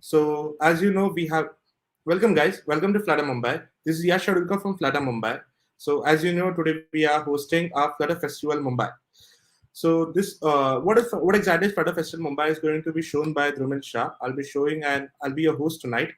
So, as you know, we have welcome, guys. Welcome to Flutter Mumbai. This is Yash Adulka from Flutter Mumbai. So, as you know, today we are hosting our Flutter Festival Mumbai. So, what exactly is Flutter Festival Mumbai is going to be shown by Drumil Shah. I'll be showing and I'll be your host tonight.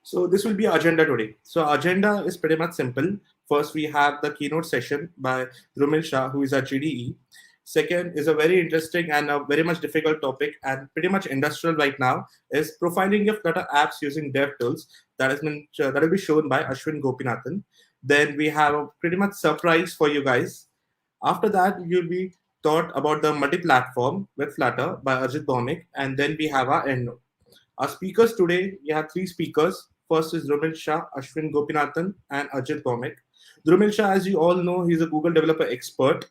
So, this will be our agenda today. So, our agenda is pretty much simple. First, we have the keynote session by Drumil Shah, who is our GDE. Second is a very interesting and a very much difficult topic and pretty much industrial right now is profiling your Flutter apps using DevTools that will be shown by Aswin Gopinathan. Then we have a pretty much surprise for you guys. After that, you'll be taught about the multi-platform with Flutter by Arijit Bhaumik, and then we have our end note. Our speakers today, we have three speakers. First is Drumil Shah, Aswin Gopinathan, and Ajit Bhaumik. Drumil Shah, as you all know, he's a Google developer expert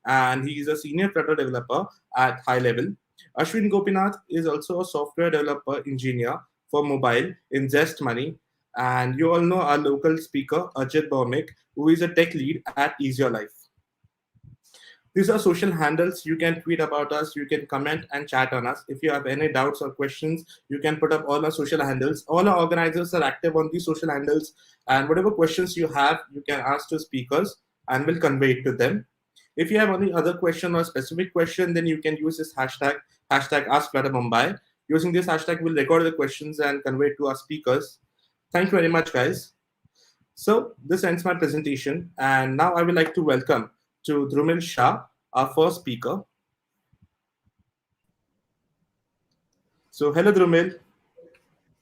and he is a senior Flutter developer at high level. Ashwin Gopinath is also a software developer engineer for mobile in Zest Money. And you all know our local speaker, Ajit Bhaumik, who is a tech lead at Ease Your Life. These are social handles. You can tweet about us, you can comment and chat on us. If you have any doubts or questions, you can put up all our social handles. All our organizers are active on these social handles, and whatever questions you have, you can ask to speakers and we'll convey it to them. If you have any other question or specific question, then you can use this hashtag AskFlutterMumbai. Using this hashtag, we'll record the questions and convey it to our speakers. Thank you very much, guys. So this ends my presentation, and now I would like to welcome to Drumil Shah, our first speaker. So hello, Drumil.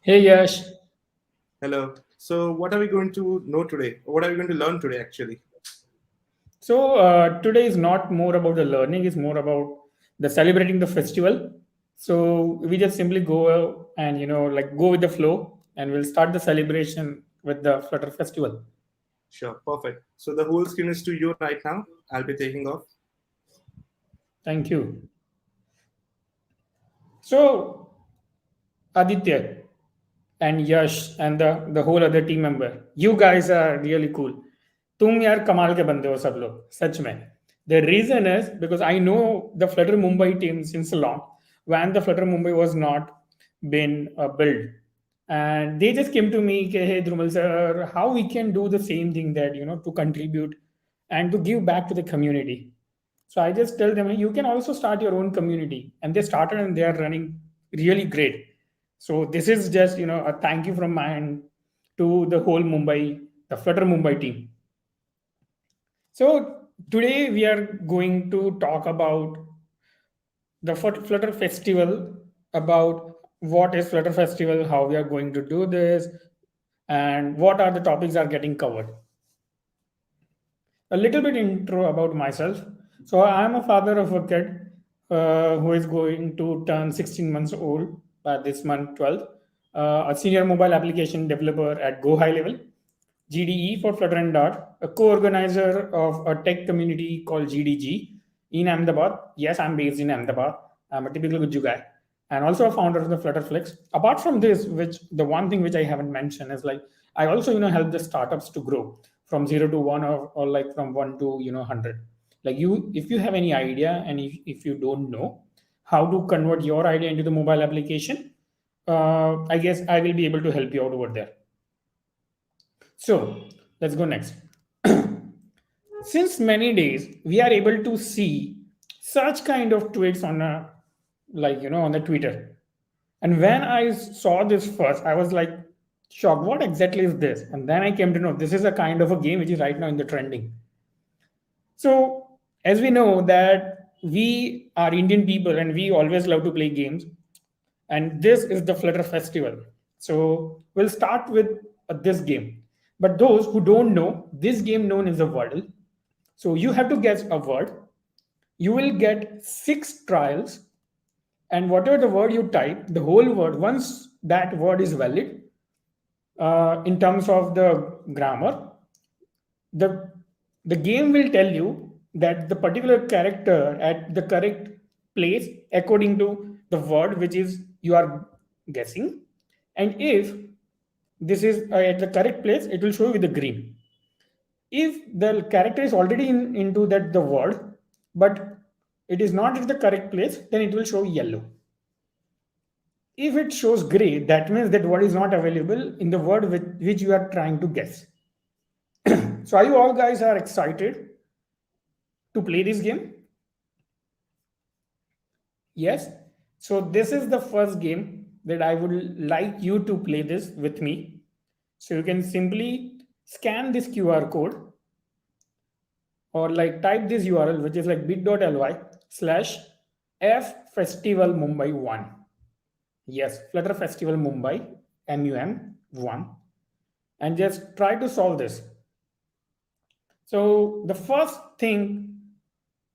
Hey Yash. Hello. So what are we going to know today? What are we going to learn today, actually? So today is not more about the learning; it's more about the celebrating the festival. So we just simply go and like go with the flow, and we'll start the celebration with the Flutter Festival. Sure, perfect. So the whole screen is to you right now. I'll be taking off. Thank you. So Aditya and Yash and the whole other team member, you guys are really cool. तुम यार कमाल के बंदे हो सब लोग सच में. The reason is because I know the Flutter Mumbai team since long when the Flutter Mumbai was not been built, and they just came to me, hey Drumal sir, how we can do the same thing that to contribute and to give back to the community. So I just tell them you can also start your own community, and they started and they are running really great. So this is just a thank you from my end to the whole Mumbai, the Flutter Mumbai team. So today we are going to talk about the Flutter Festival, about what is Flutter Festival, how we are going to do this, and what are the topics are getting covered. A little bit intro about myself. So I am a father of a kid who is going to turn 16 months old by this month 12th, a senior mobile application developer at Go High Level, GDE for Flutter and Dart, a co-organizer of a tech community called GDG in Ahmedabad. Yes, I'm based in Ahmedabad. I'm a typical Guju guy. And also a founder of the Flutterflix. Apart from this, which the one thing which I haven't mentioned is like I also help the startups to grow from 0 to 1 or like from 1 to 100. Like if you have any idea and if you don't know how to convert your idea into the mobile application, I guess I will be able to help you out over there. So let's go next. Since many days, we are able to see such kind of tweets on on the Twitter. And when I saw this first, I was like shocked. What exactly is this? And then I came to know this is a kind of a game which is right now in the trending. So as we know that we are Indian people and we always love to play games, and this is the Flutter Festival. So we'll start with this game. But those who don't know, this game known as a Wordle. So you have to guess a word. You will get 6 trials, and whatever the word you type, the whole word, once that word is valid, in terms of the grammar, the game will tell you that the particular character at the correct place according to the word which is you are guessing, and if this is at the correct place, it will show you with the green. If the character is already into that the word, but it is not at the correct place, then it will show yellow. If it shows gray, that means that word is not available in the word which you are trying to guess. So are you all guys are excited to play this game? Yes. So this is the first game that I would like you to play this with me. So you can simply scan this QR code or like type this URL, which is like bit.ly/F Festival Mumbai 1. Yes, Flutter Festival Mumbai MUM 1. And just try to solve this. So the first thing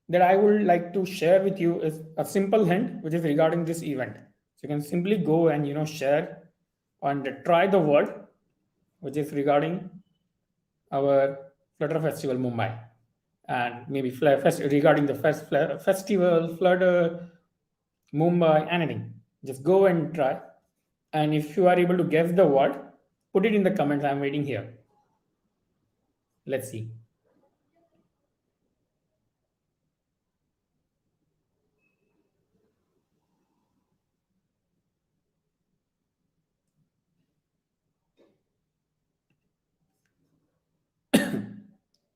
that I would like to share with you is a simple hint, which is regarding this event. So you can simply go and share and try the word, which is regarding our Flutter Festival Mumbai, and maybe regarding the festival, Flutter Mumbai, anything. Just go and try. And if you are able to guess the word, put it in the comments. I'm waiting here. Let's see.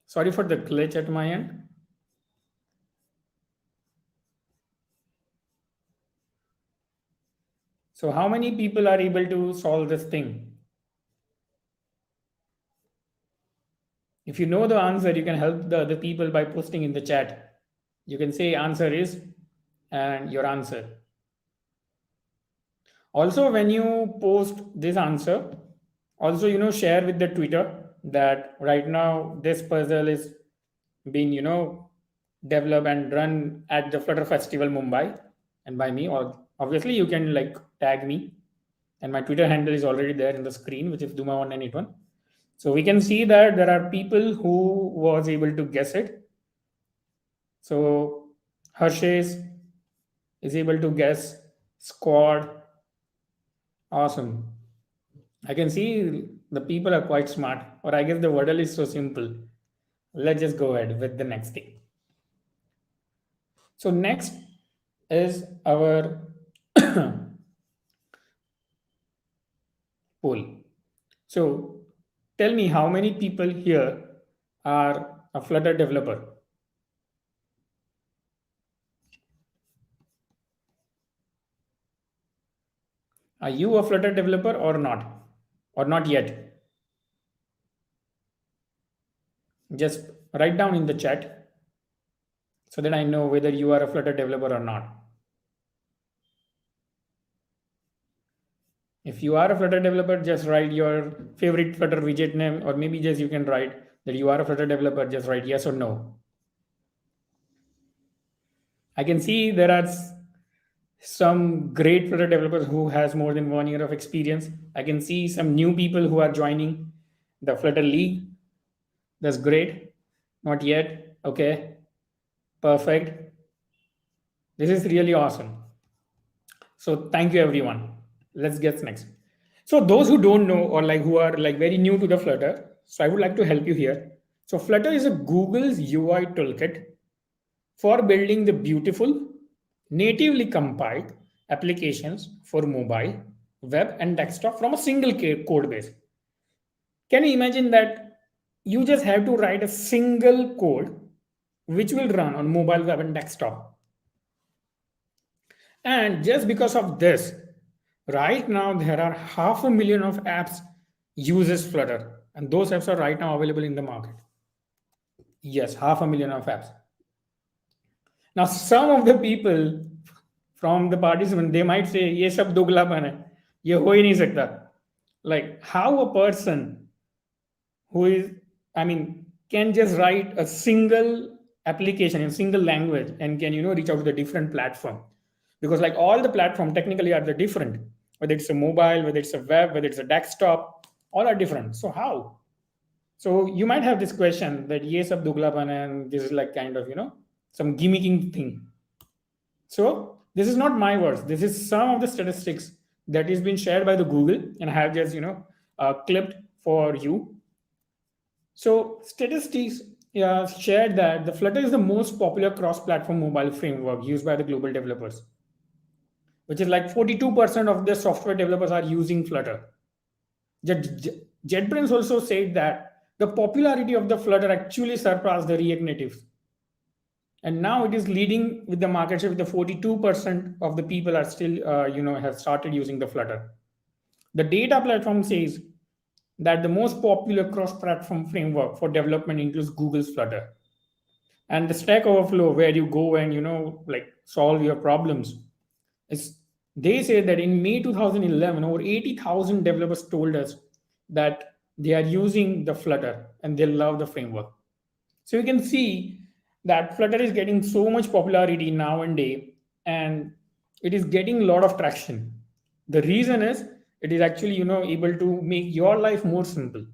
Sorry for the glitch at my end. So how many people are able to solve this thing? If you know the answer, you can help the other people by posting in the chat. You can say answer is and your answer. Also, when you post this answer, also share with the Twitter that right now this puzzle is being developed and run at the Flutter Festival Mumbai and by me. Or obviously you can like tag me, and my Twitter handle is already there in the screen, which is Duma1981. So we can see that there are people who was able to guess it. So Harshes is able to guess squad. Awesome. I can see the people are quite smart, or I guess the wordle is so simple. Let's just go ahead with the next thing. So next is our poll. So tell me how many people here are a Flutter developer? Are you a Flutter developer or not? Or not yet? Just write down in the chat so that I know whether you are a Flutter developer or not. If you are a Flutter developer, just write your favorite Flutter widget name, or maybe just you can write that you are a Flutter developer, just write yes or no. I can see there are some great Flutter developers who has more than 1 year of experience. I can see some new people who are joining the Flutter League. That's great. Not yet. Okay. Perfect. This is really awesome. So thank you everyone. Let's get next. So those who don't know or like who are like very new to the Flutter, so I would like to help you here. So Flutter is a Google's UI toolkit for building the beautiful, natively compiled applications for mobile, web, and desktop from a single code base. Can you imagine that you just have to write a single code which will run on mobile, web, and desktop? And just because of this, right now there are 500,000 of apps uses Flutter, and those apps are right now available in the market. Yes, 500,000 of apps. Now, some of the people from the participants, they might say, "ये सब दोगलापन है, ये हो ही नहीं सकता." Like how a person who is, I mean, can just write a single application in single language and can reach out to the different platform, because like all the platform technically are the different, whether it's a mobile, whether it's a web, whether it's a desktop, all are different. So how? So you might have this question that yes, sab duglapan, and this is like kind of some gimmicking thing. So this is not my words. This is some of the statistics that is been shared by the Google, and I have just clipped for you. So statistics shared that the Flutter is the most popular cross-platform mobile framework used by the global developers. which is like 42% of the software developers are using Flutter. JetBrains also said that the popularity of the Flutter actually surpassed the React Natives. And now it is leading with the market share with the 42% of the people are still, have started using the Flutter. The data platform says that the most popular cross-platform framework for development includes Google's Flutter. And the Stack Overflow, where you go and solve your problems, is they say that in May 2011, over 80,000 developers told us that they are using the Flutter and they love the framework. So you can see that Flutter is getting so much popularity nowadays, and it is getting a lot of traction. The reason is it is actually able to make your life more simple.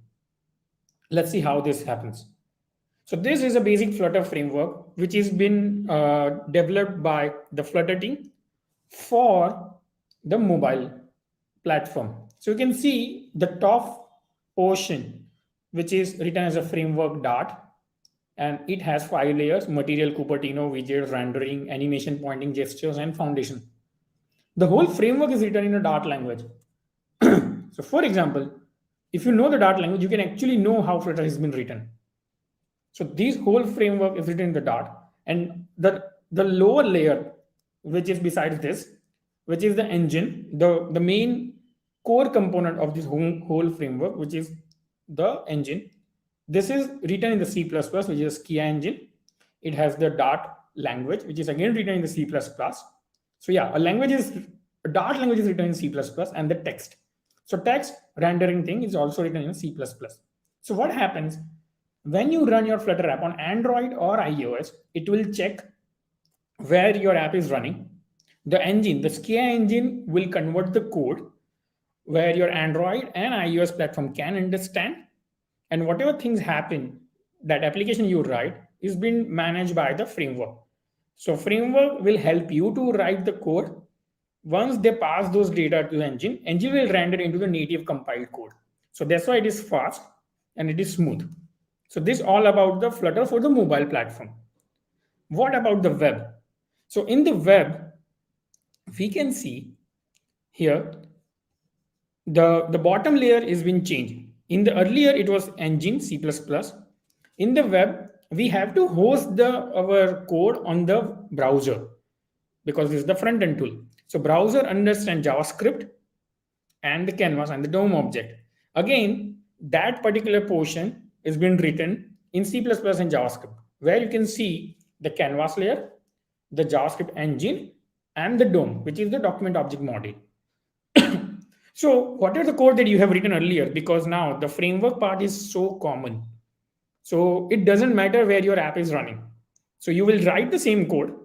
Let's see how this happens. So this is a basic Flutter framework which has been developed by the Flutter team for the mobile platform. So you can see the top portion, which is written as a framework Dart, and it has 5 layers: material, Cupertino, widgets, rendering, animation, pointing, gestures, and foundation. The whole framework is written in a Dart language. So for example, if you know the Dart language, you can actually know how Flutter has been written. So this whole framework is written in the Dart, and the lower layer, which is besides this, which is the engine, the main core component of this whole framework, which is the engine. This is written in the C++, which is a Skia engine. It has the Dart language, which is again written in the C++. So yeah, a Dart language is written in C++, and the text. So text rendering thing is also written in C++. So what happens when you run your Flutter app on Android or iOS? It will check where your app is running. The engine, the Skia engine, will convert the code where your Android and iOS platform can understand, and whatever things happen, that application you write is being managed by the framework. So framework will help you to write the code. Once they pass those data to the engine will render into the native compiled code. So that's why it is fast and it is smooth. So this all about the Flutter for the mobile platform. What about the web? So in the web, we can see here the bottom layer is been changed. In the earlier, it was engine C++. In the web, we have to host our code on the browser because this is the front end tool. So browser understands JavaScript and the canvas and the DOM object. Again, that particular portion is been written in C++ and JavaScript, where you can see the canvas layer, the JavaScript engine, and the DOM, which is the document object model. So what is the code that you have written earlier? Because now the framework part is so common. So it doesn't matter where your app is running. So you will write the same code.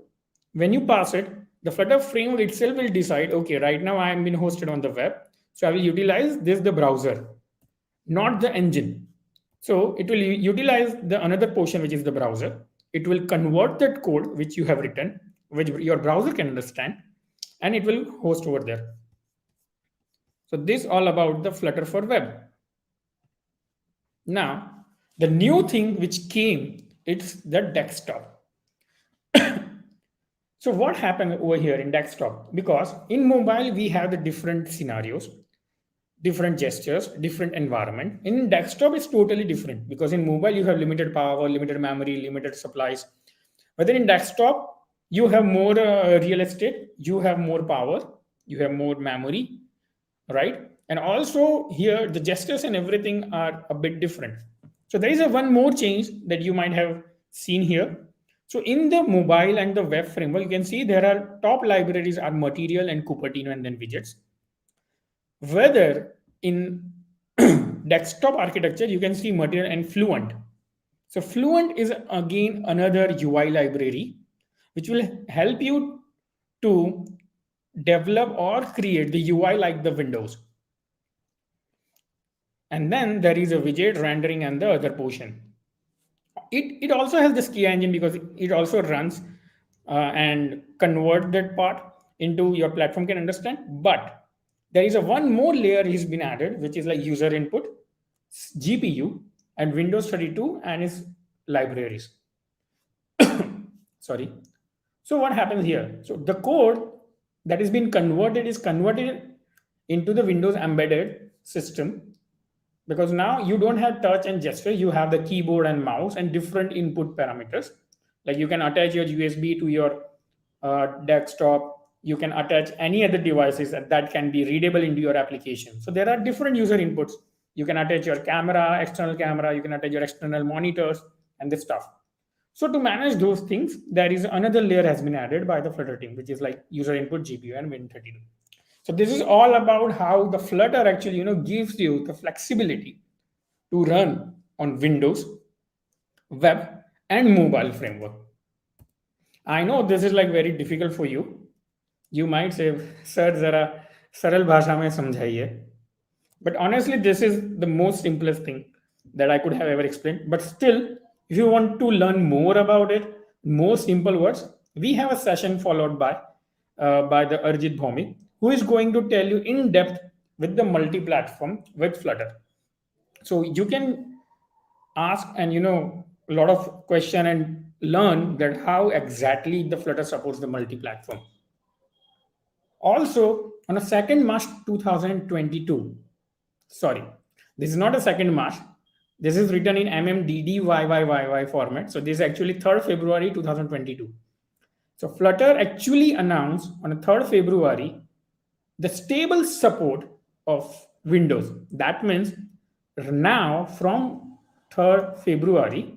When you pass it, the Flutter framework itself will decide, okay, right now I am being hosted on the web. So I will utilize the browser, not the engine. So it will utilize the another portion, which is the browser. It will convert that code which you have written, which your browser can understand, and it will host over there. So this all about the Flutter for web. Now, the new thing which came, it's the desktop. So what happened over here in desktop? Because in mobile, we have the different scenarios, different gestures, different environment. In desktop, it's totally different because in mobile, you have limited power, limited memory, limited supplies. But then in desktop, you have more real estate, you have more power, you have more memory, right? And also here, the gestures and everything are a bit different. So there is one more change that you might have seen here. So in the mobile and the web framework, you can see there are top libraries are material and Cupertino and then widgets. Whether in desktop architecture, you can see material and Fluent. So Fluent is again another UI library which will help you to develop or create the UI like the Windows. And then there is a widget rendering and the other portion. It also has the Skia engine because it also runs and convert that part into your platform can understand. But there is one more layer has been added, which is like user input, GPU, and Windows 32 and its libraries. Sorry. So what happens here? So the code that is being converted is converted into the Windows embedded system, because now you don't have touch and gesture, you have the keyboard and mouse and different input parameters. Like you can attach your USB to your desktop, you can attach any other devices that can be readable into your application. So there are different user inputs. You can attach your camera, external camera, you can attach your external monitors and this stuff. So to manage those things, there is another layer has been added by the Flutter team, which is like user input, GPU, and Win32. So this is all about how the Flutter actually, gives you the flexibility to run on Windows, web, and mobile framework. I know this is like very difficult for you. You might say, "Sir, जरा सरल भाषा में समझाइए." But honestly, this is the most simplest thing that I could have ever explained. But still, if you want to learn more about it, more simple words, we have a session followed by the Arijit Bhaumik, who is going to tell you in depth with the multi-platform with Flutter. So you can ask and a lot of question and learn that how exactly the Flutter supports the multi-platform. Also, on a 2nd March 2022, sorry, this is not a 2nd March. This is written in MMDDYYYY format. So this is actually 3rd February 2022. So Flutter actually announced on the 3rd February the stable support of Windows. That means now from 3rd February,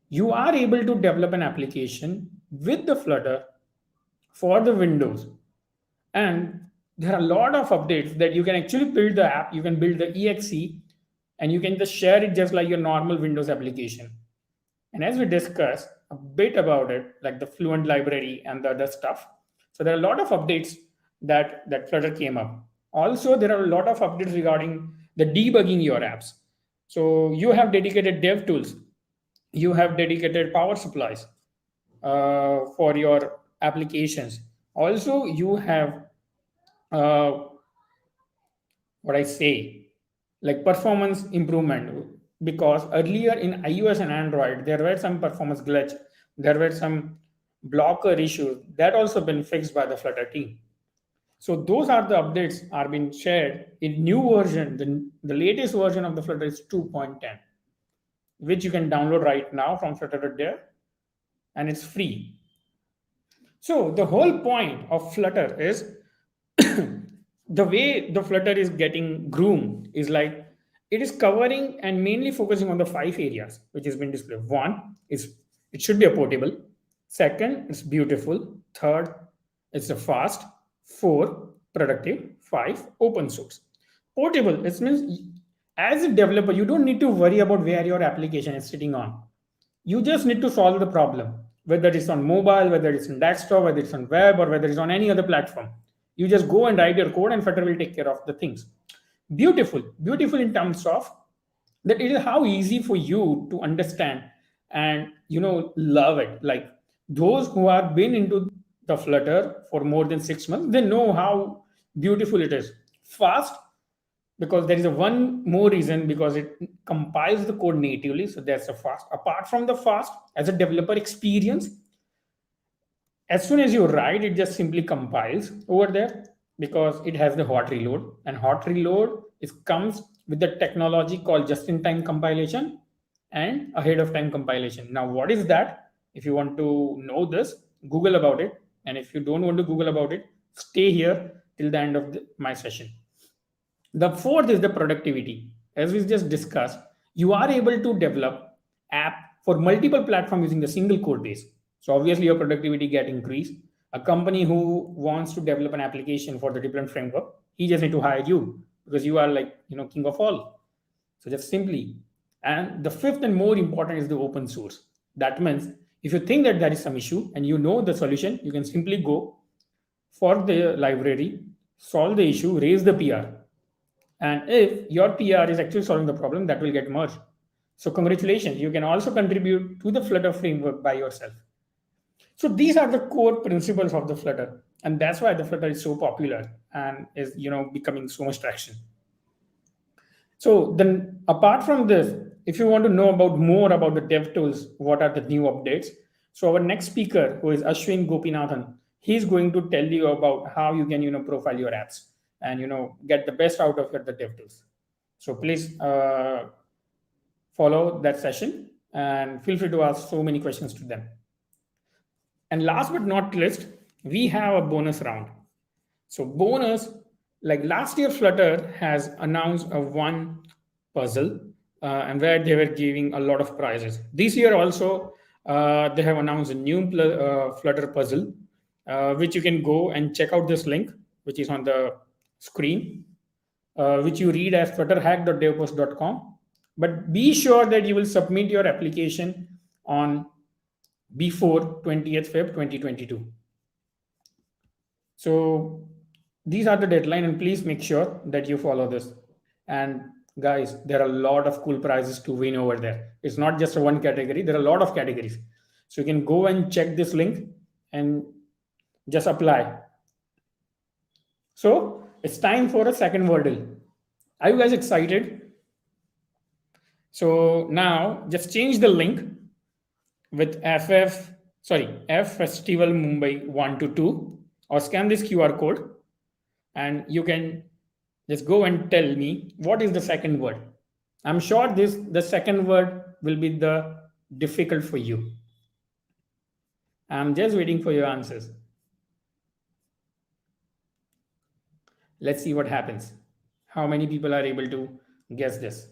you are able to develop an application with the Flutter for the Windows. And there are a lot of updates that you can actually build the app, you can build the exe, and you can just share it just like your normal Windows application. And as we discussed a bit about it, like the Fluent library and the other stuff, so there are a lot of updates that Flutter came up. Also, there are a lot of updates regarding the debugging your apps. So you have dedicated DevTools, you have dedicated power supplies for your applications. Also, you have what I say, like performance improvement, because earlier in iOS and Android there were some performance glitch, there were some blocker issues that also been fixed by the Flutter team. So those are the updates are being shared in new version. The latest version of the Flutter is 2.10, which you can download right now from Flutter Dev, and it's free. So the whole point of Flutter is the way the Flutter is getting groomed is like it is covering and mainly focusing on the 5 areas which has been displayed. 1 is it should be a portable. 2nd, it's beautiful. 3rd, it's a fast. 4, productive. 5, open source. Portable, it means as a developer, you don't need to worry about where your application is sitting on. You just need to solve the problem, whether it's on mobile, whether it's on desktop, whether it's on web, or whether it's on any other platform. You just go and write your code and Flutter will take care of the things. Beautiful in terms of that it is how easy for you to understand and love it. Like those who have been into the Flutter for more than 6 months, they know how beautiful it is. Fast, because there is a one more reason, because it compiles the code natively. So that's a fast. Apart from the fast, as a developer experience, as soon as you write, it just simply compiles over there, because it has the hot reload, and hot reload comes with the technology called just-in-time compilation and ahead of time compilation. Now, what is that? If you want to know this, Google about it. And if you don't want to Google about it, stay here till the end of my session. The 4th is the productivity. As we just discussed, you are able to develop app for multiple platforms using the single code base. So obviously your productivity get increased. A company who wants to develop an application for the different framework, he just need to hire you, because you are like king of all. So just simply. And the 5th and more important is the open source. That means if you think that there is some issue and you know the solution, you can simply go for the library, solve the issue, raise the PR. And if your PR is actually solving the problem, that will get merged. So congratulations, you can also contribute to the Flutter framework by yourself. So these are the core principles of the Flutter, and that's why the Flutter is so popular and is becoming so much traction. So then, apart from this, if you want to know about more about the DevTools, what are the new updates? So our next speaker, who is Aswin Gopinathan, He's going to tell you about how you can profile your apps and get the best out of the DevTools. So please follow that session and feel free to ask so many questions to them. And last but not least, we have a bonus round. So bonus, like last year, Flutter has announced a one puzzle, and where they were giving a lot of prizes. This year also, they have announced a new Flutter puzzle, which you can go and check out this link, which is on the screen, which you read as flutterhack.devpost.com. But be sure that you will submit your application on before 20th Feb 2022. So these are the deadline, and please make sure that you follow this. And guys, there are a lot of cool prizes to win over there. It's not just a one category, there are a lot of categories. So you can go and check this link and just apply. So it's time for a second wordle. Are you guys excited? So now just change the link with F Festival Mumbai 1 to 2, or scan this QR code, and you can just go and tell me what is the second word. I'm sure the second word will be the difficult for you. I'm just waiting for your answers. Let's see what happens. How many people are able to guess this?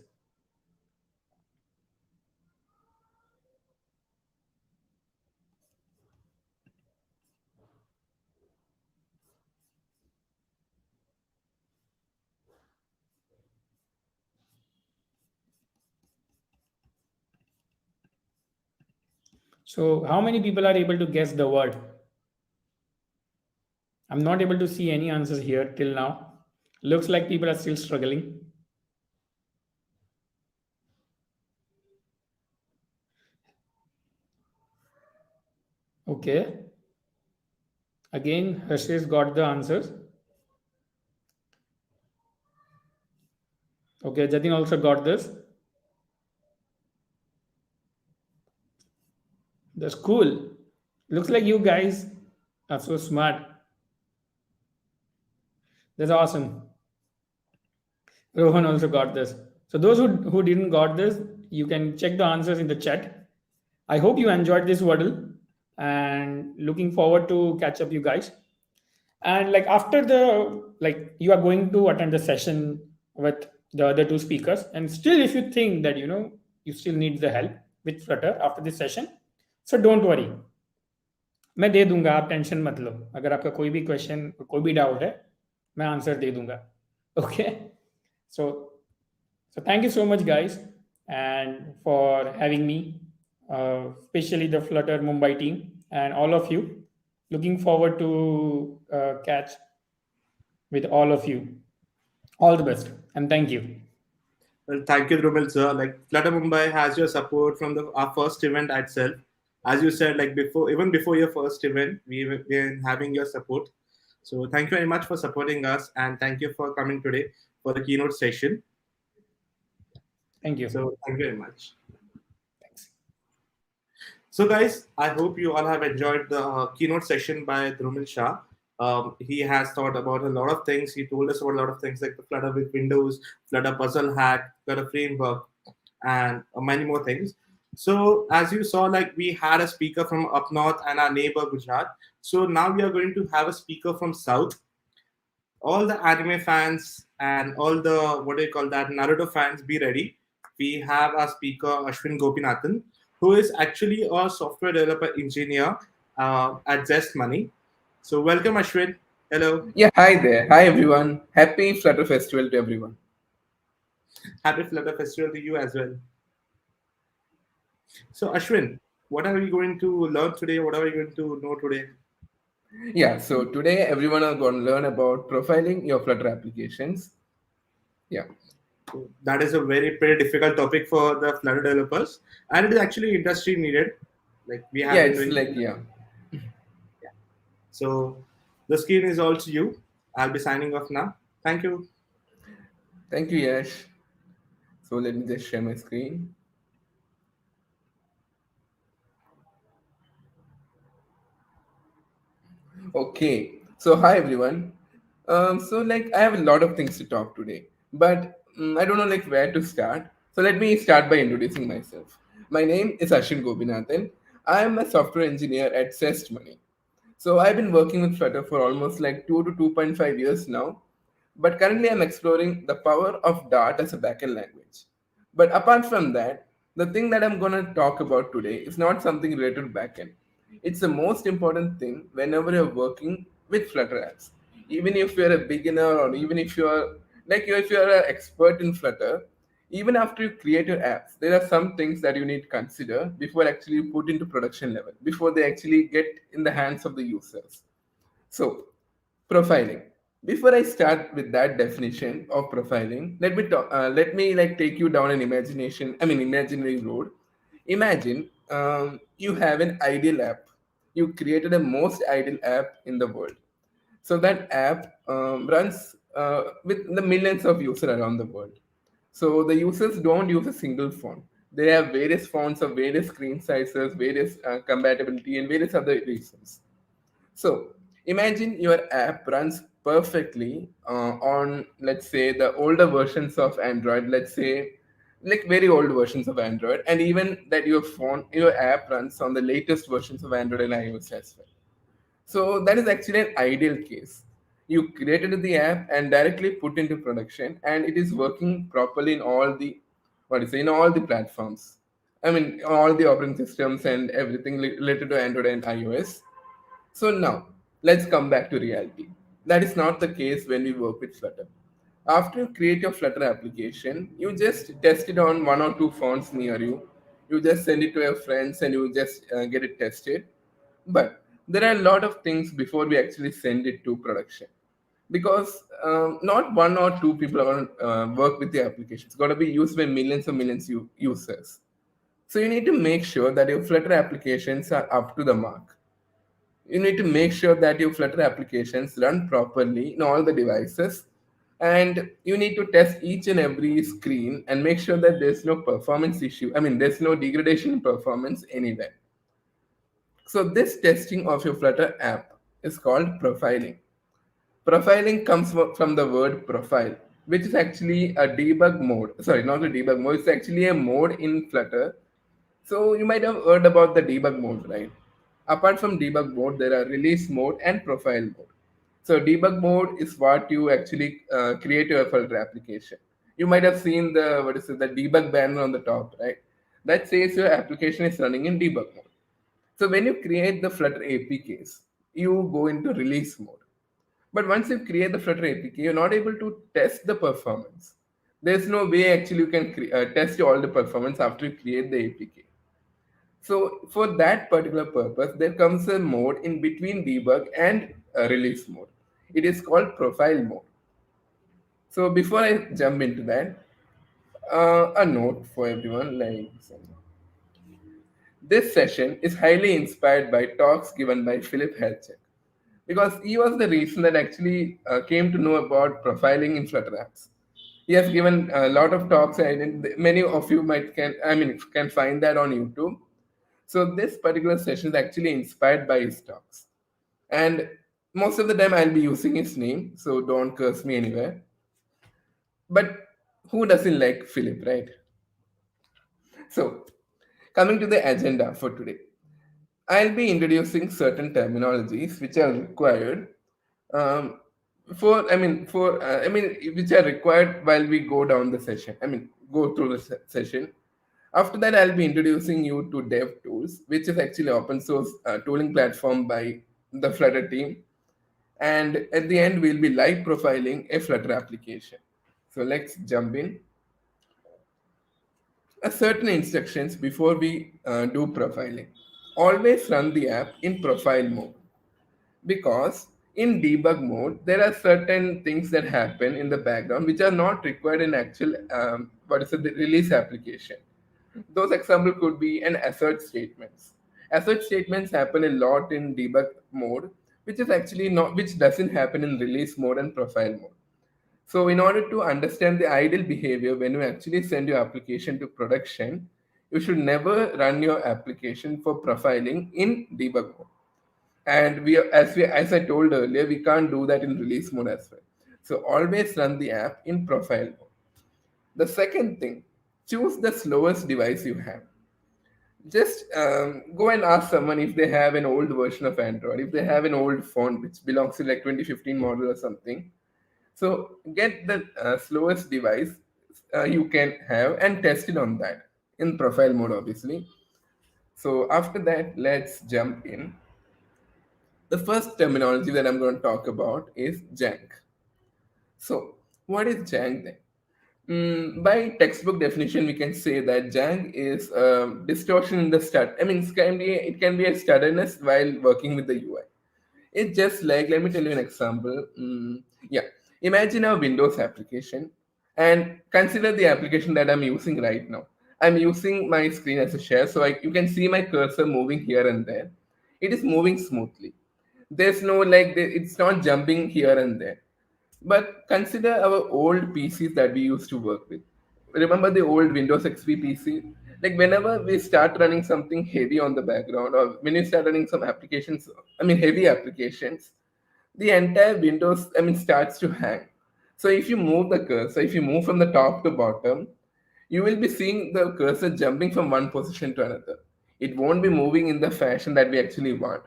So how many people are able to guess the word? I'm not able to see any answers here till now. Looks like people are still struggling. Okay. Again, Harsh's got the answers. Okay, Jatin also got this. That's cool. Looks like you guys are so smart. That's awesome. Rohan also got this. So those who didn't got this, you can check the answers in the chat. I hope you enjoyed this waddle, and looking forward to catch up you guys. And like after you are going to attend the session with the other two speakers, and still if you think that you still need the help with Flutter after this session, so don't worry. मैं दे दूंगा, आप tension मत लो. अगर आपका कोई भी question, कोई भी डाउट है, मैं आंसर दे दूंगा. Okay. So thank you so much, guys, and for having me, especially the Flutter Mumbai team and all of you. Looking forward to catch with all of you. All the best, and thank you. Well, thank you, Drumil sir. Like Flutter Mumbai has your support from our first event itself. As you said, like even before your first event, we've been having your support. So thank you very much for supporting us, and thank you for coming today for the keynote session. Thank you. So thank you very much. Thanks. So guys, I hope you all have enjoyed the keynote session by Drumil Shah. He has thought about a lot of things. He told us about a lot of things like the Flutter with Windows, Flutter puzzle hack, Flutter framework, and many more things. So as you saw, like we had a speaker from up north and our neighbor Gujarat. So now we are going to have a speaker from south. All the anime fans and all the what do you call that Naruto fans, be ready. We have our speaker Aswin Gopinathan, who is actually a software developer engineer at Zest Money. So welcome, Ashwin. Hello. Yeah, hi there. Hi, everyone. Happy Flutter Festival to everyone. Happy Flutter Festival to you as well. So Ashwin, what are we going to learn today? What are we going to know today? Yeah, so today everyone are going to learn about profiling your Flutter applications. Yeah. That is a pretty difficult topic for the Flutter developers, and it is actually industry needed. Like we have Yeah, been it's doing. like, yeah. So the screen is all to you. I'll be signing off now. Thank you. Thank you, Yash. So let me just share my screen. Okay, so hi everyone. I have a lot of things to talk today, but I don't know like where to start. So let me start by introducing myself. My name is Aswin Gopinathan. I am a software engineer at Zest Money. So I've been working with Flutter for almost like 2 to 2.5 years now, but currently I'm exploring the power of Dart as a backend language. But apart from that, the thing that I'm gonna talk about today is not something related to backend. It's the most important thing whenever you're working with Flutter apps. Even if you're a beginner or even if you're if you're an expert in Flutter, even after you create your apps, there are some things that you need to consider before actually put into production level, before they actually get in the hands of the users. So, profiling. Before I start with that definition of profiling, let me like take you down an imaginary road. Imagine you have an ideal app. You created a most ideal app in the world. So that app runs with the millions of users around the world. So the users don't use a single font. They have various fonts of various screen sizes, various compatibility, and various other reasons. So imagine your app runs perfectly on, let's say, the older versions of Android, let's say, like very old versions of Android, and even that your app runs on the latest versions of Android and iOS as well. So that is actually an ideal case. You created the app and directly put into production, and it is working properly in all the in all the platforms. I mean, all the operating systems and everything related to Android and iOS. So now, let's come back to reality. That is not the case when we work with Flutter. After you create your Flutter application, you just test it on one or two fonts near you. You just send it to your friends and you just get it tested. But there are a lot of things before we actually send it to production. Because not one or two people are going to work with the application. It's got to be used by millions and millions users. So you need to make sure that your Flutter applications are up to the mark. You need to make sure that your Flutter applications run properly in all the devices, and you need to test each and every screen and make sure that there's no performance issue. I mean, there's no degradation in performance anywhere. So this testing of your Flutter app is called profiling. Profiling comes from the word profile, which is actually a debug mode. Sorry, not a debug mode. It's actually a mode in Flutter. So you might have heard about the debug mode, right? Apart from debug mode, there are release mode and profile mode. So debug mode is what you actually create your Flutter application. You might have seen the debug banner on the top, right? That says your application is running in debug mode. So when you create the Flutter APKs, you go into release mode. But once you create the Flutter APK, you're not able to test the performance. There's no way actually you can test all the performance after you create the APK. So for that particular purpose, there comes a mode in between debug and release mode. It is called profile mode. So before I jump into that, a note for everyone this session is highly inspired by talks given by Philip Helchek because he was the reason that actually came to know about profiling in Flutter apps. He has given a lot of talks, and many of you can find that on YouTube. So this particular session is actually inspired by his talks, and most of the time I'll be using his name, so don't curse me anywhere. But who doesn't like Philip, right? So coming to the agenda for today. I'll be introducing certain terminologies which are required um, which are required while we go down the session. Go through the session. After that, I'll be introducing you to DevTools, which is actually open source tooling platform by the Flutter team. And at the end, we'll be live profiling a Flutter application. So let's jump in. Certain instructions before we do profiling. Always run the app in profile mode because in debug mode there are certain things that happen in the background which are not required in actual the release application. Those example could be an assert statements. Assert statements happen a lot in debug mode, which is actually not which doesn't happen in release mode and profile mode. So in order to understand the ideal behavior when you actually send your application to production, you should never run your application for profiling in debug mode. And as I told earlier, we can't do that in release mode as well. So always run the app in profile mode. The second thing, choose the slowest device you have. Just go and ask someone if they have an old version of Android, if they have an old phone which belongs to like 2015 model or something. So get the slowest device you can have and test it on that in profile mode, obviously. So after that, let's jump in. The first terminology that I'm going to talk about is jank. So what is jank then? By textbook definition, we can say that jank is distortion in the start. I mean, it can be a stubbornness while working with the UI. It's just like, let me tell you an example. Yeah, imagine a Windows application and consider the application that I'm using right now. I'm using my screen as a share, so you can see my cursor moving here and there. It is moving smoothly. There's no like, it's not jumping here and there. But consider our old PCs that we used to work with. Remember the old Windows XP PC? Like whenever we start running something heavy on the background, or when you start running some applications, I mean heavy applications, the entire Windows, I mean, starts to hang. So if you move the cursor, if you move from the top to bottom, you will be seeing the cursor jumping from one position to another. It won't be moving in the fashion that we actually want.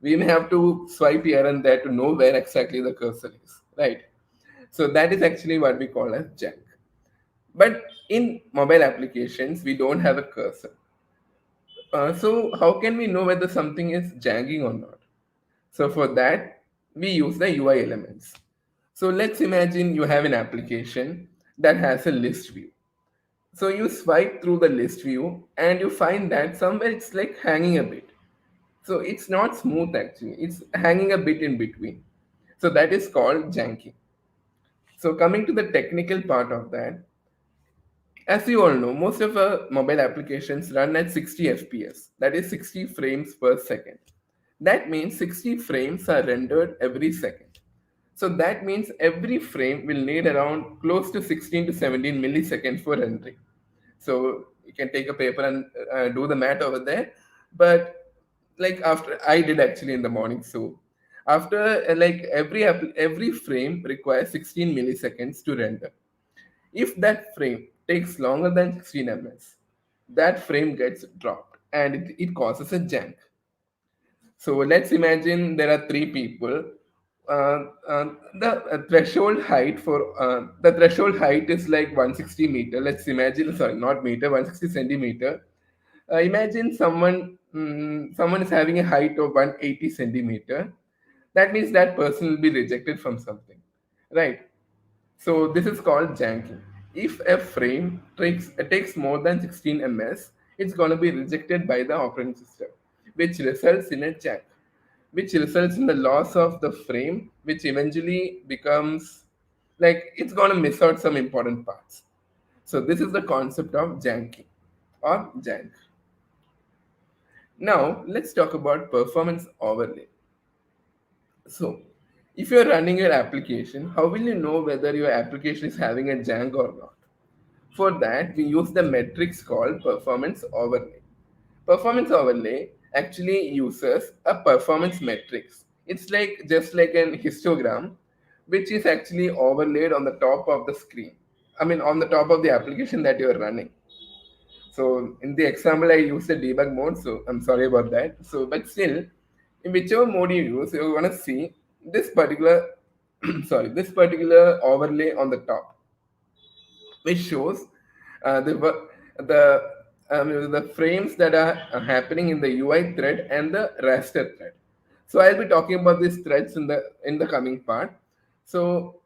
We may have to swipe here and there to know where exactly the cursor is, right? So that is actually what we call as jank. But in mobile applications, we don't have a cursor. So how can we know whether something is janking or not? So for that, we use the UI elements. So let's imagine you have an application that has a list view. So you swipe through the list view and you find that somewhere it's like hanging a bit. So it's not smooth actually, it's hanging a bit in between. So that is called janking. So coming to the technical part of that, as you all know, most of our mobile applications run at 60 FPS, that is 60 frames per second. That means 60 frames are rendered every second. So that means every frame will need around close to 16 to 17 milliseconds for rendering. So you can take a paper and do the math over there. But like after I did actually in the morning, so after like every frame requires 16 milliseconds to render. If that frame takes longer than 16 ms, that frame gets dropped and it causes a jank. So let's imagine there are three people. The threshold height is like 160 meter. Let's imagine, sorry, not meter, 160 centimeter. Imagine someone is having a height of 180 centimeter. That means that person will be rejected from something, right? So this is called janking. If a frame takes more than 16 ms, it's going to be rejected by the operating system, which results in a jank, which results in the loss of the frame, which eventually becomes like it's going to miss out some important parts. So this is the concept of janking or jank. Now let's talk about performance overlay. So, if you're running your application, how will you know whether your application is having a jank or not? For that, we use the metrics called performance overlay. Performance overlay actually uses a performance metrics. It's like just like an histogram, which is actually overlaid on the top of the screen. I mean, on the top of the application that you're running. So in the example, I used the debug mode, so I'm sorry about that. So, but still, in whichever mode you use, you're gonna see this particular, this particular overlay on the top, which shows the frames that are happening in the UI thread and the raster thread. So I'll be talking about these threads in the coming part. So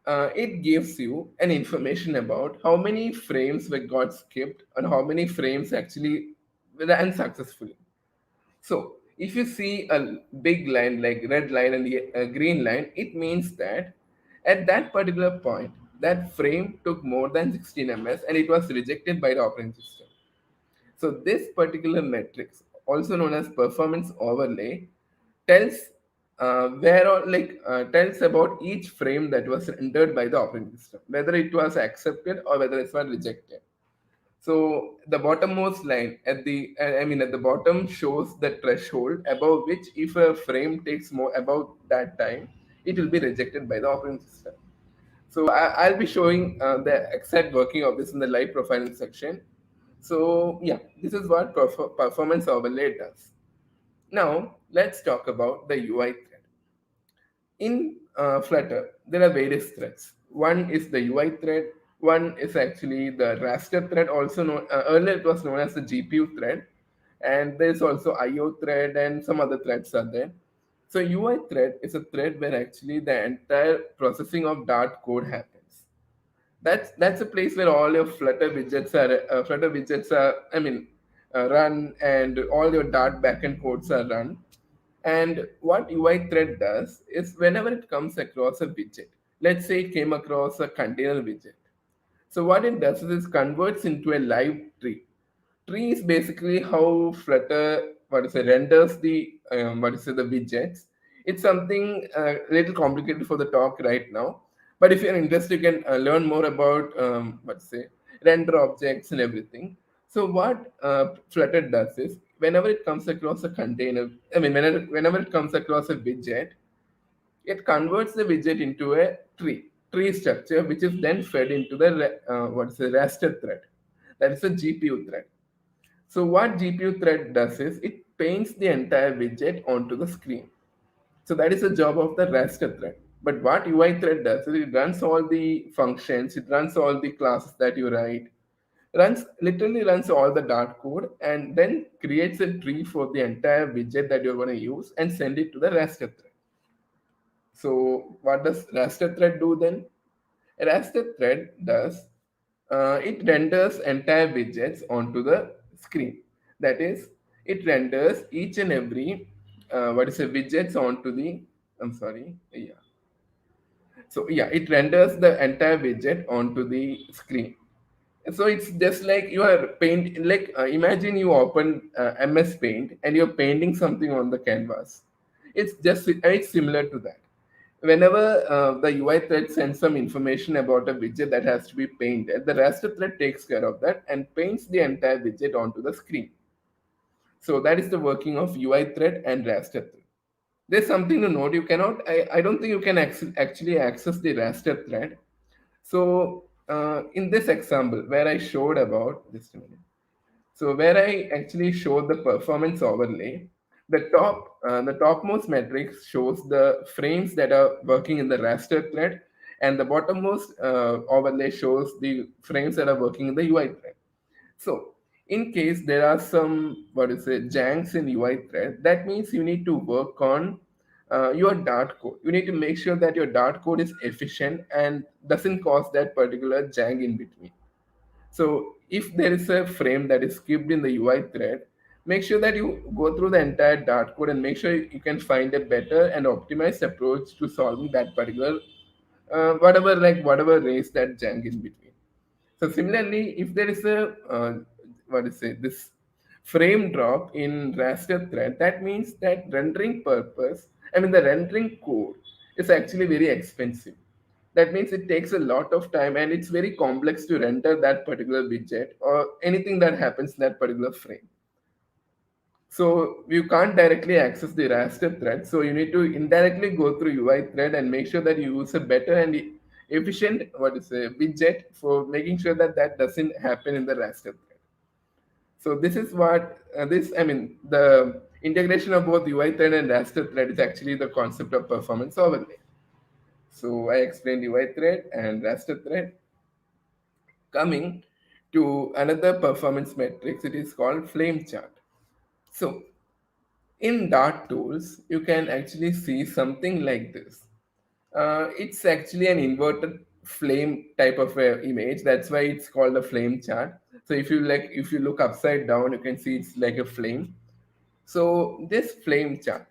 it gives you an information about how many frames were got skipped and how many frames actually ran successfully. So if you see a big line like red line and a green line, it means that at that particular point, that frame took more than 16 ms and it was rejected by the operating system. So this particular matrix, also known as performance overlay, tells tells about each frame that was rendered by the operating system, whether it was accepted or whether it was rejected. So the bottommost line at at the bottom shows the threshold above which if a frame takes more above that time, it will be rejected by the operating system. So I'll be showing the exact working of this in the live profiling section. So yeah, this is what performance overlay does. Now let's talk about the UI thread. In Flutter, there are various threads. One is the UI thread. One is actually the raster thread. Also known earlier it was known as the GPU thread, and there's also IO thread and some other threads are there. So UI thread is a thread where actually the entire processing of Dart code happens. That's a place where all your Flutter widgets are run, and all your Dart backend codes are run. And what UI thread does is whenever it comes across a widget, let's say it came across a container widget. So what it does is it converts into a live tree. Tree is basically how Flutter renders the the widgets. It's something a little complicated for the talk right now, but if you're interested, you can learn more about render objects and everything. So what Flutter does is whenever it comes across a container, whenever it comes across a widget, it converts the widget into a tree structure, which is then fed into the raster thread. That is a GPU thread. So what GPU thread does is it paints the entire widget onto the screen. So that is the job of the raster thread. But what UI thread does is it runs all the functions, it runs all the classes that you write, literally runs all the Dart code, and then creates a tree for the entire widget that you're going to use and send it to the raster thread. So what does raster thread do then? A raster thread does it renders entire widgets onto the screen. That is, it renders each and every widgets onto the. I'm sorry. Yeah. So yeah, it renders the entire widget onto the screen. So it's just like you are imagine you open MS Paint and you're painting something on the canvas. It's similar to that. Whenever the UI thread sends some information about a widget that has to be painted, the raster thread takes care of that and paints the entire widget onto the screen. So that is the working of UI thread and raster thread. There's something to note. I don't think you can actually access the raster thread. So in this example where I showed about, just a minute. So where I actually showed the performance overlay, the topmost matrix shows the frames that are working in the raster thread, and the bottommost overlay shows the frames that are working in the UI thread. So in case there are some janks in UI thread, that means you need to work on your Dart code. You need to make sure that your Dart code is efficient and doesn't cause that particular jank in between. So if there is a frame that is skipped in the UI thread, make sure that you go through the entire Dart code and make sure you can find a better and optimized approach to solving that particular whatever race that jank in between. So similarly, if there is a this frame drop in raster thread, that means that the rendering code is actually very expensive. That means it takes a lot of time and it's very complex to render that particular widget or anything that happens in that particular frame. So you can't directly access the raster thread. So you need to indirectly go through UI thread and make sure that you use a better and efficient widget for making sure that that doesn't happen in the raster thread. So this is what the integration of both UI thread and raster thread is actually the concept of performance overlay. So I explained UI thread and raster thread. Coming to another performance metrics, it is called flame chart. So in Dart tools, you can actually see something like this. It's actually an inverted flame type of image. That's why it's called a flame chart. So if you look upside down, you can see it's like a flame. So this flame chart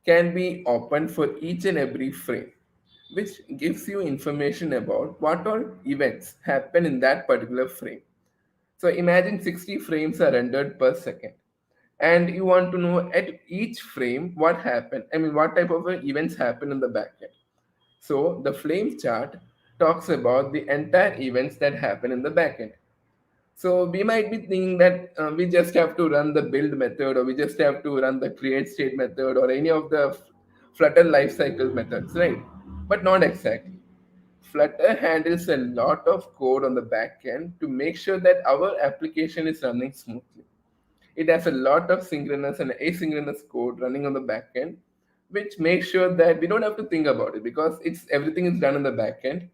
can be opened for each and every frame, which gives you information about what all events happen in that particular frame. So imagine 60 frames are rendered per second, and you want to know at each frame what happened. What type of events happen in the backend. So the flame chart talks about the entire events that happen in the backend. So we might be thinking that we just have to run the build method, or we just have to run the create state method, or any of the Flutter lifecycle methods, right? But not exactly. Flutter handles a lot of code on the back end to make sure that our application is running smoothly. It has a lot of synchronous and asynchronous code running on the back end, which makes sure that we don't have to think about it because it's everything is done on the back end.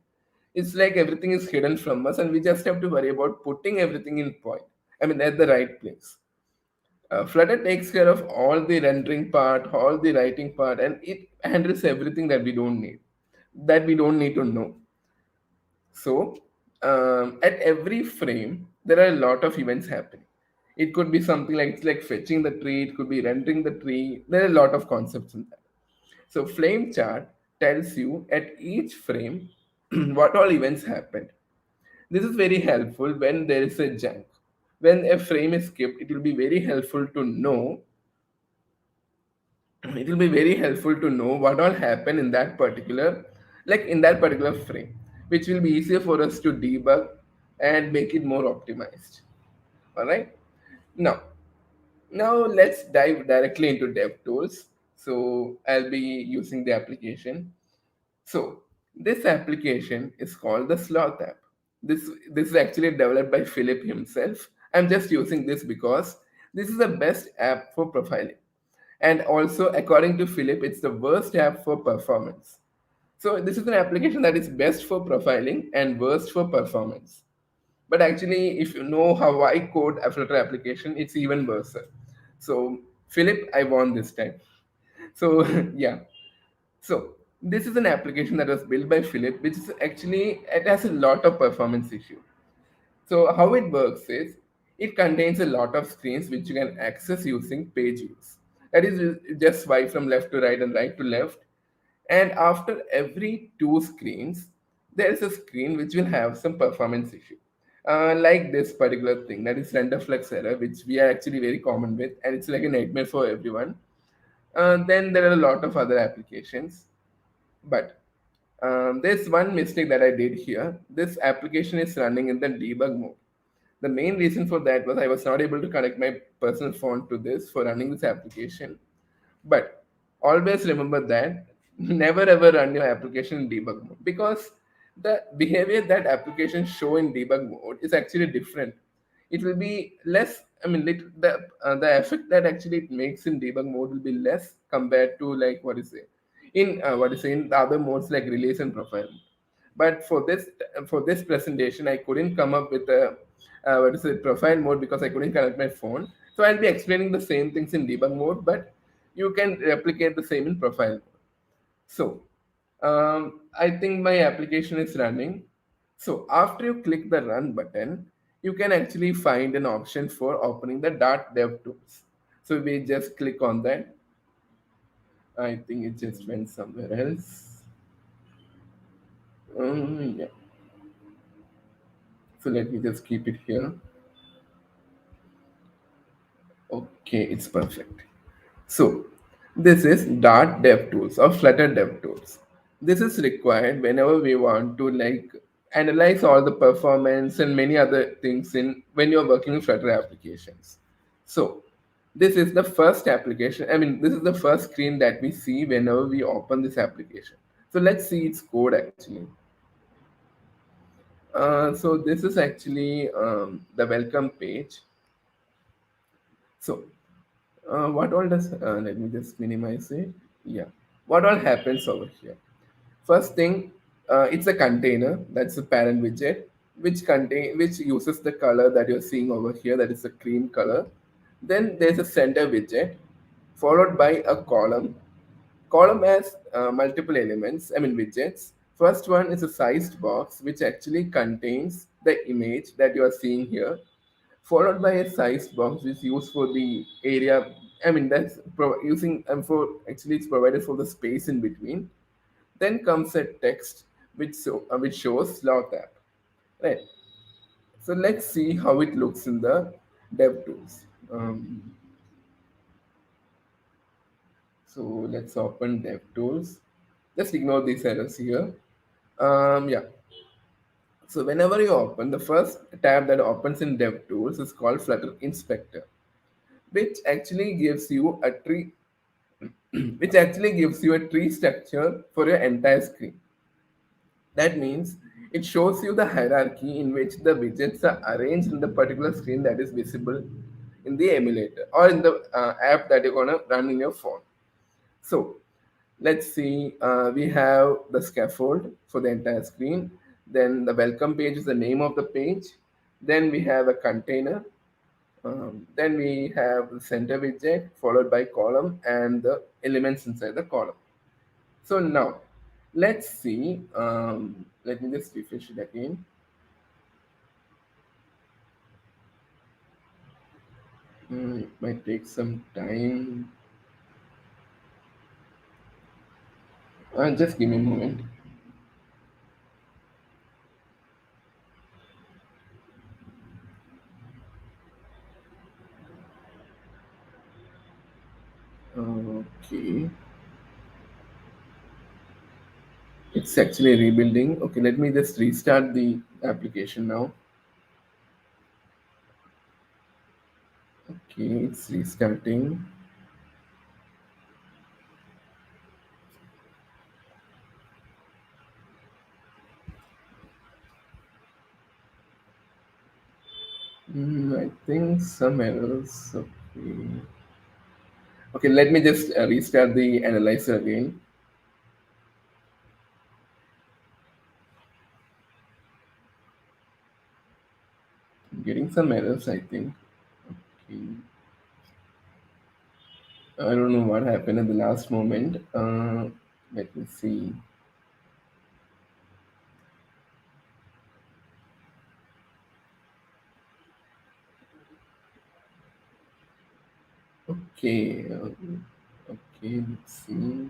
It's like everything is hidden from us, and we just have to worry about putting everything in point. I mean, at the right place. Flutter takes care of all the rendering part, all the writing part, and it handles everything that we don't need to know. So, at every frame, there are a lot of events happening. It could be something like it's like fetching the tree, it could be rendering the tree. There are a lot of concepts in that. So, flame chart tells you at each frame what all events happened. This is very helpful when there is a junk. When a frame is skipped, it will be very helpful to know. It will be very helpful to know what all happened in that particular, like in that particular frame, which will be easier for us to debug and make it more optimized. All right. Now, let's dive directly into DevTools. So I'll be using the application. So this application is called the Sloth app. This is actually developed by Philip himself. I'm just using this because this is the best app for profiling. And also, according to Philip, it's the worst app for performance. So this is an application that is best for profiling and worst for performance. But actually, if you know how I code a Flutter application, it's even worse. So Philip, I won this time. So yeah. So this is an application that was built by Philip, which is actually it has a lot of performance issue. So how it works is it contains a lot of screens which you can access using page views. That is, you just swipe from left to right and right to left. And after every two screens, there is a screen which will have some performance issue. Like this particular thing, that is render flex error, which we are actually very common with, and it's like a nightmare for everyone. Then there are a lot of other applications, but there's one mistake that I did here. This application is running in the debug mode. The main reason for that was I was not able to connect my personal phone to this for running this application. But always remember that never ever run your application in debug mode because the behavior that applications show in debug mode is actually different. It will be less. I mean, the effect that actually it makes in debug mode will be less compared to like what is it in the other modes like release and profile. But for this presentation, I couldn't come up with a what is it profile mode because I couldn't connect my phone. So I'll be explaining the same things in debug mode, but you can replicate the same in profile mode. So I think my application is running. So after you click the run button, you can actually find an option for opening the .devtools. So we just click on that. I think it just went somewhere else. Yeah. So let me just keep it here. Okay, it's perfect. So this is Dart DevTools or Flutter DevTools. This is required whenever we want to like analyze all the performance and many other things in when you're working with Flutter applications. So this is the first application. I mean, this is the first screen that we see whenever we open this application. So let's see its code actually. So this is actually the welcome page. So what all does let me just minimize it. Yeah, what all happens over here? First thing, it's a container that's a parent widget which uses the color that you're seeing over here, that is a cream color. Then there's a center widget followed by a column. Column has multiple elements, I mean widgets. First one is a sized box which actually contains the image that you are seeing here, followed by a sized box which is used for the area. I mean that's using for actually it's provided for the space in between. Then comes a text which shows Sloth app. Right. So let's see how it looks in the DevTools. So let's open DevTools. Just ignore these errors here. Yeah. So whenever you open, the first tab that opens in DevTools is called Flutter Inspector, which actually gives you a tree, which actually gives you a tree structure for your entire screen. That means it shows you the hierarchy in which the widgets are arranged in the particular screen that is visible in the emulator or in the app that you're gonna run in your phone. So let's see, we have the scaffold for the entire screen. Then the welcome page is the name of the page. Then we have a container. Then we have the center widget followed by column and the elements inside the column. So now let's see. Let me just refresh it again. It might take some time. Just give me a moment. Okay, it's actually rebuilding. Okay, let me just restart the application now. Okay, it's restarting. I think some errors. Okay. Okay, let me just restart the analyzer again. I'm getting some errors, I think. Okay. I don't know what happened at the last moment. Let me see. Okay. Okay, let's see.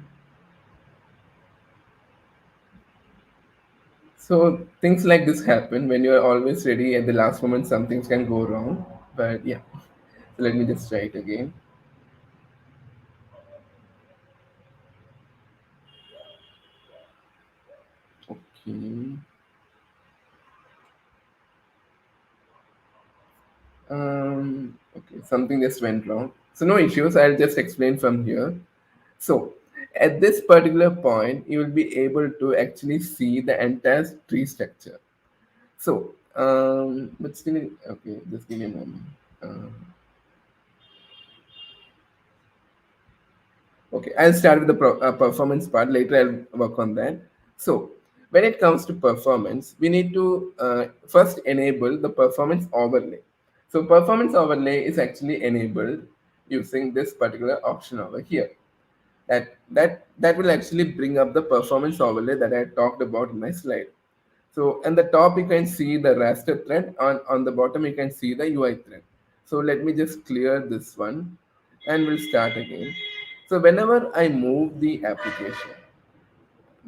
So things like this happen when you're always ready at the last moment. Some things can go wrong, but yeah. So let me just try it again. Okay. Okay, something just went wrong. So no issues. I'll just explain from here. So at this particular point, you will be able to actually see the entire tree structure. So, but still, okay, just give me a moment. Uh, Okay, I'll start with the performance part. Later, I'll work on that. So, when it comes to performance, we need to first enable the performance overlay. So, performance overlay is actually enabled using this particular option over here. That will actually bring up the performance overlay that I talked about in my slide. So, on the top, you can see the raster thread. On the bottom, you can see the UI thread. So, let me just clear this one and we'll start again. So, whenever I move the application,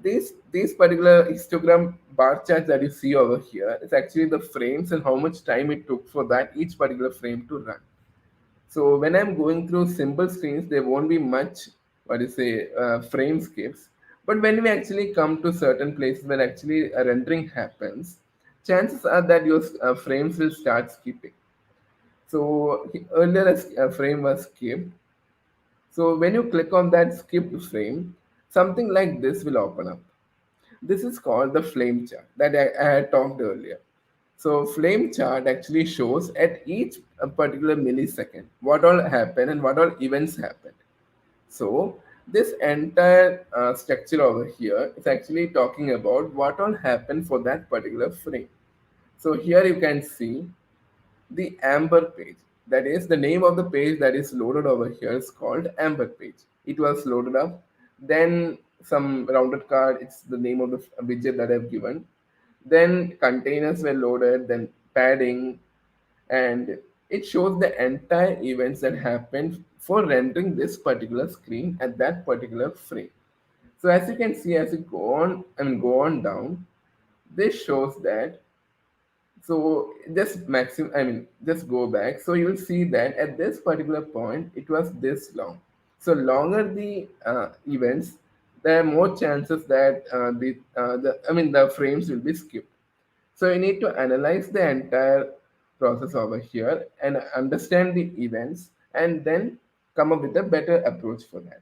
these particular histogram bar charts that you see over here is actually the frames and how much time it took for that each particular frame to run. So when I'm going through simple screens, there won't be much, what you say, frame skips. But when we actually come to certain places where actually a rendering happens, chances are that your frames will start skipping. So earlier a frame was skipped. So when you click on that skipped frame, something like this will open up. This is called the flame chart that I had talked earlier. So flame chart actually shows at each particular millisecond what all happened and what all events happened. So this entire structure over here is actually talking about what all happened for that particular frame. So here you can see the amber page. That is the name of the page that is loaded over here is called amber page. It was loaded up. Then some rounded card, it's the name of the widget that I've given. Then containers were loaded, then padding, and it shows the entire events that happened for rendering this particular screen at that particular frame. So as you can see, as you go on, go on down, this shows that. So just just go back. So you'll see that at this particular point, it was this long. So longer the events, there are more chances that the frames will be skipped. So you need to analyze the entire process over here and understand the events and then come up with a better approach for that.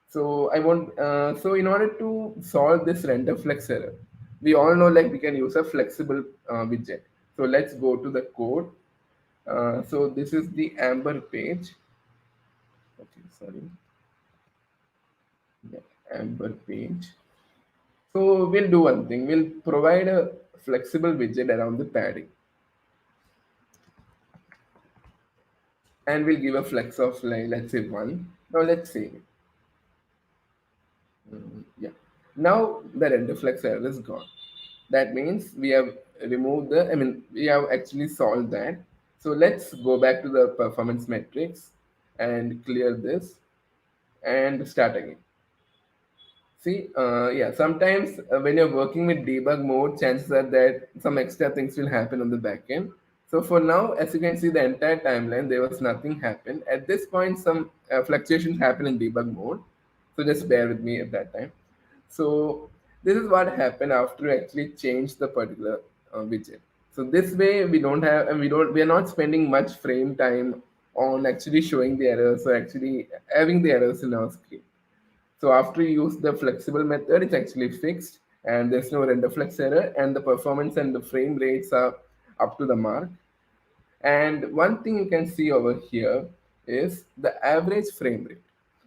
So I want so in order to solve this render flex error, we all know like we can use a flexible widget. So let's go to the code. So this is the Amber page. Okay, sorry, yeah, Amber page. So we'll do one thing. We'll provide a flexible widget around the padding, and we'll give a flex of like let's say one. Now let's save it. Yeah. Now the render flex error is gone. That means we have removed the. I mean, we have actually solved that. So let's go back to the performance metrics and clear this and start again. See, yeah, sometimes when you're working with debug mode, chances are that some extra things will happen on the back end. So for now, as you can see, the entire timeline, there was nothing happened. At this point, some fluctuations happen in debug mode. So just bear with me at that time. So this is what happened after you actually change the particular widget. So this way, we don't have, and we are not spending much frame time on actually showing the errors or actually having the errors in our screen. So after you use the flexible method, it's actually fixed and there's no render flex error and the performance and the frame rates are up to the mark. And one thing you can see over here is the average frame rate.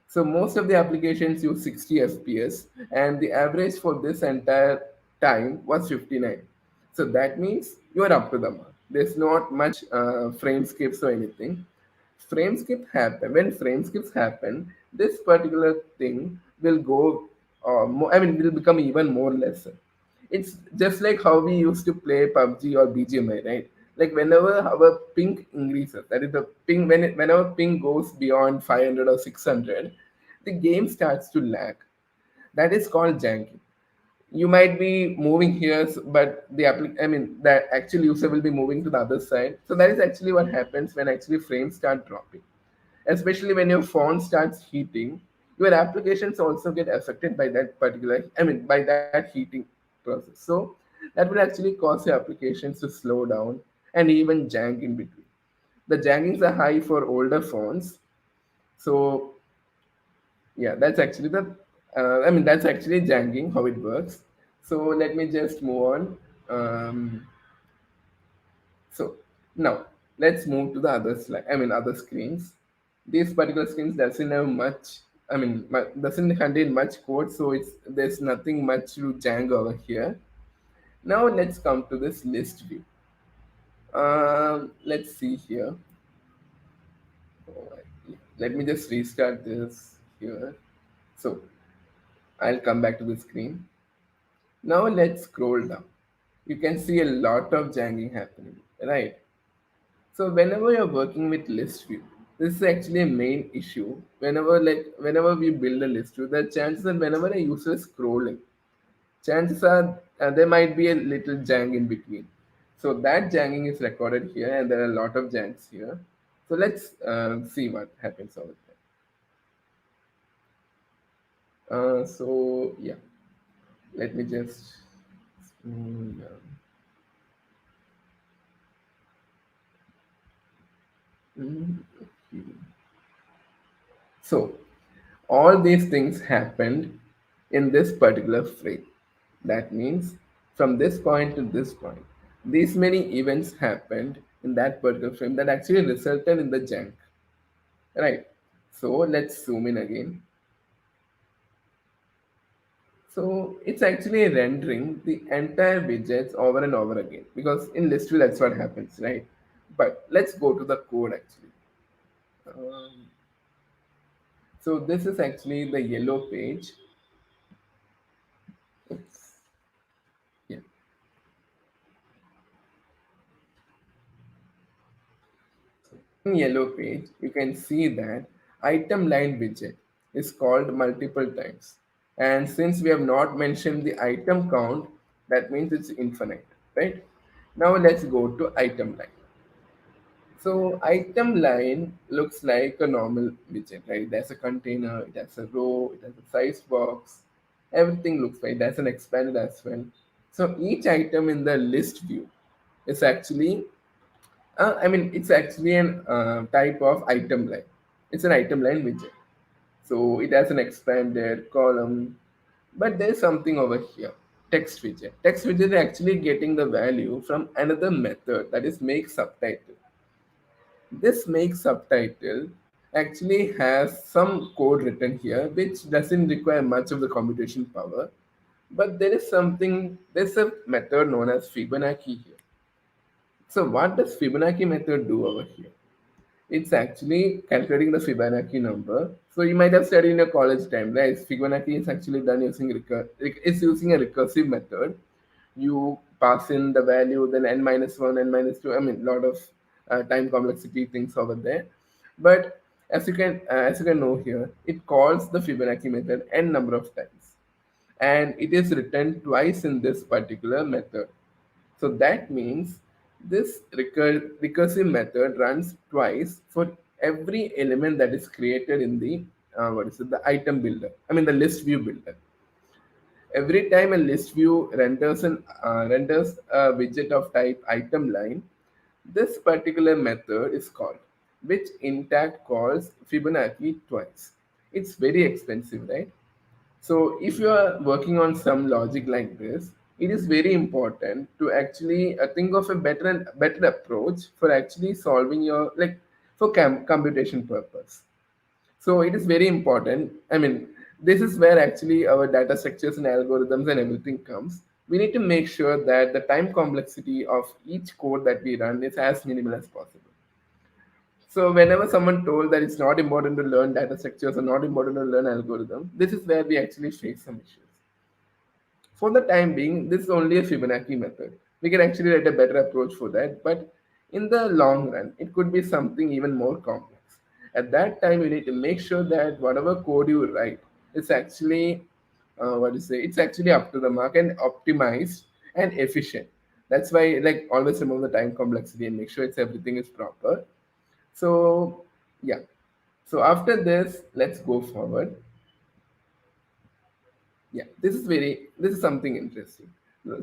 So most of the applications use 60 FPS and the average for this entire time was 59. So that means you are up to the mark. There's not much frame skips or anything. Frame skip happen when frame skips happen, this particular thing will go more, I mean will become even more lesser. It's just like how we used to play PUBG or BGMI, right? Like whenever our ping increases, that is the ping whenever ping goes beyond 500 or 600, the game starts to lag. That is called janking. You might be moving here, but I mean, the actual user will be moving to the other side. So that is actually what happens when actually frames start dropping. Especially when your phone starts heating, your applications also get affected by that particular, I mean, by that heating process. So that will actually cause your applications to slow down and even jank in between. The jankings are high for older phones. So yeah, that's actually I mean, that's actually janking, how it works. So let me just move on. So now let's move to the other slide. I mean, other screens. These particular screens doesn't have much. I mean, doesn't contain much code, so there's nothing much to jank over here. Now let's come to this list view. Let's see here. Let me just restart this here. So I'll come back to the screen. Now let's scroll down. You can see a lot of janking happening, right? So whenever you're working with list view, this is actually a main issue. Whenever we build a list view, the chances that whenever a user is scrolling, chances are there might be a little jank in between. So that janking is recorded here, and there are a lot of janks here. So let's see what happens over there. So yeah, let me just. Yeah. Okay. So all these things happened in this particular frame. That means from this point to this point, these many events happened in that particular frame that actually resulted in the jank. Right. So let's zoom in again. So it's actually rendering the entire widgets over and over again because in list view that's what happens, right? But let's go to the code actually. Um, so this is actually the yellow page. Oops. Yeah. In yellow page, you can see that item line widget is called multiple times. And since we have not mentioned the item count, that means it's infinite, right? Now let's go to item line. So item line looks like a normal widget, right? There's a container, it has a row, it has a size box, everything looks like that's an expanded as well. So each item in the list view is actually, it's actually an type of item line. It's an item line widget. So it has an expanded column, but there's something over here. Text widget. Text widget is actually getting the value from another method, that is make subtitle. This make subtitle actually has some code written here which doesn't require much of the computation power, but there's a method known as Fibonacci here. So what does Fibonacci method do over here? It's actually calculating the Fibonacci number. So you might have studied in your college time, right? Fibonacci is actually done using it's using a recursive method. You pass in the value, then n minus one, n minus two. I mean, lot of time complexity things over there. But as you can know here, it calls the Fibonacci method n number of times, and it is written twice in this particular method. So that means this recursive method runs twice for every element that is created in the the item builder. I mean the list view builder. Every time a list view renders a widget of type item line, this particular method is called, which in tag calls Fibonacci twice. It's very expensive, right? So if you are working on some logic like this, it is very important to actually think of a better approach for actually solving your for computation purpose. So it is very important. I mean, this is where actually our data structures and algorithms and everything comes. We need to make sure that the time complexity of each code that we run is as minimal as possible. So whenever someone told that it's not important to learn data structures or not important to learn algorithms, this is where we actually face some issues. For the time being, this is only a Fibonacci method. We can actually write a better approach for that, but in the long run, it could be something even more complex. At that time, you need to make sure that whatever code you write is actually, it's actually up to the mark and optimized and efficient. That's why, like, always remove the time complexity and make sure it's everything is proper. So, yeah. So after this, let's go forward. Yeah, this is something interesting.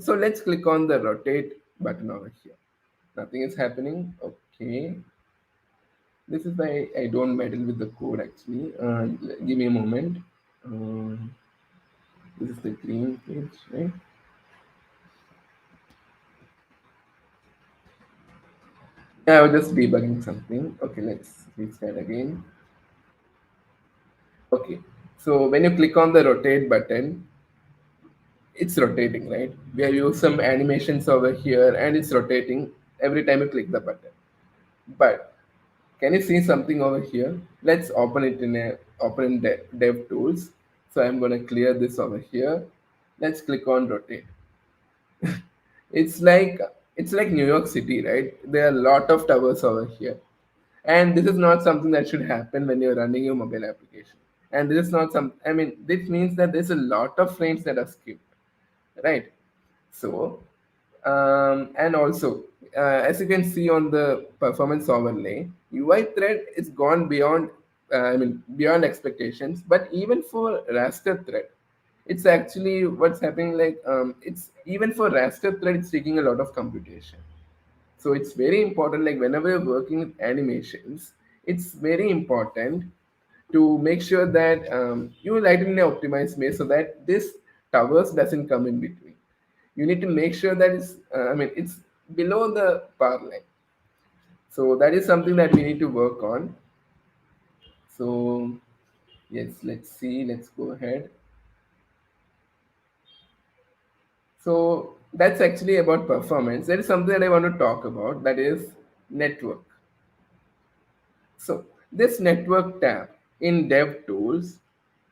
So let's click on the rotate button over here. Nothing is happening. Okay. This is why I don't meddle with the code actually. Give me a moment. Um, this is the green page, right? Yeah, I was just debugging something. Okay, let's restart again. Okay. So when you click on the rotate button, it's rotating, right? We have used some animations over here and it's rotating every time you click the button. But can you see something over here? Let's open in DevTools. So I'm going to clear this over here. Let's click on rotate. It's like it's like New York City, right? There are a lot of towers over here. And this is not something that should happen when you're running your mobile application. And this is not some I mean, this means that there's a lot of frames that are skipped, right? So, and also, as you can see on the performance overlay, UI thread is gone beyond, beyond expectations. But even for raster thread, it's actually what's happening. It's even for raster thread, it's taking a lot of computation. So it's very important. Like whenever you're working with animations, it's very important to make sure that you write in an optimized way so that this towers doesn't come in between. You need to make sure that it's below the power line. So that is something that we need to work on. So yes, let's see. Let's go ahead. So that's actually about performance. There is something that I want to talk about. That is network. So this network tab in DevTools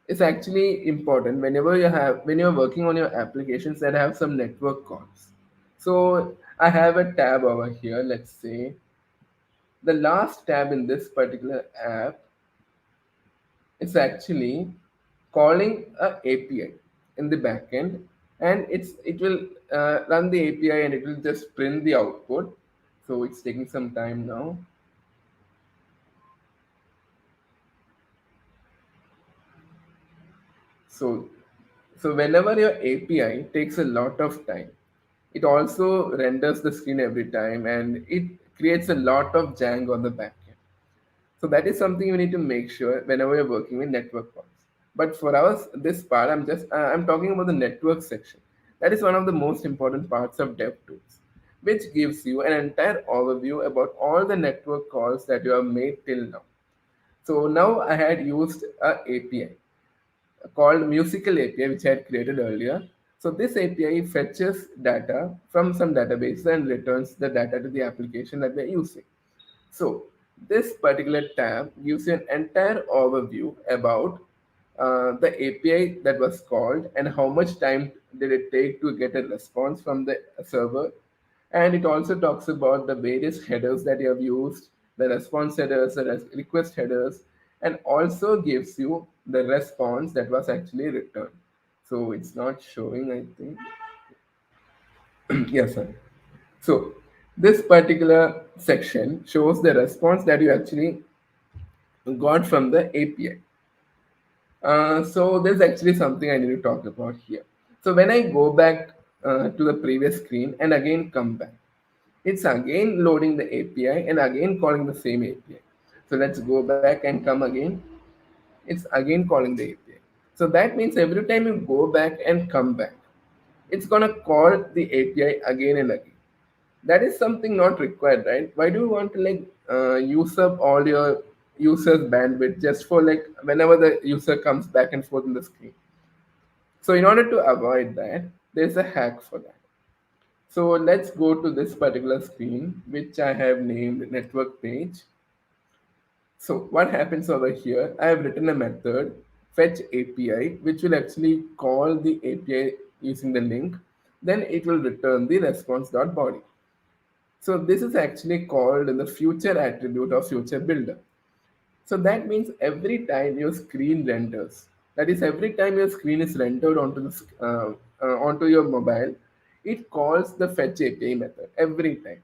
is actually important when you're working on your applications that have some network calls. So I have a tab over here. Let's say the last tab in this particular app is actually calling a API in the backend, and it will run the API and it will just print the output. So it's taking some time now. So, so whenever your API takes a lot of time, it also renders the screen every time, and it creates a lot of jank on the backend. So that is something we need to make sure whenever you're working with network calls. But for us, this part, I'm talking about the network section. That is one of the most important parts of DevTools, which gives you an entire overview about all the network calls that you have made till now. So now I had used a API called musical API, which I had created earlier. So this API fetches data from some database and returns the data to the application that we're using. So this particular tab gives you an entire overview about the API that was called and how much time did it take to get a response from the server. And it also talks about the various headers that you have used, the response headers, the request headers, and also gives you the response that was actually returned. So it's not showing, I think. Yes, sir. So this particular section shows the response that you actually got from the API. So there's actually something I need to talk about here. So when I go back to the previous screen and again come back, it's again loading the API and again calling the same API. So let's go back and come again. It's again calling the API. So that means every time you go back and come back, it's gonna call the API again and again. That is something not required, right? Why do you want to use up all your users bandwidth just for like whenever the user comes back and forth in the screen? So in order to avoid that, there's a hack for that. So let's go to this particular screen which I have named network page. So what happens over here, I have written a method fetch API which will actually call the API using the link, then it will return the response.body. So this is actually called in the future attribute of future builder. So that means every time your screen renders, that is every time your screen is rendered onto onto your mobile, it calls the fetch API method every time.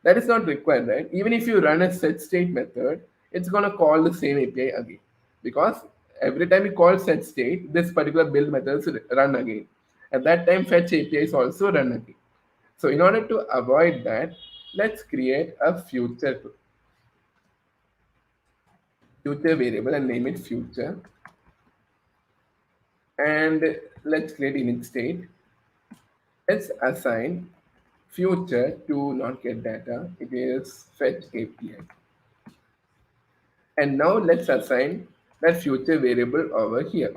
That is not required, right? Even if you run a set state method, it's gonna call the same API again, because every time you call set state, this particular build methods run again. At that time, fetch API is also run again. So in order to avoid that, let's create a future variable and name it future. And let's create init state. Let's assign future to not get data. It is fetch API. And now let's assign that future variable over here.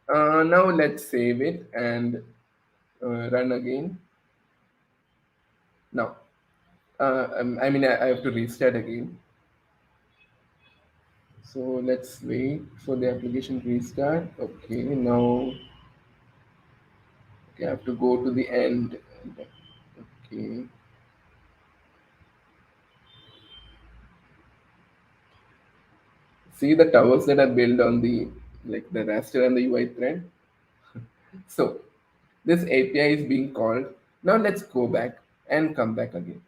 Now let's save it and run again. Now, I have to restart again. So let's wait for the application to restart. Okay, now okay, I have to go to the end. Okay. See the towers that are built on the the raster and the UI thread. So this API is being called. Now let's go back and come back again.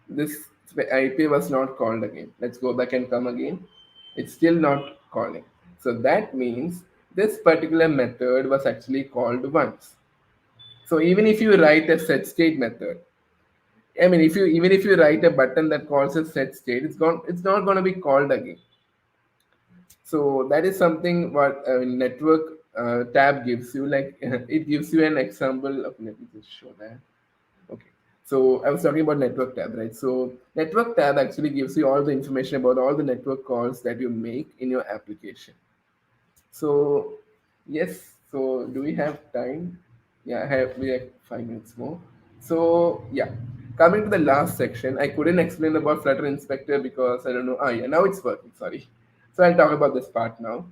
This API was not called again. Let's go back and come again. It's still not calling. So that means this particular method was actually called once. So even if you write a set state method, I mean, if you even if you write a button that calls a set state, it's not going to be called again. So that is something what network tab gives you. Like it gives you an example of. Let me just show that. Okay. So I was talking about network tab, right? So network tab actually gives you all the information about all the network calls that you make in your application. So yes. So do we have time? Yeah, we have 5 minutes more. So yeah, coming to the last section, I couldn't explain about Flutter Inspector because I don't know. Ah, yeah, now it's working. Sorry. So I'll talk about this part now.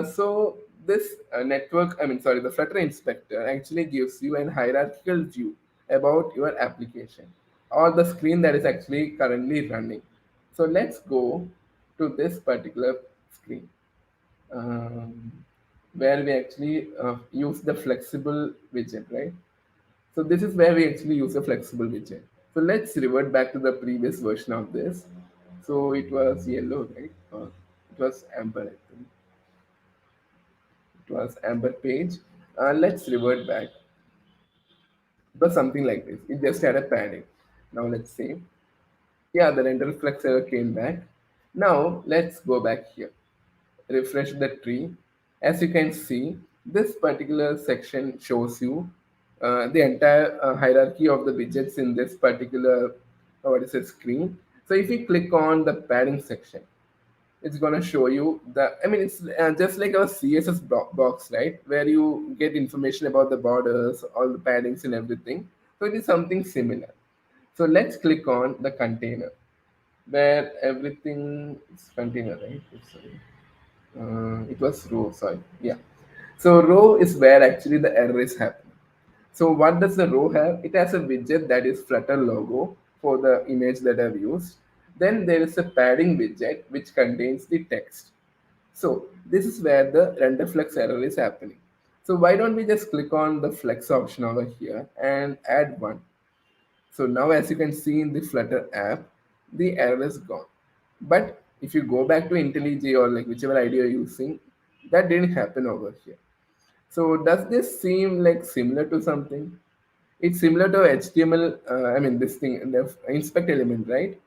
So this the Flutter Inspector actually gives you an hierarchical view about your application or the screen that is actually currently running. So let's go to this particular screen um, where we actually use the flexible widget, right? So this is where we actually use a flexible widget. So let's revert back to the previous version of this. So it was yellow, right? It was amber, I think. It was amber page. Let's revert back. It was something like this. It just had a padding. Now let's see. Yeah, the render flex error came back. Now let's go back here. Refresh the tree. As you can see, this particular section shows you the entire hierarchy of the widgets in this particular what is it, screen. So if you click on the padding section, it's gonna show you the. I mean, it's just like a CSS box, right, where you get information about the borders, all the paddings and everything. So it is something similar. So let's click on the container, where everything is container, right? Sorry. It was row, sorry. Yeah. So row is where actually the error is happening. So what does the row have? It has a widget that is Flutter logo for the image that I've used. Then there is a padding widget which contains the text. So this is where the render flex error is happening. So why don't we just click on the flex option over here and add one. So now as you can see in the Flutter app, the error is gone. But if you go back to IntelliJ or like whichever ID you're using, that didn't happen over here. So does this seem like similar to something? It's similar to HTML. I mean, this thing, the inspect element, right?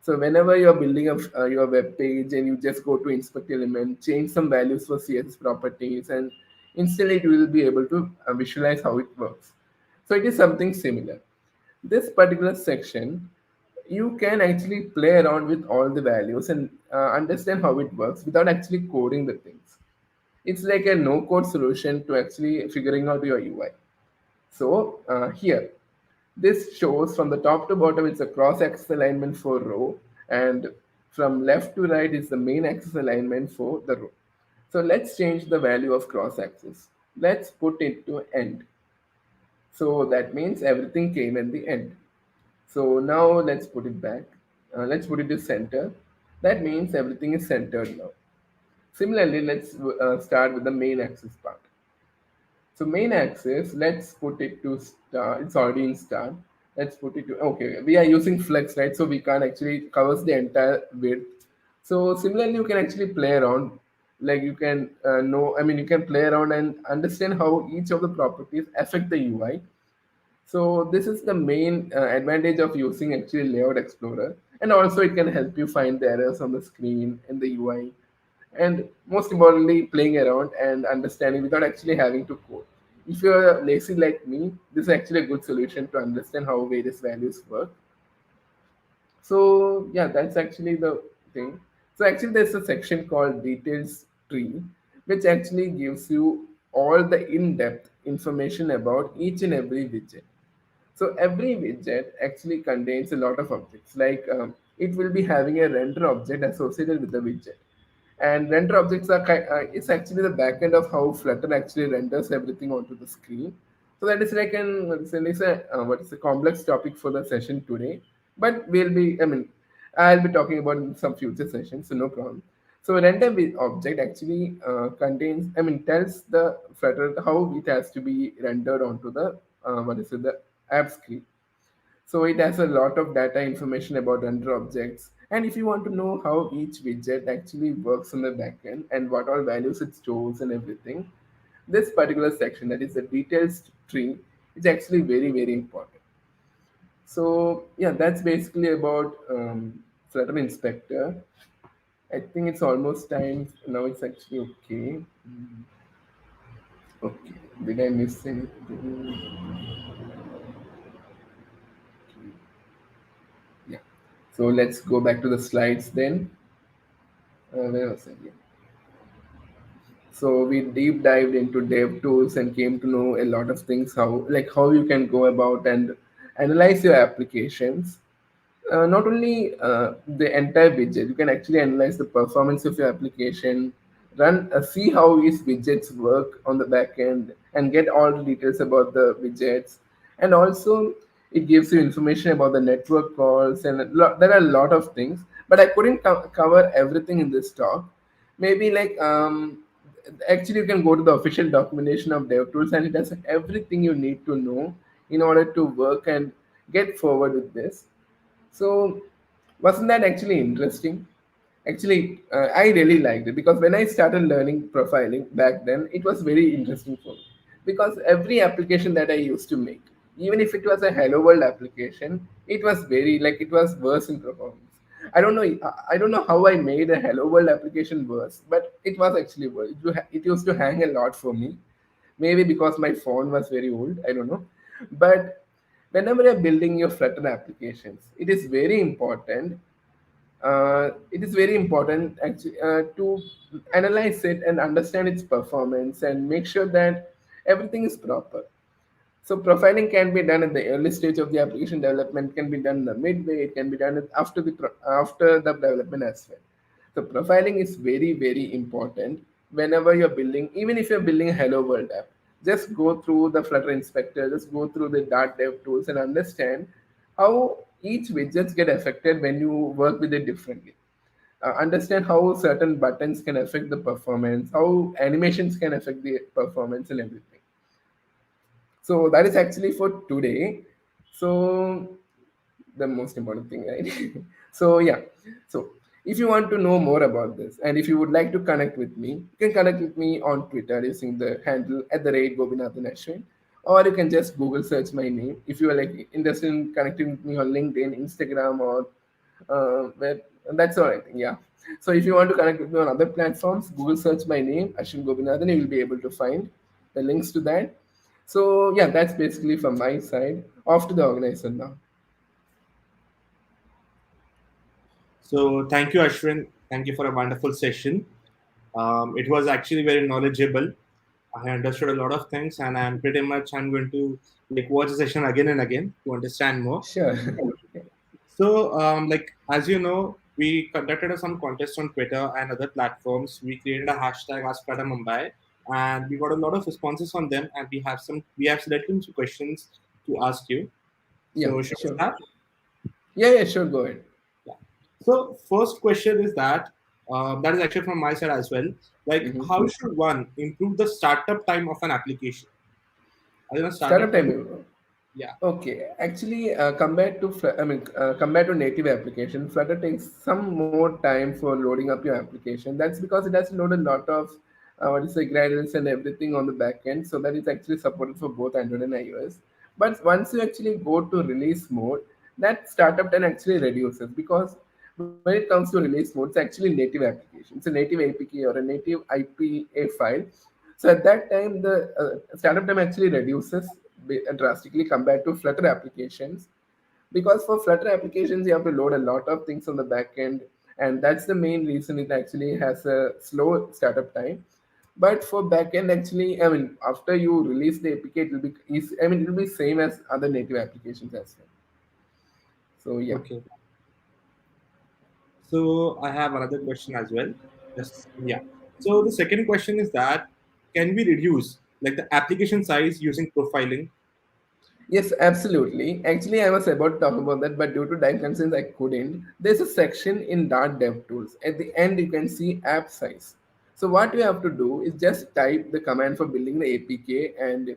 So whenever you're building your web page and you just go to inspect element, change some values for CSS properties, and instantly you will be able to visualize how it works. So it is something similar. This particular section, you can actually play around with all the values and understand how it works without actually coding the things. It's like a no code solution to actually figuring out your UI. So here, this shows from the top to bottom, it's a cross axis alignment for row, and from left to right is the main axis alignment for the row. So let's change the value of cross axis. Let's put it to end. So that means everything came at the end. So now let's put it back. Let's put it to center. That means everything is centered now. Similarly, let's start with the main axis part. So main axis, let's put it to start. It's already in start. Let's put it to, okay, we are using flex, right? So we can't actually covers the entire width. So similarly, you can actually play around. Like you can know, I mean, you can play around and understand how each of the properties affect the UI. So this is the main advantage of using actually Layout Explorer, and also it can help you find the errors on the screen in the UI, and most importantly, playing around and understanding without actually having to code. If you're lazy like me, this is actually a good solution to understand how various values work. So yeah, that's actually the thing. So actually, there's a section called Details Tree, which actually gives you all the in-depth information about each and every widget. So every widget actually contains a lot of objects. Like it will be having a render object associated with the widget, and render objects are it's actually the backend of how Flutter actually renders everything onto the screen. So that is like an it's a what is a complex topic for the session today. But we'll be I mean I'll be talking about in some future sessions, so no problem. So render object actually contains tells the Flutter how it has to be rendered onto the what is it the app screen. So it has a lot of data information about render objects. And if you want to know how each widget actually works on the backend and what all values it stores and everything, this particular section, that is the details tree, is actually very, very important. So yeah, that's basically about Flutter Inspector. I think it's almost time. Now it's actually okay. Okay. Did I miss anything? Yeah. So let's go back to the slides then. Where was I? Yeah. So we deep dived into DevTools and came to know a lot of things how you can go about and analyze your applications. Not only the entire widget, you can actually analyze the performance of your application, see how these widgets work on the back end, and get all the details about the widgets. And also, it gives you information about the network calls, and there are a lot of things. But I couldn't cover everything in this talk. Maybe like actually, you can go to the official documentation of DevTools, and it has everything you need to know in order to work and get forward with this. So, wasn't that actually interesting? Actually, I really liked it because when I started learning profiling back then, it was very interesting for me because every application that I used to make, Even if it was a Hello World application, it was very like it was worse in performance. I don't know. I don't know how I made a Hello World application worse, but it was actually worse. It used to hang a lot for me. Maybe because my phone was very old. I don't know. But whenever you're building your Flutter applications, it is very important actually to analyze it and understand its performance and make sure that everything is proper. So profiling can be done at the early stage of the application development, can be done in the midway, it can be done after the development as well. So profiling is very very important whenever you're building, even if you're building a Hello World app. Just go through the Flutter inspector, just go through the Dev tools and understand how each widgets get affected when you work with it differently. Understand how certain buttons can affect the performance, how animations can affect the performance and everything. So that is actually for today. So the most important thing, right? So yeah. So if you want to know more about this and if you would like to connect with me, you can connect with me on Twitter using the handle at the rate Gopinathan Ashwin, or you can just Google search my name. If you are like interested in connecting with me on LinkedIn, Instagram, or web, that's all right. Yeah. So if you want to connect with me on other platforms, Google search my name, Ashwin Gopinathan, you will be able to find the links to that. So yeah, that's basically from my side. Off to the organizer now. So thank you, Ashwin. Thank you for a wonderful session. It was actually very knowledgeable. I understood a lot of things, and I'm going to like watch the session again and again to understand more. Sure. So, as you know, we conducted some contests on Twitter and other platforms. We created a hashtag Flutter Mumbai, and we got a lot of responses on them. And we have selected some questions to ask you. Yeah, So, should we sure. start? Yeah, sure. Go ahead. Yeah. So, first question is that is actually from my side as well. Like, Mm-hmm. how should one improve the startup time of an application? I don't know, Startup startup time. time. Yeah. Okay, actually, compared to native application, Flutter takes some more time for loading up your application. That's because it has to load a lot of gradles and everything on the back end, so that it's actually supported for both Android and iOS. But once you actually go to release mode, that startup time actually reduces because when it comes to release mode, it's actually native application. It's a native APK or a native IPA file. So at that time, the startup time actually reduces drastically compared to Flutter applications. Because for Flutter applications, you have to load a lot of things on the back end, and that's the main reason it actually has a slow startup time. But for backend, actually, I mean, after you release the APK, it will be easy. I mean, it will be same as other native applications as well. So yeah. Okay. So I have another question as well. Just yeah. So the second question is that can we reduce like the application size using profiling? Yes, absolutely. Actually, I was about to talk about that, but due to time constraints, I couldn't. There's a section in DevTools. At the end, you can see app size. So what you have to do is just type the command for building the APK and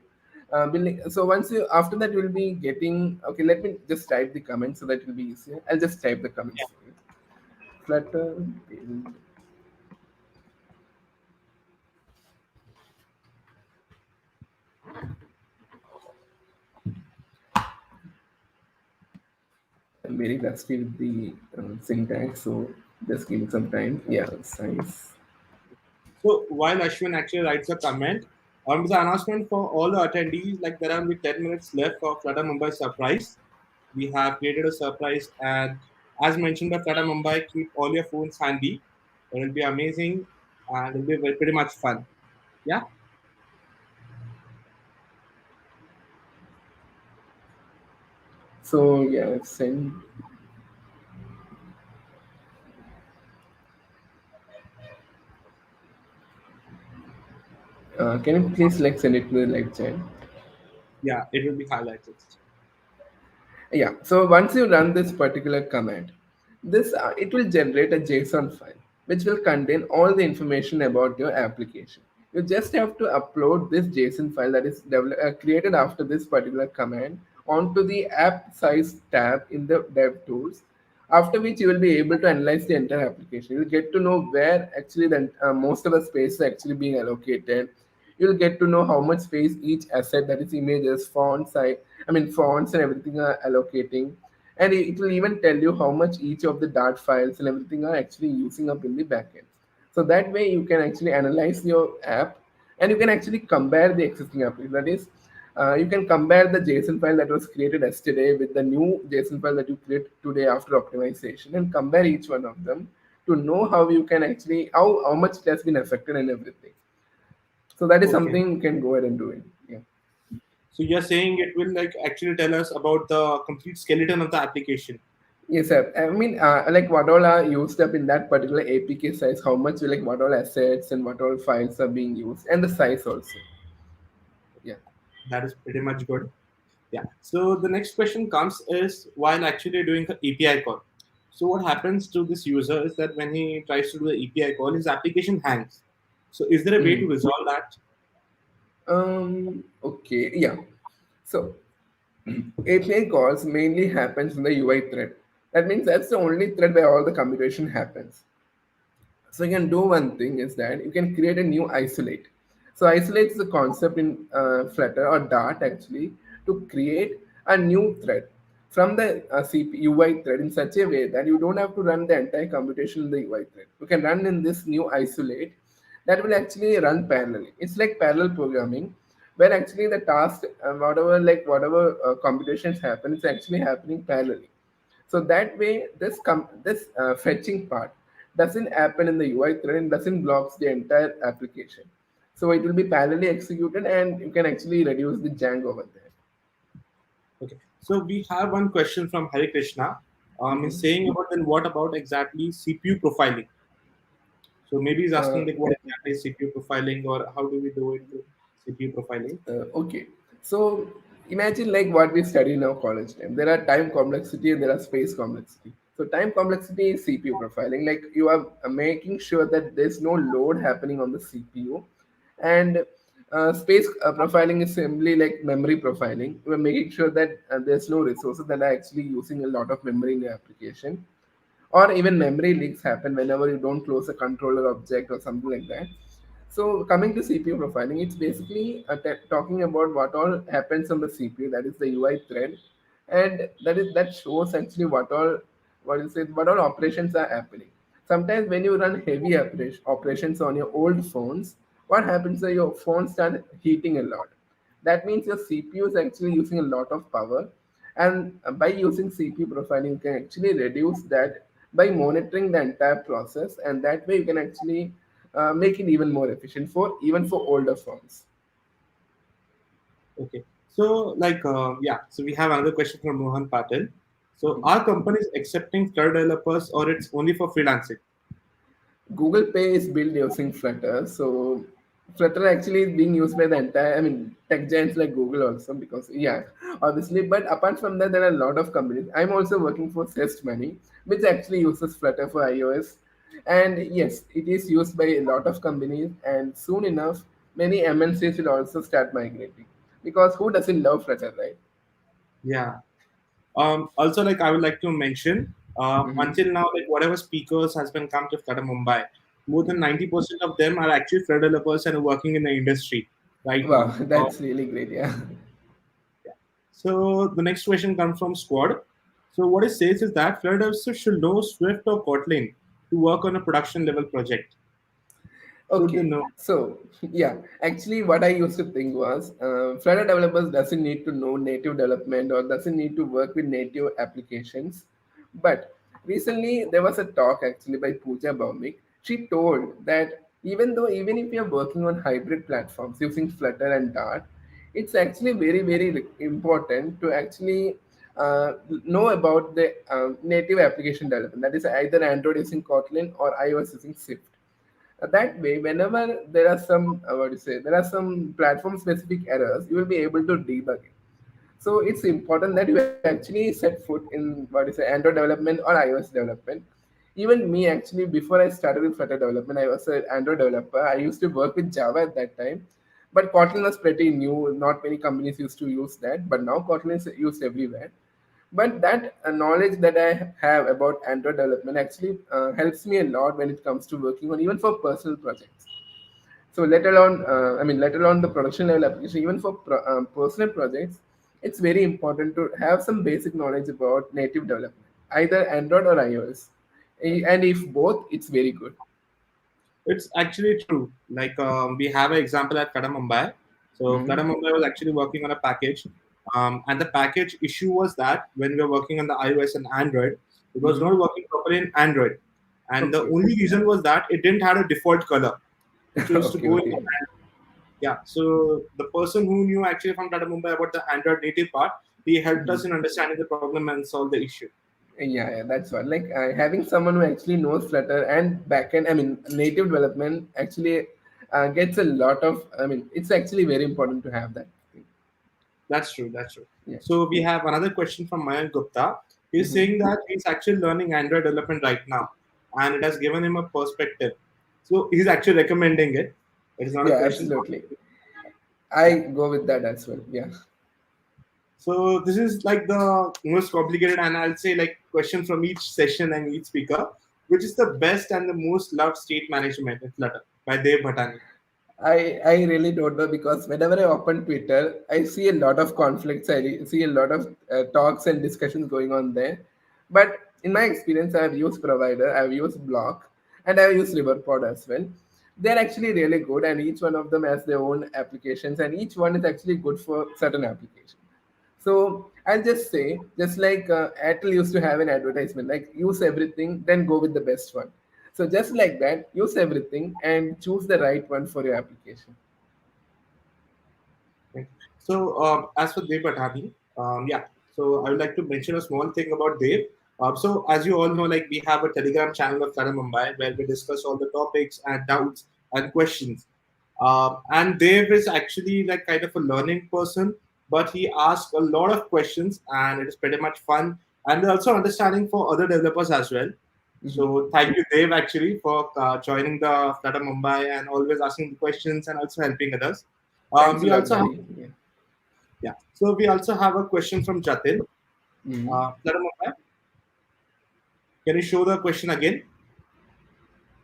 building. So once you after that, you'll be getting. Okay, let me just type the comment so that it will be easier. I'll just type the comments for you. Flutter build. I'm very rusty with the syntax, so just give me some time. Yeah, size. So while Ashwin actually writes a comment, the announcement for all the attendees, like there are only 10 minutes left for Flutter Mumbai surprise. We have created a surprise, and as mentioned by Flutter Mumbai, keep all your phones handy. It will be amazing, and it will be pretty much fun. Yeah. So yeah, send. Can you please like send it to the live chat? Yeah, it will be highlighted. Yeah. So once you run this particular command, this it will generate a JSON file which will contain all the information about your application. You just have to upload this JSON file that is created after this particular command onto the app size tab in the DevTools. After which you will be able to analyze the entire application. You'll get to know where actually the most of the space is actually being allocated. you'll get to know how much space each asset, that is images, fonts, fonts and everything are allocating. And it will even tell you how much each of the Dart files and everything are actually using up in the backend. So that way you can actually analyze your app, and you can actually compare the existing application. That is, you can compare the JSON file that was created yesterday with the new JSON file that you create today after optimization, and compare each one of them to know how you can actually how much it has been affected and everything. So that is Okay. something you can go ahead and do it. Yeah. So you're saying it will like actually tell us about the complete skeleton of the application. Yes, sir. Like what all are used up in that particular APK size, how much like what all assets and what all files are being used, and the size also. Yeah. That is pretty much good. Yeah. So the next question comes is while actually doing the API call. So what happens to this user is that when he tries to do the API call, his application hangs. So is there a way to Mm. resolve that? Okay. Yeah. So API calls mainly happens in the UI thread. That means that's the only thread where all the computation happens. So you can do one thing is that you can create a new isolate. So isolate is a concept in Flutter or Dart actually to create a new thread from the UI thread in such a way that you don't have to run the entire computation in the UI thread. You can run in this new isolate that will actually run parallelly. It's like parallel programming where actually the task, whatever computations happen, it's actually happening parallelly. So that way, this fetching part doesn't happen in the UI thread and doesn't blocks the entire application. So it will be parallelly executed, and you can actually reduce the Django over there. Okay. So we have one question from Hari Krishna. Is Mhm. saying about then what about exactly CPU profiling? So maybe he's Uh, asking like what exactly is CPU profiling or how do we do it with CPU profiling? Okay. So imagine like what we study in our college time. There are time complexity and there are space complexity. So time complexity is CPU profiling. Like you are making sure that there's no load happening on the CPU, and space profiling is simply like memory profiling. You are making sure that there's no resources that are actually using a lot of memory in the application, or even memory leaks happen whenever you don't close a controller object or something like that. So coming to CPU profiling, it's basically talking about what all happens on the CPU, that is the UI thread, and that shows actually what all operations are happening. Sometimes when you run heavy operations on your old phones, what happens is your phone start heating a lot. That means your CPU is actually using a lot of power, and by using CPU profiling, you can actually reduce that by monitoring the entire process, and that way you can actually make it even more efficient for even for older phones. Okay. So like yeah, so we have another question from Mohan Patel. So are companies accepting Flutter developers or it's only for freelancing? Google Pay is built using Flutter, so Flutter actually is being used by the entire, tech giants like Google also, because yeah, obviously. But apart from that, there are a lot of companies. I'm also working for Zest Money, which actually uses Flutter for iOS, and yes, it is used by a lot of companies. And soon enough, many MNCs will also start migrating, because who doesn't love Flutter, right? Yeah. Also, like I would like to mention, Mhm. until now, like whatever speakers has been come to Flutter Mumbai, more than 90% of them are actually Flutter developers and are working in the industry right Wow, now. that's really great. Yeah. Yeah. So the next question comes from Squad. So what it says is that Flutter developers should know Swift or Kotlin to work on a production level project. Should they Okay, know? so yeah, actually, what I used to think was Flutter developers doesn't need to know native development or doesn't need to work with native applications. But recently, there was a talk actually by Pooja Bhaumik. She told that even if you're working on hybrid platforms using Flutter and Dart, it's actually very important to actually know about the native application development. That is either Android using Kotlin or iOS using Swift. That way, whenever there are some there are some platform specific errors, you will be able to debug it. So it's important that you actually set foot in Android development or iOS development. Even me actually, before I started with Flutter development, I was an Android developer. I used to work with Java at that time, but Kotlin was pretty new. Not many companies used to use that, but now Kotlin is used everywhere. But that knowledge that I have about Android development actually helps me a lot when it comes to working on even for personal projects. So let alone, let alone the production level application, even for personal projects, it's very important to have some basic knowledge about native development, either Android or iOS. And if both, it's very good. It's actually true. Like we have an example at Flutter Mumbai. So Mhm. Flutter Mumbai was actually working on a package, and the package issue was that when we were working on the iOS and Android, it was Mhm. not working properly in Android, and the Okay. only reason was that it didn't have a default color, which used to Okay. go in. Okay. Yeah. So the person who knew actually from Flutter Mumbai about the Android native part, he helped Mhm. us in understanding the problem and solve the issue. Yeah, that's what. Like having someone who actually knows Flutter and backend, native development actually gets a lot of. It's actually very important to have that thing. That's true. That's true. Yeah. So we have another question from Mayank Gupta. He's Hmm. saying that he's actually learning Android development right now, and it has given him a perspective. So he's actually recommending it. It is not a Yeah, question. absolutely. Yeah. I go with that as well. Yeah. So this is like the most complicated, and I'll say like question from each session and each speaker, which is the best and the most loved state management in Flutter by Dev Bhatani. I really don't know because whenever I open Twitter, I see a lot of conflicts. See a lot of talks and discussions going on there. But in my experience, I have used Provider, I have used Block, and I have used Riverpod as well. They're actually really good, and each one of them has their own applications, and each one is actually good for certain applications. So I'll just say, just like Airtel used to have an advertisement, like use everything, then go with the best one. So just like that, use everything and choose the right one for your application. Okay. So, as for Dev Patani, yeah. So, I would like to mention a small thing about Dev. So, as you all know, like we have a Telegram channel of Flutter Mumbai where we discuss all the topics and doubts and questions. And Dev is actually like kind of a learning person, but he asks a lot of questions, and it is pretty much fun and also understanding for other developers as well. Mhm. So, thank you, Dev, actually for joining the Flutter Mumbai and always asking the questions and also helping others. Thanks a We lot, also have buddy. Yeah. yeah. So we also have a question from Jatin. Mhm. Flutter Mumbai, can you show the question again?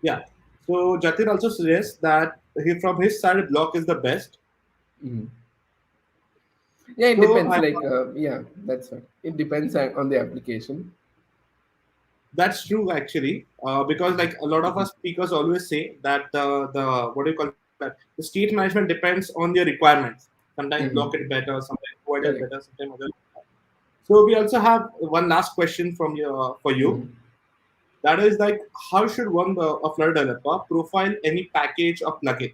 Yeah. So Jatin also suggests that from his side, block is the best. Mhm. Yeah, it So depends. Like, yeah, that's right. It depends on the application. that's true actually, because like a lot of our speakers always say that the what do you call that? The state management depends on their requirements. Sometimes block Mhm. it better, sometimes provide it Correct. better, sometimes other. So we also have one last question from you for you. Mhm. That is like, how should one a Flutter developer profile any package or plugin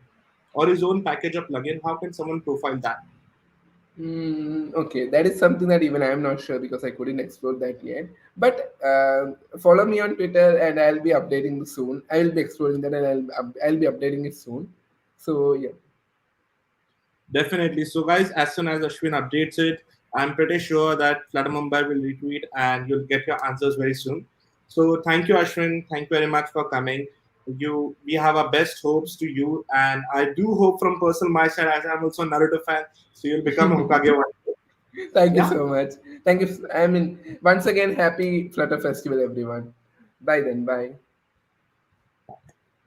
or his own package or plugin? How can someone profile that? Okay, that is something that even I am not sure because I couldn't explore that yet. But follow me on Twitter, and I'll be updating soon. I will be exploring that, and I'll be updating it soon. So yeah, Definitely. So, guys, as soon as Ashwin updates it, I'm pretty sure that Flutter Mumbai will retweet and you'll get your answers very soon. So, thank you, Ashwin. Thank you very much for coming. We have our best hopes to you, and I do hope from personal my side, as I'm also a Naruto fan, so you'll become a Hokage one day. thank you Yeah. so much. Thank you. Once again, happy Flutter Festival, everyone. Bye then. Bye.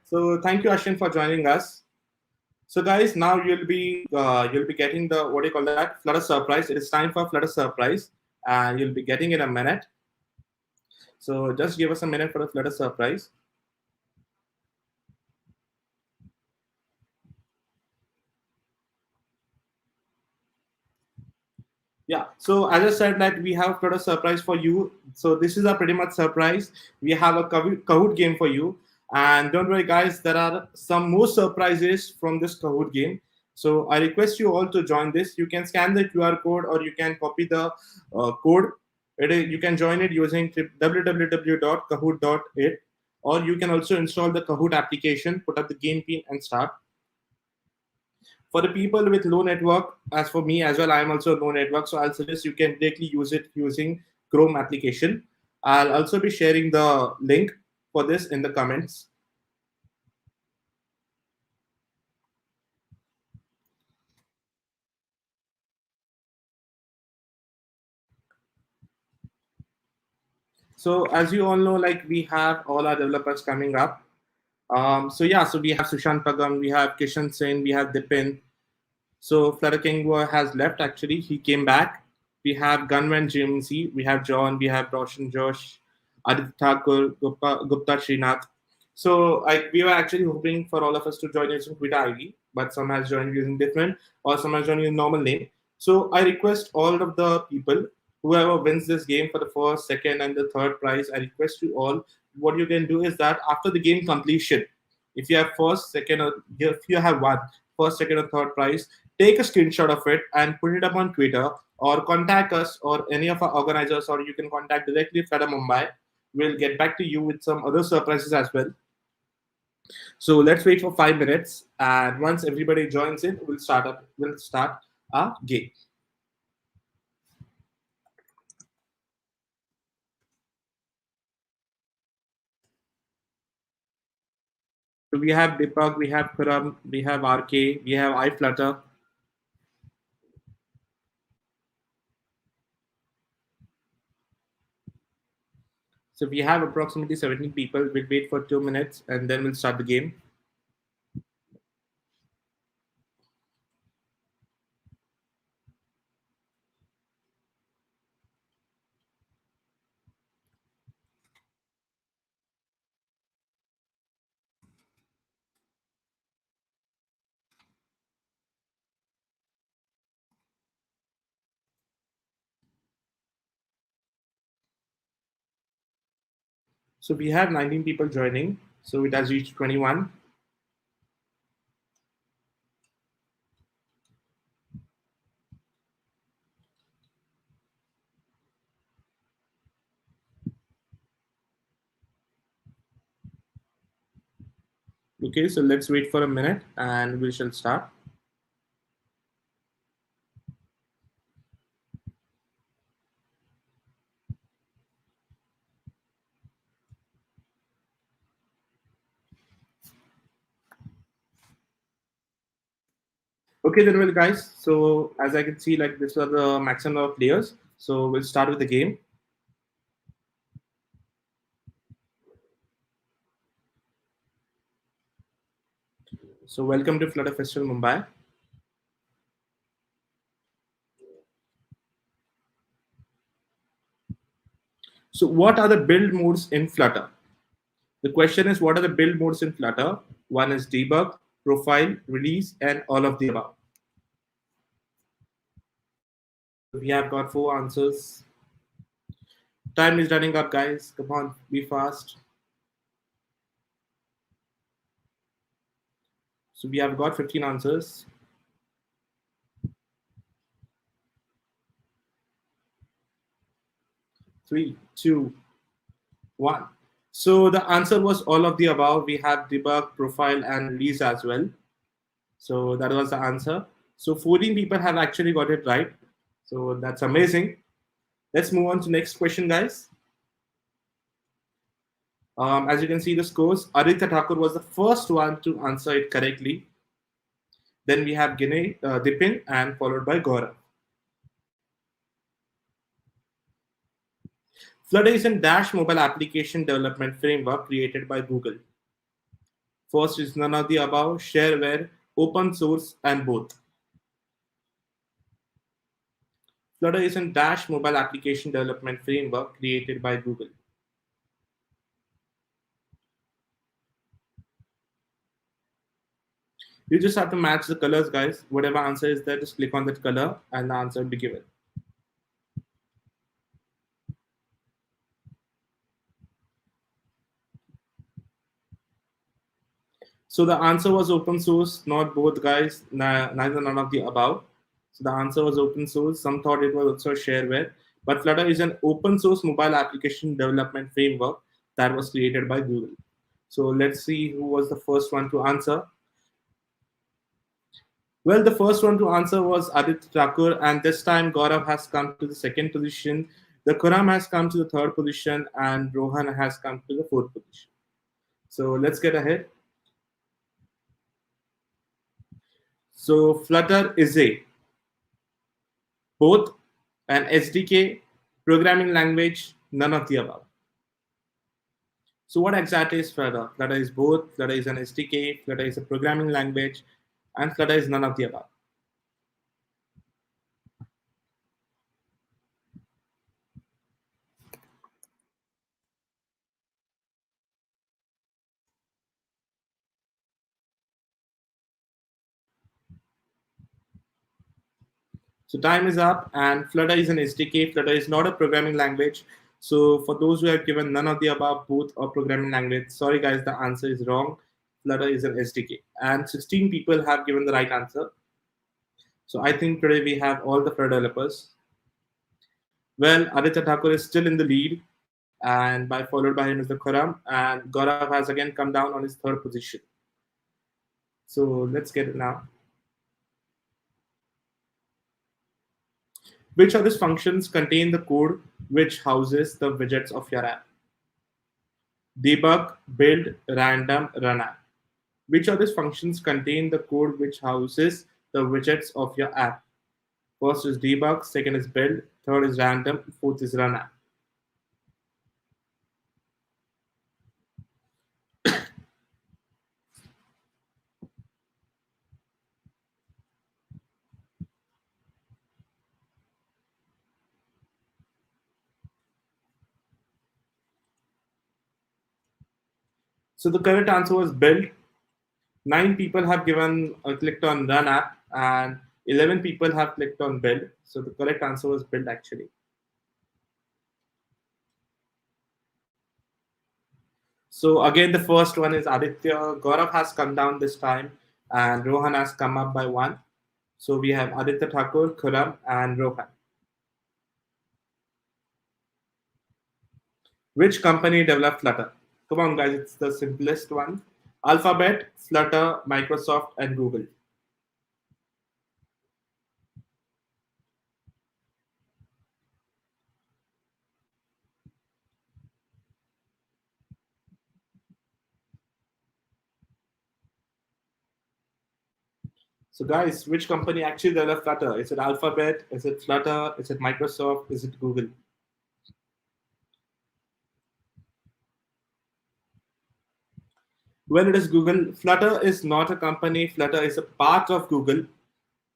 So, thank you, Ashwin, for joining us. So, guys, now you'll be getting the what do you call that Flutter surprise. It is time for Flutter surprise, and you'll be getting in a minute. So, just give us a minute for the Flutter surprise. Yeah. So as I said, that we have got a surprise for you. So this is a pretty much surprise. We have a Kahoot game for you, and don't worry, guys. There are some more surprises from this Kahoot game. So I request you all to join this. You can scan the QR code, or you can copy the code. You can join it using www.kahoot.it, or you can also install the Kahoot application, put up the game pin, and start. For the people with low network, as for me as well, I am also low network, so I'll suggest you can directly use it using Chrome application. I'll also be sharing the link for this in the comments. So as you all know, like we have all our developers coming up. So we have Sushant Pagam, we have Kishan Sen, we have Dipin. So Flutter King has left actually. He came back. We have Gunman GMC, we have John, we have Roshan Josh, Aditya Thakur, Gupta Srinath. So we were actually hoping for all of us to join using Twitter ID, but some has joined using different or some has joined using normal name. So I request all of the people, whoever wins this game for the first, second, and the third prize, I request you all, what you can do is that after the game completion, if you have first, second, or if you have one, first, second, or third prize, take a screenshot of it and put it up on Twitter or contact us or any of our organizers, or you can contact directly Flutter Mumbai. We'll get back to you with some other surprises as well. So let's wait for 5 minutes, and once everybody joins in, We'll start our game. So we have Deepak, we have Kuram, we have RK, we have iFlutter. So we have approximately 17 people. We'll wait for 2 minutes and then we'll start the game. So we have 19 people joining. So it has reached 21. Okay, so let's wait for a minute and we shall start. Okay, then well, guys. So as I can see, like this are the maximum of players. So we'll start with the game. So welcome to Flutter Festival Mumbai. So what are the build modes in Flutter? The question is, what are the build modes in Flutter? One is debug, profile, release, and all of the above. We have got 4 answers. Time is running up, guys. Come on, be fast. So we have got 15 answers. 3, 2, 1. So the answer was all of the above. We have debug, profile, and release as well. So that was the answer. So 14 people have actually got it right. So that's amazing. Let's move on to next question, guys. As you can see the scores, Aditya Thakur was the first one to answer it correctly. Then we have Dipin and followed by Gaurav. Flutter is a Dash mobile application development framework created by Google. First is none of the above, shareware, open source, and both. Flutter is a Dash mobile application development framework created by Google. You just have to match the colors, guys. Whatever answer is there, just click on that color and the answer will be given. So the answer was open source, not both, guys, neither none of the above. So the answer was open source. Some thought it was also shareware. But Flutter is an open source mobile application development framework that was created by Google. So let's see who was the first one to answer. Well, the first one to answer was Aditya Thakur, and this time Gaurav has come to the second position. The Kuram has come to the third position, and Rohan has come to the fourth position. So let's get ahead. So Flutter is a both an SDK, programming language, none of the above. So what exactly is Flutter? Flutter is both. Flutter is an SDK, Flutter is a programming language, and Flutter is none of the above. So time is up, and Flutter is an SDK. Flutter is not a programming language. So for those who have given none of the above, both or programming language, sorry guys, the answer is wrong. Flutter is an SDK, and 16 people have given the right answer. So I think today we have all the Flutter developers. Well, Aditya Thakur is still in the lead, and by followed by him is the Khuram, and Gaurav has again come down on his third position. So let's get it now. Which of these functions contain the code which houses the widgets of your app? Debug, build, random, run app. Which of these functions contain the code which houses the widgets of your app? First is debug, second is build, third is random, fourth is run app. So the correct answer was build. 9 people have given clicked on run app, and 11 people have clicked on build. So the correct answer was build actually. So again, the first one is Aditya. Gaurav has come down this time, and Rohan has come up by one. So we have Aditya Thakur, Khuram, and Rohan. Which company developed Flutter? Come on, guys, it's the simplest one. Alphabet, Flutter, Microsoft, and Google. So, guys, which company actually developed Flutter? Is it Alphabet? Is it Flutter? Is it Microsoft? Is it Google? Well, it is Google. Flutter is not a company. Flutter is a part of Google.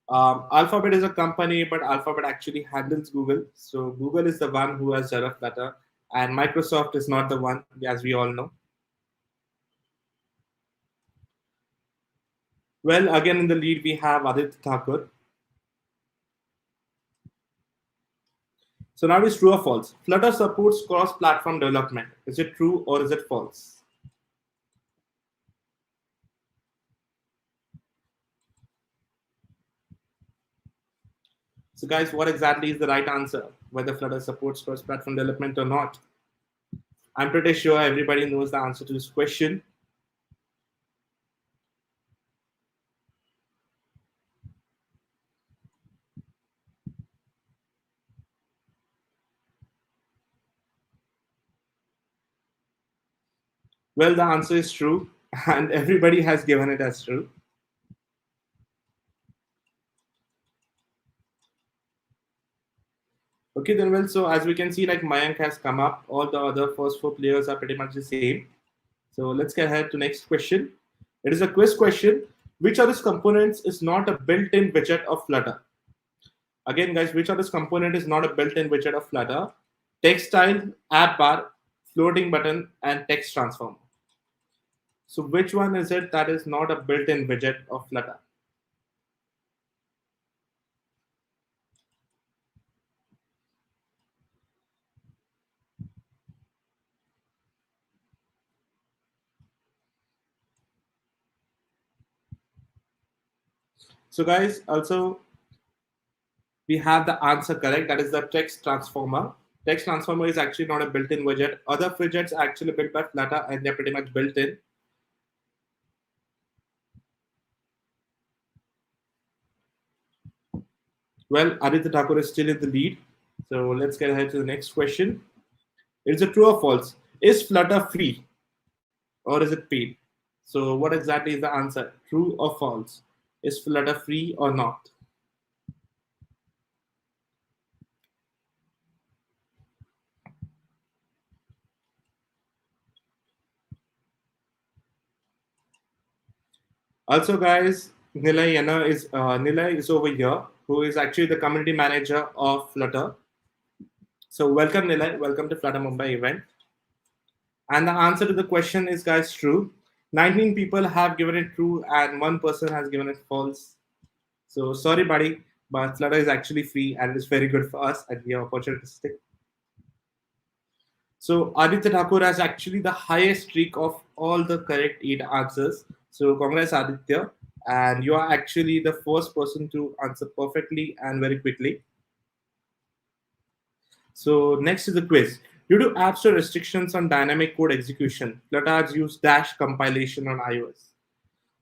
Alphabet is a company, but Alphabet actually handles Google. So Google is the one who has developed Flutter, and Microsoft is not the one, as we all know. Well, again in the lead we have Aditya Thakur. So now it's true or false. Flutter supports cross-platform development. Is it true or is it false? So guys, what exactly is the right answer? Whether Flutter supports cross-platform development or not? I'm pretty sure everybody knows the answer to this question. Well, the answer is true, and everybody has given it as true. Okay, then well, so as we can see, like Mayank has come up, all the other first four players are pretty much the same. So let's get ahead to next question. It is a quiz question. Which of these components is not a built-in widget of Flutter? Again, guys, which of this component is not a built-in widget of Flutter? Text style, app bar, floating button, and text transform. So which one is it that is not a built-in widget of Flutter? So guys, also we have the answer correct. That is the text transformer. Text transformer is actually not a built-in widget. Other widgets are actually built by Flutter and they're pretty much built in. Well, Aditya Thakur is still in the lead. So let's get ahead to the next question. Is it true or false? Is Flutter free or is it paid? So what exactly is the answer? True or false? Is Flutter free or not? Also, guys, Nilay is over here, who is actually the community manager of Flutter. So welcome, Nilay. Welcome to Flutter Mumbai event. And the answer to the question is, guys, true. 19 people have given it true, and one person has given it false. So sorry, buddy, but Flutter is actually free and it's very good for us, and we are opportunistic. So Aditya Thakur has actually the highest streak of all the correct 8 answers. So congrats, Aditya, and you are actually the first person to answer perfectly and very quickly. So next is the quiz. Due to App Store restrictions on dynamic code execution, Flutter has used Dash compilation on iOS.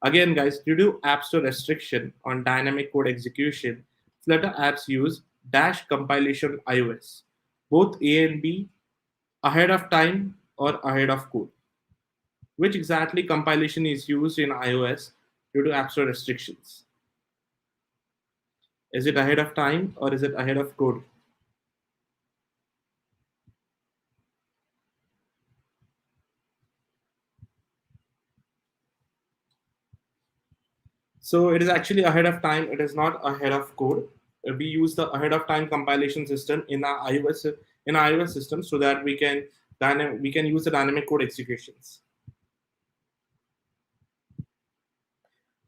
Again, guys, due to App Store restriction on dynamic code execution, Flutter apps use Dash compilation on iOS. Both A and B ahead of time or ahead of code. Which exactly compilation is used in iOS due to App Store restrictions? Is it ahead of time or is it ahead of code? So it is actually ahead of time. It is not ahead of code. We use the ahead of time compilation system in our iOS system so that we can use the dynamic code executions.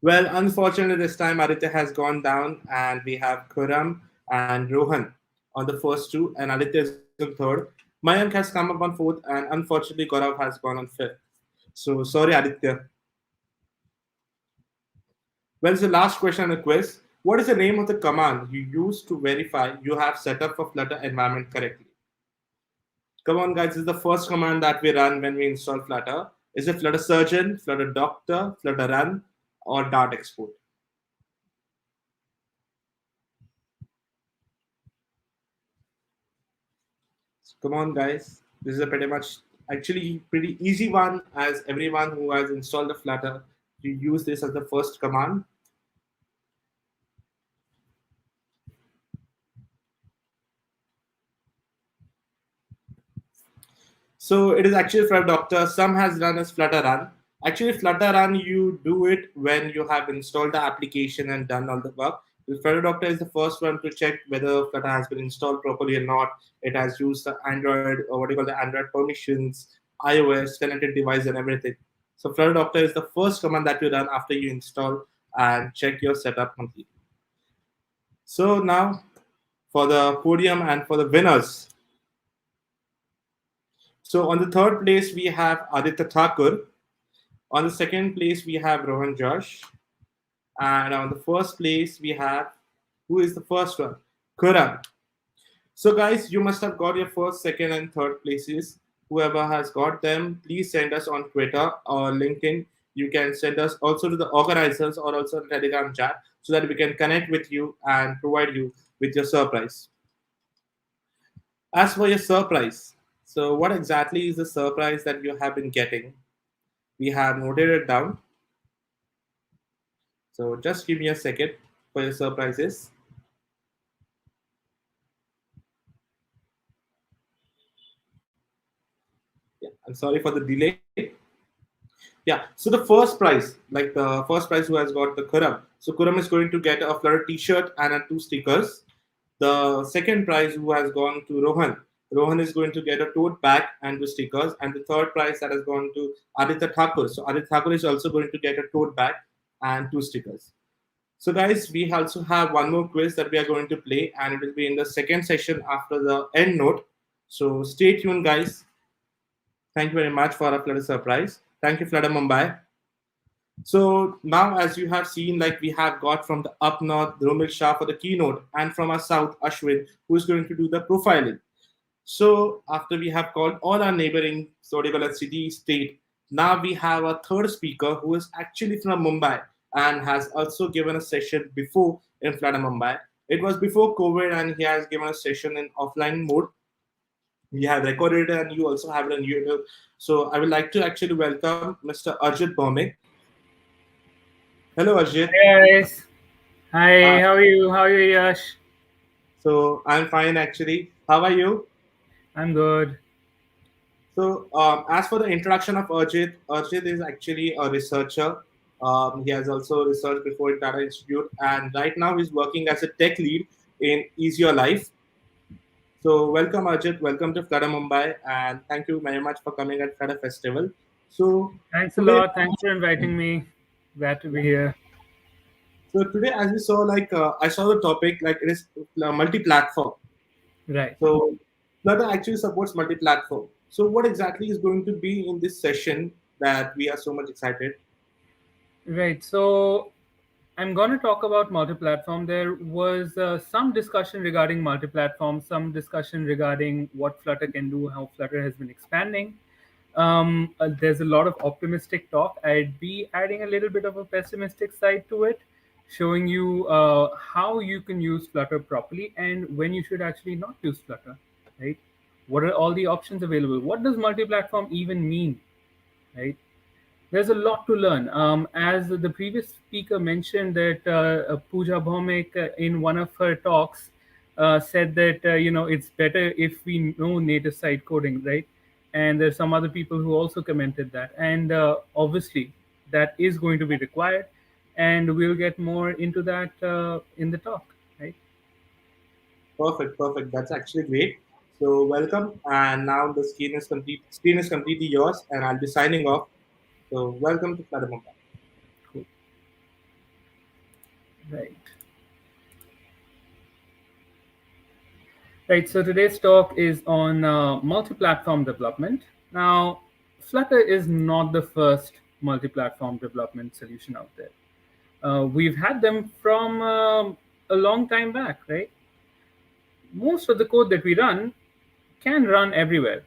Well, unfortunately, this time Aditya has gone down, and we have Kuram and Rohan on the first two, and Aditya is on third. Mayank has come up on fourth, and unfortunately, Gaurav has gone on fifth. So sorry, Aditya. Well, it's the last question on the quiz. What is the name of the command you use to verify you have set up for Flutter environment correctly? Come on, guys. This is the first command that we run when we install Flutter. Is it Flutter Surgeon, Flutter Doctor, Flutter Run, or Dart Export? So come on, guys. This is a pretty much actually pretty easy one, as everyone who has installed the Flutter, you use this as the first command. So it is actually Flutter Doctor. Some has run as Flutter Run. Actually, Flutter Run, you do it when you have installed the application and done all the work. The Flutter Doctor is the first one to check whether Flutter has been installed properly or not. It has used the Android, or what do you call the Android permissions, iOS, connected device, and everything. So Flutter Doctor is the first command that you run after you install and check your setup completely. So now for the podium and for the winners. So on the third place, we have Aditya Thakur. On the second place, we have Rohan Josh. And on the first place, we have, who is the first one? Kuram. So, guys, you must have got your first, second, and third places. Whoever has got them, please send us on Twitter or LinkedIn. You can send us also to the organizers or also Telegram chat so that we can connect with you and provide you with your surprise. As for your surprise, so what exactly is the surprise that you have been getting? We have noted it down. So just give me a second for your surprises. Yeah, I'm sorry for the delay. Yeah, so the first prize, like the first prize who has got the Kuram. So Kuram is going to get a Flutter t-shirt and 2 stickers. The second prize who has gone to Rohan. Rohan is going to get a tote bag and 2 stickers. And the third prize that has gone to Aditya Thakur. So Aditya Thakur is also going to get a tote bag and 2 stickers. So, guys, we also have one more quiz that we are going to play, and it will be in the second session after the end note. So, stay tuned, guys. Thank you very much for a Flutter surprise. Thank you, Flutter Mumbai. So, now as you have seen, like we have got from the up north, Dromil Shah for the keynote, and from our south, Aswin, who is going to do the profiling. So after we have called all our neighboring Sodigal city state, now we have a third speaker who is actually from Mumbai and has also given a session before in Flutter Mumbai. It was before COVID and he has given a session in offline mode. We have recorded it and you also have it on YouTube. So I would like to actually welcome Mr. Arijit Bhaumik. Hello, Arijit. Hey guys. Hi, Hi. how are you? How are you, Yash? So I'm fine actually. How are you? I'm good. So, as for the introduction of Arjit, Arjit is actually a researcher. He has also researched before in Tata Institute, and right now he's working as a tech lead in Ease Your Life. So welcome Arjit, welcome to Flutter Mumbai, and thank you very much for coming at Flutter Festival. So Thanks a today, lot. Thanks for inviting me. Glad to be here. as we saw, I saw the topic like it is multi-platform. Right. So Flutter actually supports multi-platform. So what exactly is going to be in this session that we are so much excited? Right. So I'm going to talk about multi-platform. There was some discussion regarding multi-platform, some discussion regarding what Flutter can do, how Flutter has been expanding. There's a lot of optimistic talk. I'd be adding a little bit of a pessimistic side to it, showing you how you can use Flutter properly and when you should actually not use Flutter, right? What are all the options available? What does multi-platform even mean, right? There's a lot to learn. As the previous speaker mentioned, that Pooja Bhaumik in one of her talks said that it's better if we know native side coding, right? And there's some other people who also commented that, and obviously that is going to be required, and we'll get more into that in the talk, right? Perfect, perfect. That's actually great. So welcome, and now the screen is complete. Screen is completely yours, and I'll be signing off. So welcome to Flutter Mumbai. Cool. Right. Right, so today's talk is on multi-platform development. Now, Flutter is not the first multi-platform development solution out there. We've had them from a long time back, right? Most of the code that we run can run everywhere,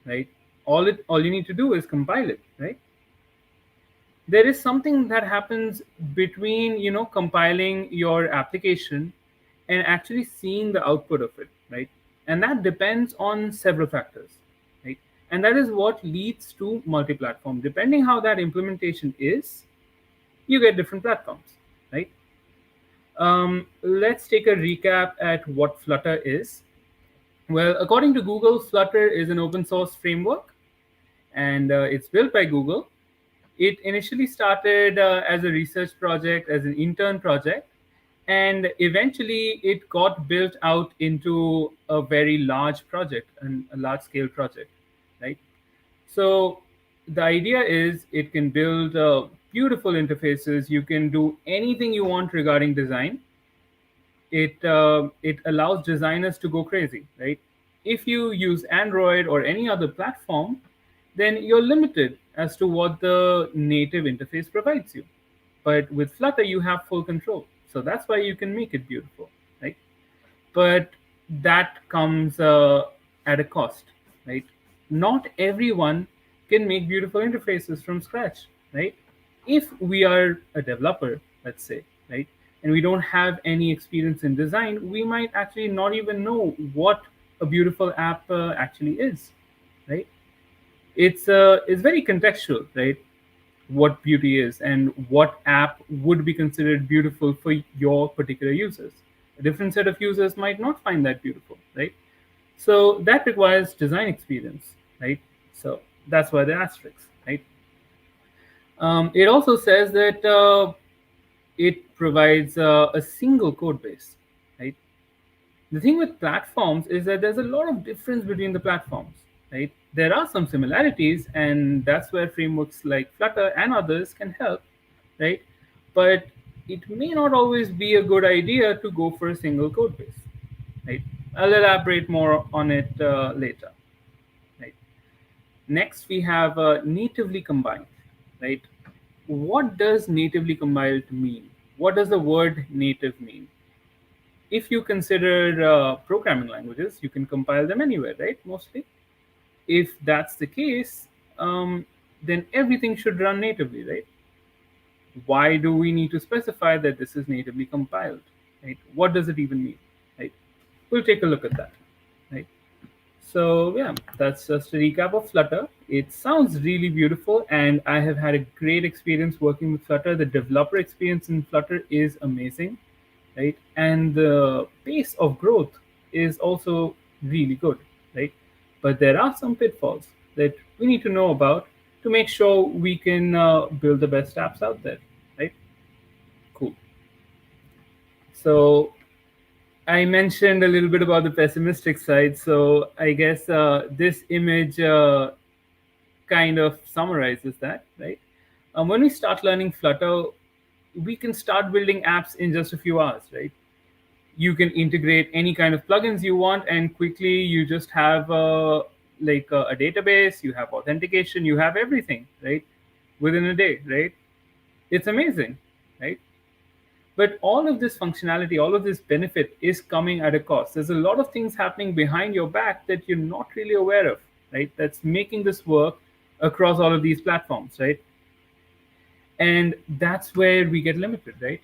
right? All you need to do is compile it, right? There is something that happens between compiling your application and actually seeing the output of it, right? And that depends on several factors, right? And that is what leads to multi-platform. Depending how that implementation is, you get different platforms, right? Let's take a recap at what Flutter is. Well, according to Google, Flutter is an open source framework, and it's built by Google. It initially started as a research project, as an intern project, and eventually it got built out into a very large project and a large scale project, right? So the idea is it can build beautiful interfaces. You can do anything you want regarding design. It allows designers to go crazy, right? If you use Android or any other platform, then you're limited as to what the native interface provides you. But with Flutter, you have full control, so that's why you can make it beautiful, right? But that comes at a cost, right? Not everyone can make beautiful interfaces from scratch, right? If we are a developer, let's say, right, and we don't have any experience in design, we might actually not even know what a beautiful app actually is, right? It's very contextual, right? What beauty is and what app would be considered beautiful for your particular users. A different set of users might not find that beautiful, right? So that requires design experience, right? So that's why the asterisk, right? It also says that it provides a single code base, right? The thing with platforms is that there's a lot of difference between the platforms, right? There are some similarities, and that's where frameworks like Flutter and others can help, right? But it may not always be a good idea to go for a single code base, right? I'll elaborate more on it later, right? Next, we have natively combined, right? What does natively compiled mean? What does the word native mean? If you consider programming languages, you can compile them anywhere, right? Mostly. If that's the case, then everything should run natively, right? Why do we need to specify that this is natively compiled, right? What does it even mean, right? We'll take a look at that, right? So yeah, that's just a recap of Flutter. It sounds really beautiful, and I have had a great experience working with Flutter. The developer experience in Flutter is amazing, right? And the pace of growth is also really good, right? But there are some pitfalls that we need to know about to make sure we can build the best apps out there, right? Cool. So I mentioned a little bit about the pessimistic side. So I guess this image kind of summarizes that, right? When we start learning Flutter, we can start building apps in just a few hours, right? You can integrate any kind of plugins you want, and quickly you just have a database, you have authentication, you have everything, right? Within a day, right? It's amazing, right? But all of this functionality, all of this benefit is coming at a cost. There's a lot of things happening behind your back that you're not really aware of, right? That's making this work across all of these platforms, right? And that's where we get limited, right?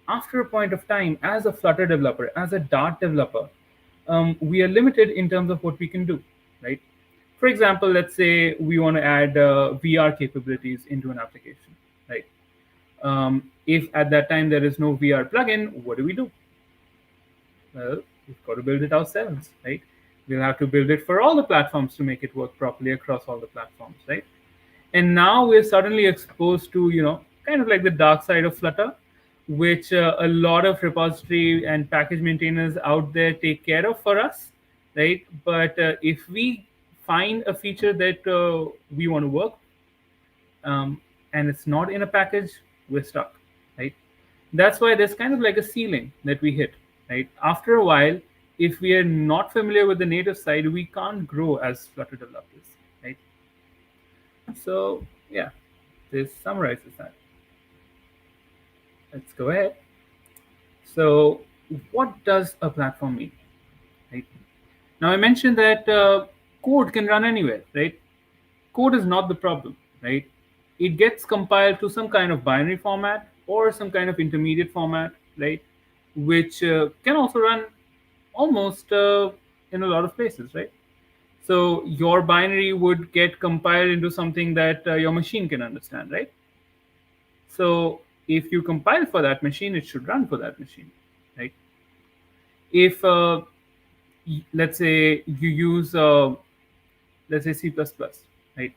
After a point of time, as a Flutter developer, as a Dart developer, we are limited in terms of what we can do, right? For example, let's say we want to add VR capabilities into an application, right? If at that time there is no VR plugin, what do? Well, we've got to build it ourselves, right? We'll have to build it for all the platforms to make it work properly across all the platforms, right? And now we're suddenly exposed to, kind of like the dark side of Flutter, which a lot of repository and package maintainers out there take care of for us, right? But if we find a feature that we want to work, and it's not in a package, we're stuck, right? That's why there's kind of like a ceiling that we hit, right? After a while, if we are not familiar with the native side, we can't grow as Flutter developers, right? So yeah, this summarizes that. Let's go ahead. So what does a platform mean, right? Now I mentioned that code can run anywhere, right? Code is not the problem, right? It gets compiled to some kind of binary format or some kind of intermediate format, right? Which can also run almost in a lot of places, right? So your binary would get compiled into something that your machine can understand, right? So if you compile for that machine, it should run for that machine, right? If let's say you use let's say C++, right?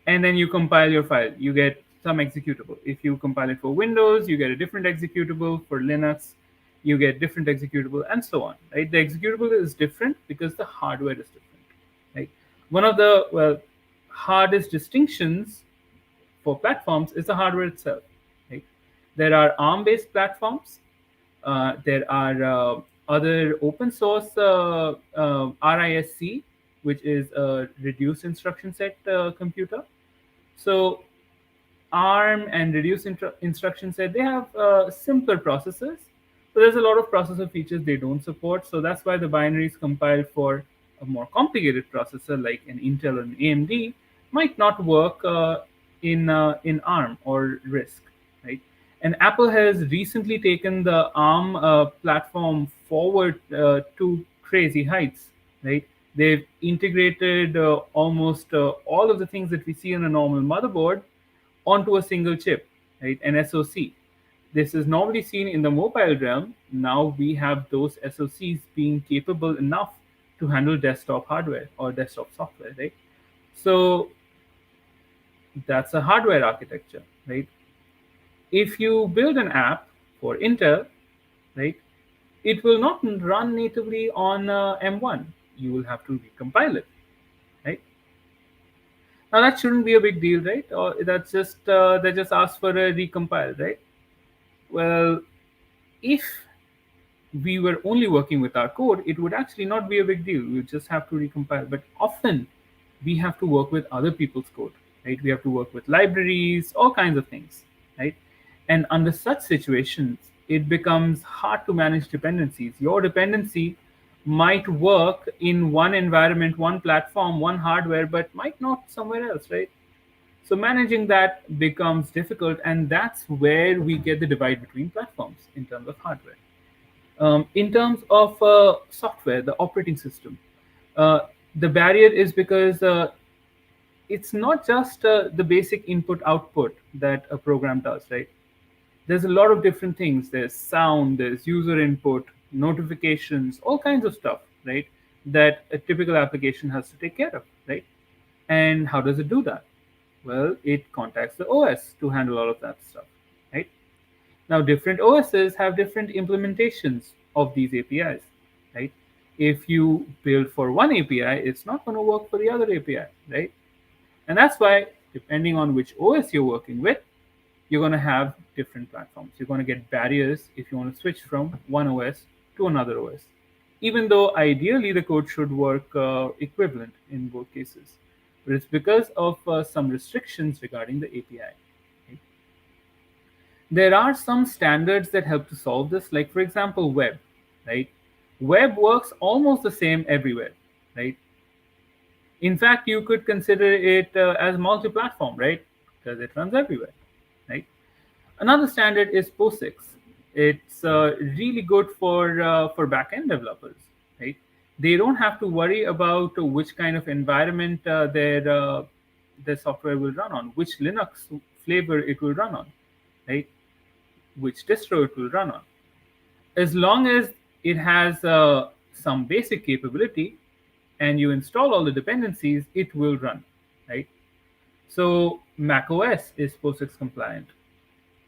And then you compile your file, you get some executable. If you compile it for Windows, you get a different executable. For Linux, you get different executable, and so on, right? The executable is different because the hardware is different, right? One of the hardest distinctions for platforms is the hardware itself, right? There are ARM-based platforms. There are other open source RISC, which is a reduced instruction set computer. So ARM and reduced instruction set, they have simpler processors, but there's a lot of processor features they don't support. So that's why the binaries compiled for a more complicated processor like an Intel or an AMD might not work in ARM or RISC, right? And Apple has recently taken the ARM platform forward to crazy heights, right? They've integrated almost all of the things that we see on a normal motherboard onto a single chip, right? An SoC. This is normally seen in the mobile realm. Now we have those SoCs being capable enough to handle desktop hardware or desktop software, right? So that's a hardware architecture, right? If you build an app for Intel, right, it will not run natively on M1. You will have to recompile it, right? Now that shouldn't be a big deal, right? Or that's just they just ask for a recompile, right? Well, if we were only working with our code, it would actually not be a big deal. We would just have to recompile. But often we have to work with other people's code, right? We have to work with libraries, all kinds of things, right? And under such situations, it becomes hard to manage dependencies. Your dependency might work in one environment, one platform, one hardware, but might not somewhere else, right? So managing that becomes difficult, and that's where we get the divide between platforms in terms of hardware. In terms of software, the operating system, the barrier is because it's not just the basic input-output that a program does, right? There's a lot of different things. There's sound, there's user input, notifications, all kinds of stuff, right? That a typical application has to take care of, right? And how does it do that? Well, it contacts the OS to handle all of that stuff, right? Now, different OSs have different implementations of these APIs, right? If you build for one API, it's not going to work for the other API, right? And that's why, depending on which OS you're working with, you're going to have different platforms. You're going to get barriers if you want to switch from one OS to another OS, even though ideally the code should work equivalent in both cases. But it's because of some restrictions regarding the API. Okay? There are some standards that help to solve this, like for example, web, right? Web works almost the same everywhere, right? In fact, you could consider it as multi-platform, right? Because it runs everywhere, right? Another standard is POSIX. It's really good for backend developers, right? They don't have to worry about which kind of environment their software will run on, which Linux flavor it will run on, right? Which distro it will run on. As long as it has some basic capability and you install all the dependencies, it will run, right? So Mac OS is POSIX compliant.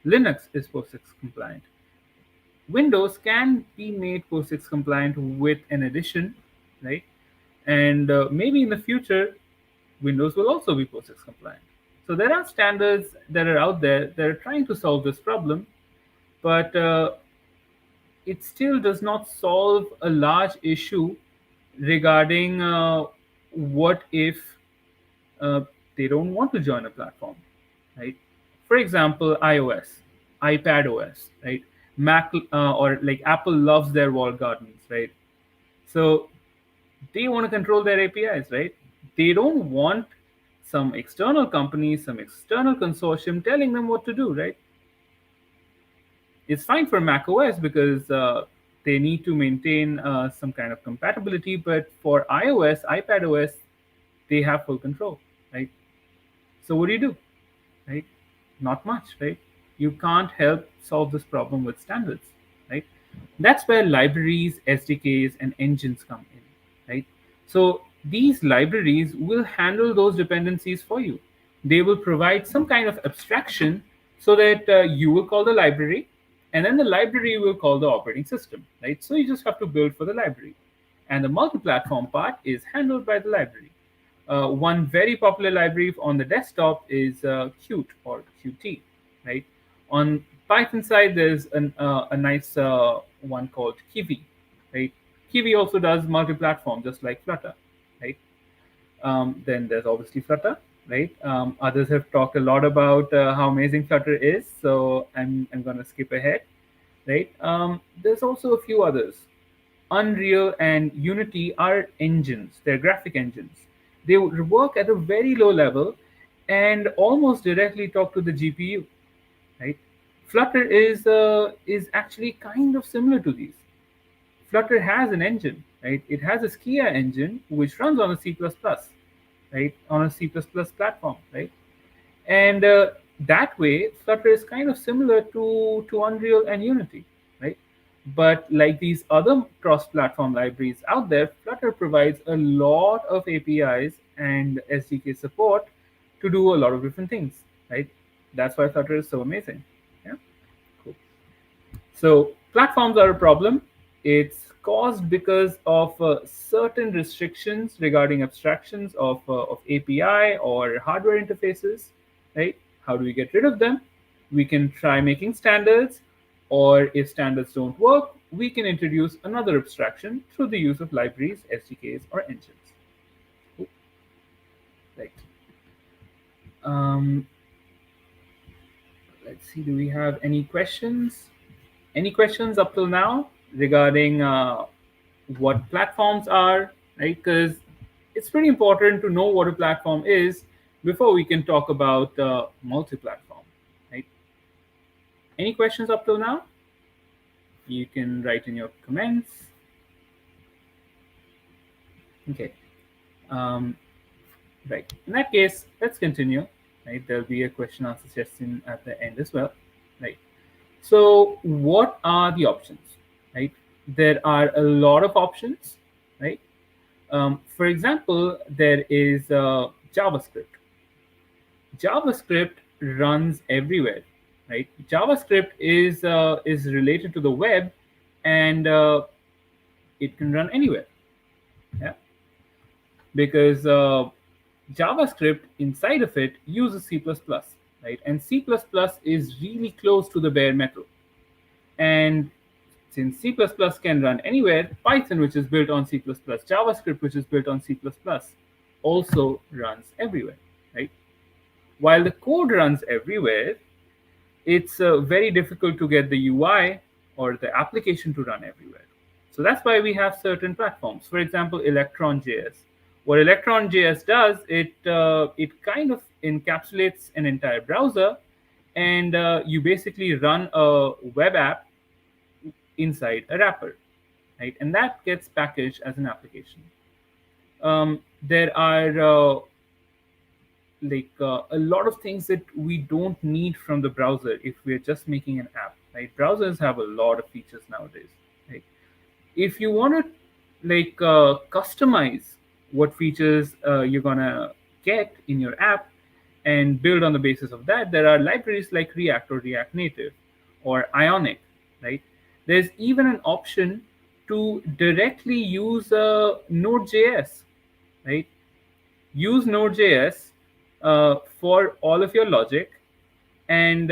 Linux is POSIX compliant. Windows can be made POSIX compliant with an addition, right? And maybe in the future, Windows will also be POSIX compliant. So there are standards that are out there that are trying to solve this problem, but it still does not solve a large issue regarding what if uh, they don't want to join a platform, right? For example, iOS, iPad OS, right? Mac or like Apple loves their walled gardens, right? So they want to control their APIs, right? They don't want some external company, some external consortium telling them what to do, right? It's fine for Mac OS because they need to maintain some kind of compatibility, but for iOS, iPad OS, they have full control, right? So what do? Right? Not much, right? You can't help solve this problem with standards, right? That's where libraries, SDKs, and engines come in, right? So these libraries will handle those dependencies for you. They will provide some kind of abstraction so that you will call the library, and then the library will call the operating system, right? So you just have to build for the library. And the multi-platform part is handled by the library. One very popular library on the desktop is Qt or Qt, right? On Python side, there's a nice one called Kiwi, right? Kiwi also does multi-platform, just like Flutter, right? Then there's obviously Flutter, right? Others have talked a lot about how amazing Flutter is, so I'm going to skip ahead, right? There's also a few others. Unreal and Unity are engines, they're graphic engines. They work at a very low level and almost directly talk to the GPU, right? Flutter is actually kind of similar to these. Flutter has an engine, right? It has a Skia engine which runs on a C++, right? On a C++ platform, right? And that way, Flutter is kind of similar to Unreal and Unity, right? But like these other cross-platform libraries out there, Flutter provides a lot of APIs and SDK support to do a lot of different things, right? That's why Flutter is so amazing. Yeah, cool. So platforms are a problem. It's caused because of certain restrictions regarding abstractions of API or hardware interfaces, right? How do we get rid of them? We can try making standards, or if standards don't work, we can introduce another abstraction through the use of libraries, SDKs, or engines. Cool. Right. Um, let's see, do we have any questions? Any questions up till now regarding what platforms are, right? Because it's pretty important to know what a platform is before we can talk about multi-platform, right? Any questions up till now? You can write in your comments. Okay. Right. In that case, let's continue. Right. There'll be a question answer session at the end as well. Right. So what are the options? Right. There are a lot of options. Right. For example, there is JavaScript. JavaScript runs everywhere, right? JavaScript is related to the web, and it can run anywhere. Yeah, because JavaScript inside of it uses C++, right? And C++ is really close to the bare metal. And since C++ can run anywhere, Python, which is built on C++, JavaScript, which is built on C++, also runs everywhere, right? While the code runs everywhere, it's very difficult to get the UI or the application to run everywhere. So that's why we have certain platforms. For example, Electron.js. What Electron.js does, it kind of encapsulates an entire browser, and you basically run a web app inside a wrapper, right? And that gets packaged as an application. There are a lot of things that we don't need from the browser if we're just making an app, right? Browsers have a lot of features nowadays, right? If you want to customize what features you're gonna get in your app and build on the basis of that, there are libraries like React or React Native or Ionic, right? There's even an option to directly use Node.js, right? Use Node.js for all of your logic, and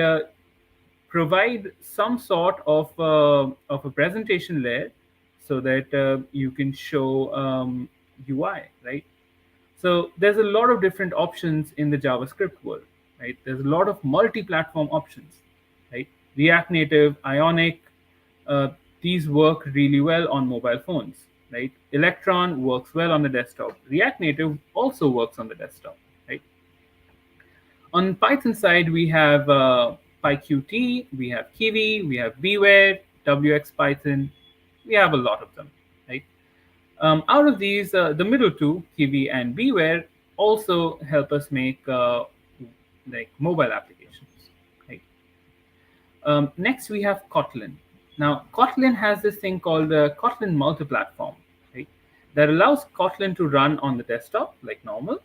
provide some sort of a presentation layer so that you can show UI, right? So there's a lot of different options in the JavaScript world, right? There's a lot of multi-platform options, right? React Native, Ionic, these work really well on mobile phones, right? Electron works well on the desktop. React Native also works on the desktop, right? On Python side, we have PyQt, we have Kiwi, we have Beware, WX Python. We have a lot of them, right? Out of these, the middle two, Kiwi and Beware, also help us make mobile applications, right? Next, we have Kotlin. Now, Kotlin has this thing called Kotlin MultiPlatform, right? That allows Kotlin to run on the desktop like normal,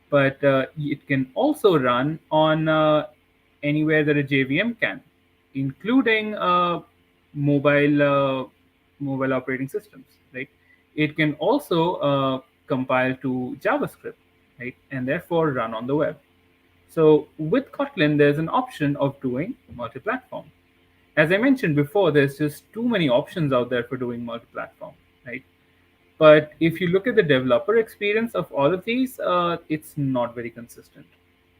but it can also run on anywhere that a JVM can, including mobile operating systems, right? It can also compile to JavaScript, right, and therefore run on the web. So with Kotlin, there's an option of doing multi-platform. As I mentioned before, there's just too many options out there for doing multi-platform, right? But if you look at the developer experience of all of these, it's not very consistent,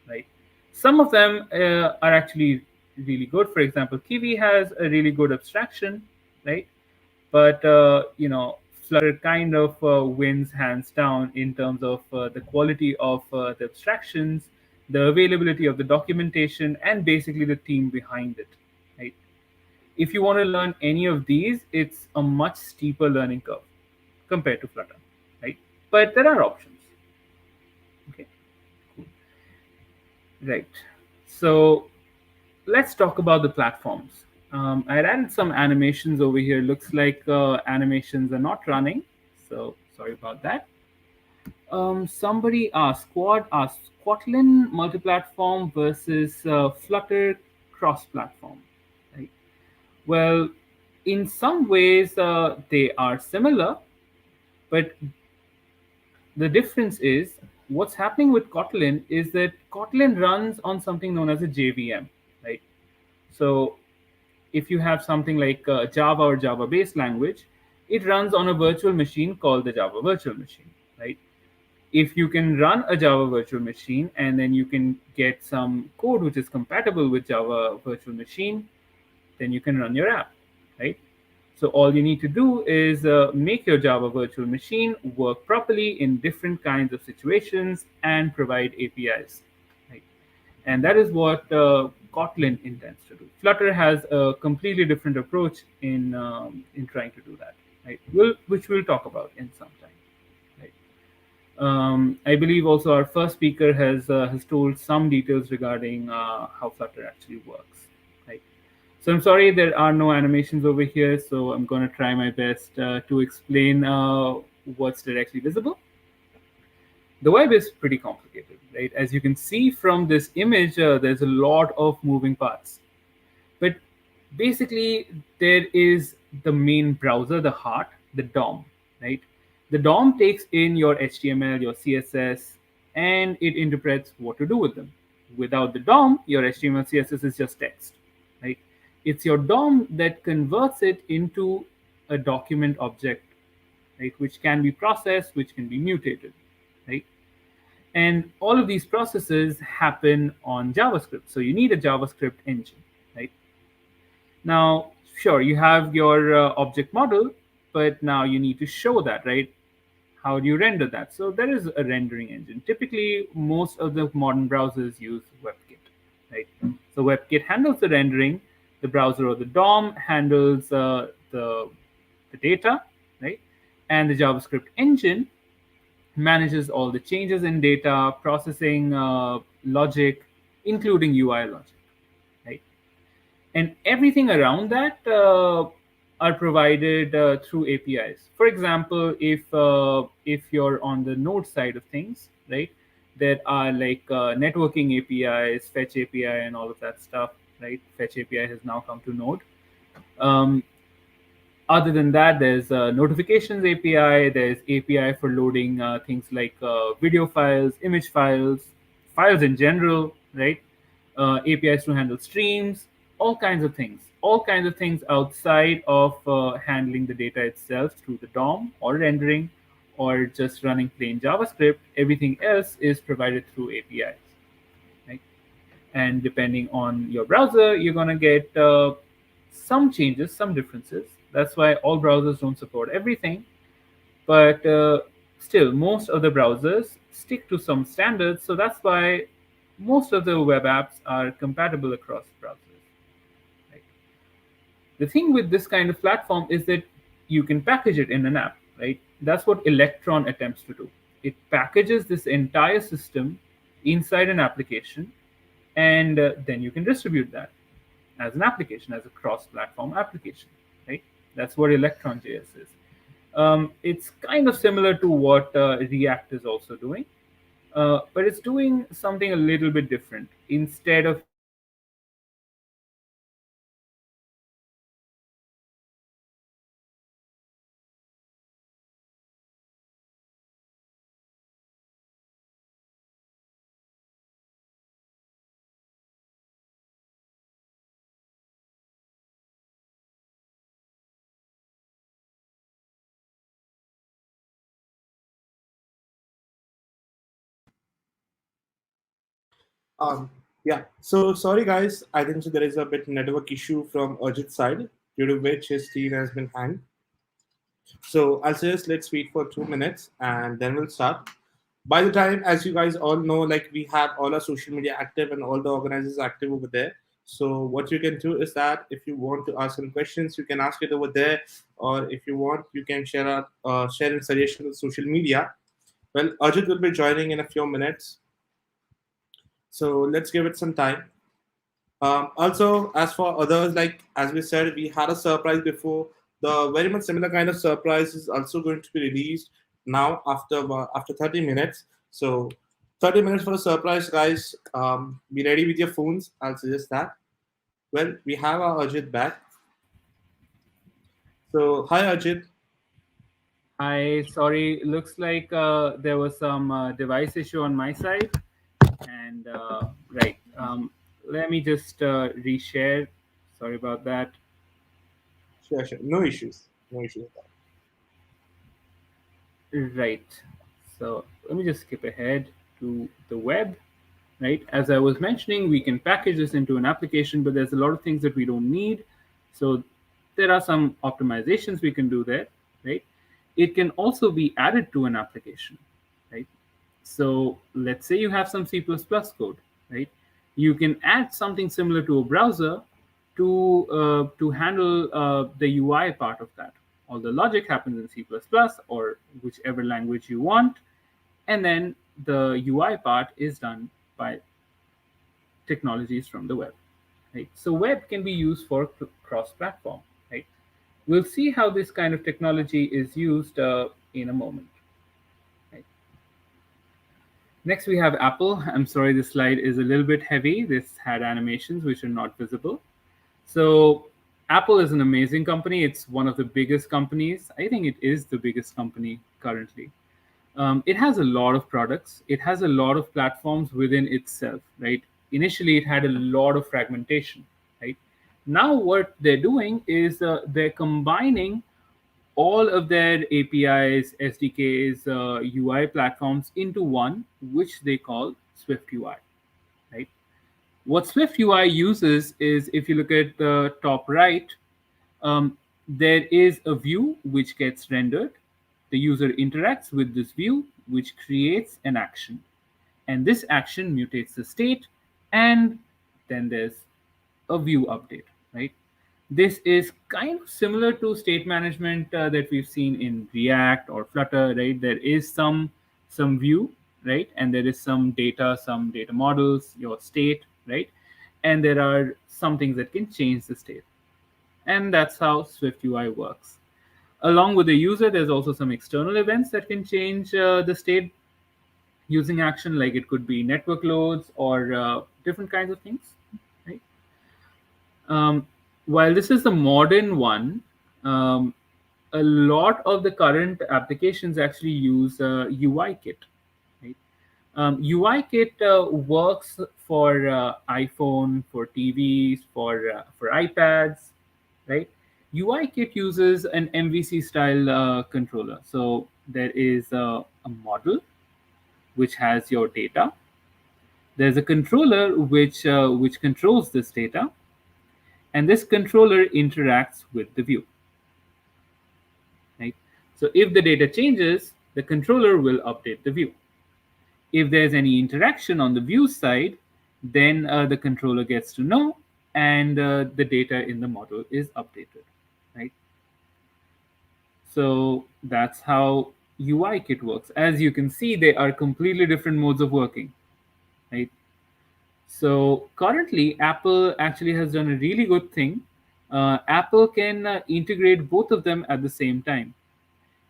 right? Some of them are actually really good. For example, Kiwi has a really good abstraction, right? But Flutter kind of wins hands down in terms of the quality of the abstractions, the availability of the documentation, and basically the team behind it, right? If you want to learn any of these, it's a much steeper learning curve compared to Flutter, right? But there are options. Okay, cool. Right. So let's talk about the platforms. I added some animations over here. Looks like animations are not running, so sorry about that. Somebody asked, Quad asked, Kotlin multi-platform versus Flutter cross-platform, right? Well, in some ways they are similar, but the difference is what's happening with Kotlin is that Kotlin runs on something known as a JVM, right? So if you have something like Java or Java-based language, it runs on a virtual machine called the Java virtual machine, right? If you can run a Java virtual machine and then you can get some code which is compatible with Java virtual machine, then you can run your app, right? So all you need to do is make your Java virtual machine work properly in different kinds of situations and provide APIs, right? And that is what Kotlin intends to do. Flutter has a completely different approach in trying to do that, right? Which we'll talk about in some time, right? I believe also our first speaker has told some details regarding how Flutter actually works, right? So I'm sorry there are no animations over here, so I'm going to try my best to explain what's directly visible. The web is pretty complicated. right? As you can see from this image, there's a lot of moving parts. But basically, there is the main browser, the heart, the DOM, right? The DOM takes in your HTML, your CSS, and it interprets what to do with them. Without the DOM, your HTML, CSS is just text, right? It's your DOM that converts it into a document object, right, which can be processed, which can be mutated, right? And all of these processes happen on JavaScript. So you need a JavaScript engine, right? Now, sure, you have your object model, but now you need to show that, right? How do you render that? So there is a rendering engine. Typically, most of the modern browsers use WebKit, right? So WebKit handles the rendering. The browser or the DOM handles the data, right? And the JavaScript engine manages all the changes in data, processing logic, including UI logic, right? And everything around that are provided through APIs. For example, if you're on the Node side of things, right, there are like networking APIs, Fetch API, and all of that stuff, right? Fetch API has now come to Node. Um, Other than that, there's notifications API. There's API for loading things like video files, image files, files in general, right? APIs to handle streams, all kinds of things outside of handling the data itself through the DOM or rendering or just running plain JavaScript. Everything else is provided through APIs, right? And depending on your browser, you're going to get some changes, some differences. That's why all browsers don't support everything, but still, most of the browsers stick to some standards. So that's why most of the web apps are compatible across browsers. Right? The thing with this kind of platform is that you can package it in an app, right? That's what Electron attempts to do. It packages this entire system inside an application, and then you can distribute that as an application, as a cross-platform application, right? That's what Electron.js is. It's kind of similar to what React is also doing, but it's doing something a little bit different. Instead of using Yeah. So sorry, guys. I think so there is a bit network issue from Ajit's side, due to which his team has been hanged. So I'll suggest let's wait for 2 minutes and then we'll start. By the time, as you guys all know, like we have all our social media active and all the organizers active over there. So what you can do is that if you want to ask some questions, you can ask it over there, or if you want, you can share a suggestion on social media. Well, Ajit will be joining in a few minutes, so let's give it some time. Also, as for others, like as we said, we had a surprise before. The very much similar kind of surprise is also going to be released now after 30 minutes. So 30 minutes for a surprise, guys. Be ready with your phones. I'll suggest that. Well, we have our Ajit back. So hi Ajit. Hi, sorry, looks like there was some device issue on my side. And right, let me just reshare. Sorry about that. Sure, sure. No issues. No issues. Right. So let me just skip ahead to the web. Right. As I was mentioning, we can package this into an application, but there's a lot of things that we don't need. So there are some optimizations we can do there. Right. It can also be added to an application. Right. So let's say you have some C++ code. Right. You can add something similar to a browser to handle the UI part of that. All the logic happens in C++ or whichever language you want, and then the UI part is done by technologies from the web. Right? So web can be used for cross-platform. Right? We'll see how this kind of technology is used in a moment. Right? Next, we have Apple. I'm sorry, this slide is a little bit heavy. This had animations which are not visible. So, Apple is an amazing company. It's one of the biggest companies. I think it is the biggest company currently. It has a lot of products. It has a lot of platforms within itself, right? Initially, it had a lot of fragmentation, right? Now, what they're doing is they're combining all of their APIs, SDKs, UI platforms into one, which they call Swift UI, right? What Swift UI uses is, if you look at the top right, there is a view which gets rendered. The user interacts with this view, which creates an action. And this action mutates the state, and then there's a view update, right? This is kind of similar to state management that we've seen in React or Flutter, right? There is some view, right? And there is some data models, your state, right? And there are some things that can change the state. And that's how Swift UI works. Along with the user, there's also some external events that can change the state using action, like it could be network loads or different kinds of things, right? While this is the modern one, a lot of the current applications actually use UIKit. Right? UIKit works for iPhone, for TVs, for iPads, right? UIKit uses an MVC style controller. So there is a model which has your data. There's a controller which controls this data, and this controller interacts with the view. Right? So if the data changes, the controller will update the view. If there's any interaction on the view side, then the controller gets to know, and the data in the model is updated. Right? So that's how UIKit works. As you can see, they are completely different modes of working. Right? So currently, Apple actually has done a really good thing. Apple can integrate both of them at the same time.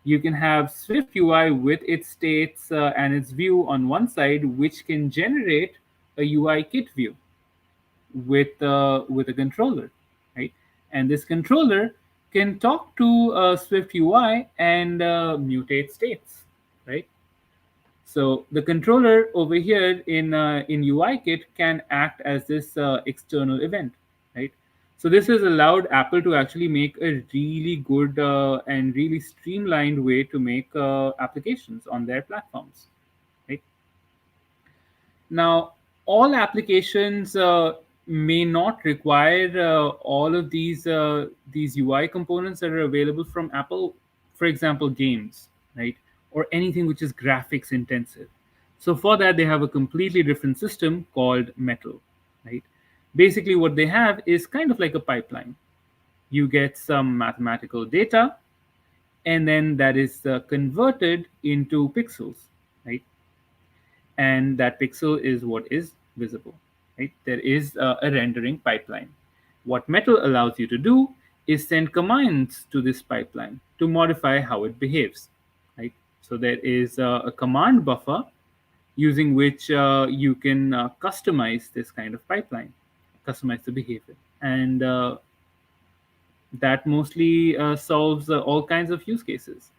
You can have Swift UI with its states and its view on one side, which can generate a UI kit view with a controller, right? And this controller can talk to Swift UI and mutate states, right? So the controller over here in UIKit can act as this external event, right? So this has allowed Apple to actually make a really good and really streamlined way to make applications on their platforms, right? Now, all applications may not require all of these UI components that are available from Apple. For example, games, right, or anything which is graphics intensive. So for that, they have a completely different system called Metal, right? Basically, what they have is kind of like a pipeline. You get some mathematical data, and then that is converted into pixels, right? And that pixel is what is visible, right? There is a rendering pipeline. What Metal allows you to do is send commands to this pipeline to modify how it behaves, right? So there is a command buffer using which you can customize this kind of pipeline, customize the behavior. And that mostly solves all kinds of use cases.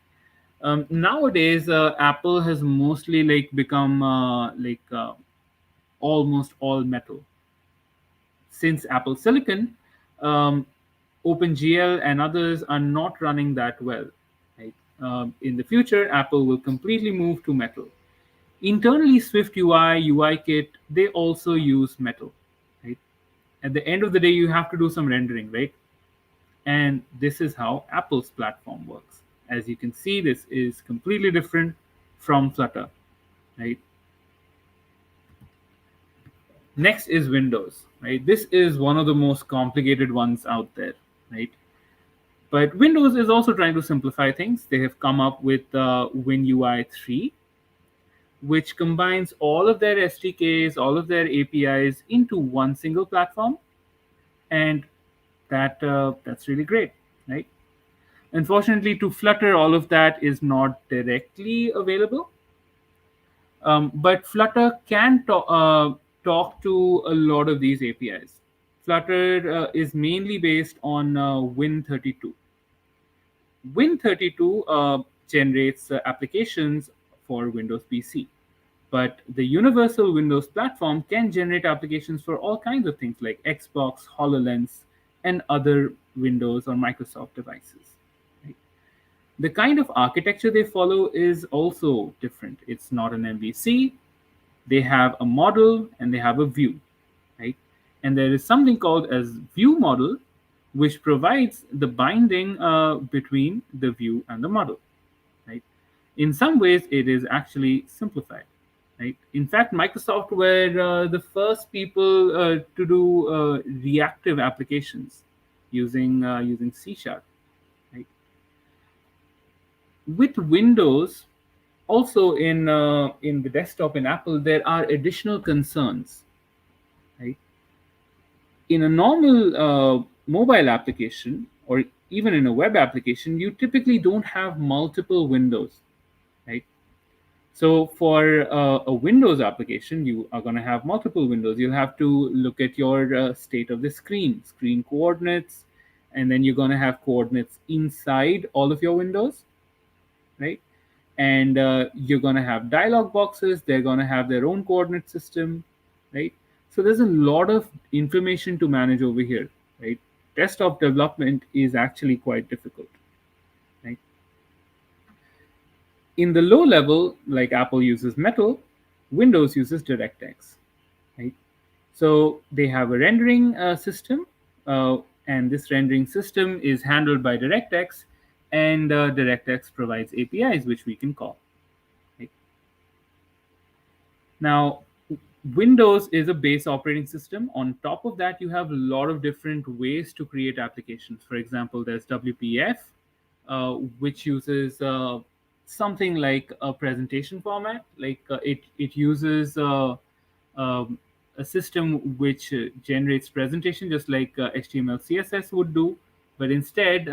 Nowadays, Apple has mostly like become almost all Metal. Since Apple Silicon, OpenGL and others are not running that well. Right? In the future, Apple will completely move to Metal. Internally, Swift UI, UIKit, they also use Metal. Right? At the end of the day, you have to do some rendering, right? And this is how Apple's platform works. As you can see, this is completely different from Flutter, right? Next is Windows, right? This is one of the most complicated ones out there, right? But Windows is also trying to simplify things. They have come up with WinUI 3, which combines all of their SDKs, all of their APIs into one single platform, and that's really great, right? Unfortunately, to Flutter, all of that is not directly available. But Flutter can talk to a lot of these APIs. Flutter is mainly based on Win32. Win32 generates applications for Windows PC. But the universal Windows platform can generate applications for all kinds of things like Xbox, HoloLens, and other Windows or Microsoft devices. Right? The kind of architecture they follow is also different. It's not an MVC. They have a model and they have a view, right? And there is something called as view model, which provides the binding between the view and the model, right? In some ways, it is actually simplified, right? In fact, Microsoft were the first people to do reactive applications using C Sharp, right? With Windows, also in the desktop in Apple, there are additional concerns, right? In a normal mobile application or even in a web application, you typically don't have multiple windows, right? So for a Windows application, you are going to have multiple windows. You'll have to look at your state of the screen coordinates, and then you're going to have coordinates inside all of your windows, right? And you're going to have dialog boxes. They're going to have their own coordinate system, right? So there's a lot of information to manage over here, right? Desktop development is actually quite difficult, right? In the low level, like Apple uses Metal, Windows uses DirectX, right? So they have a rendering system, and this rendering system is handled by DirectX, and DirectX provides APIs which we can call. Right? Now, Windows is a base operating system. On top of that, you have a lot of different ways to create applications. For example, there's WPF, which uses something like a presentation format. Like it uses a system which generates presentation just like HTML, CSS would do, but instead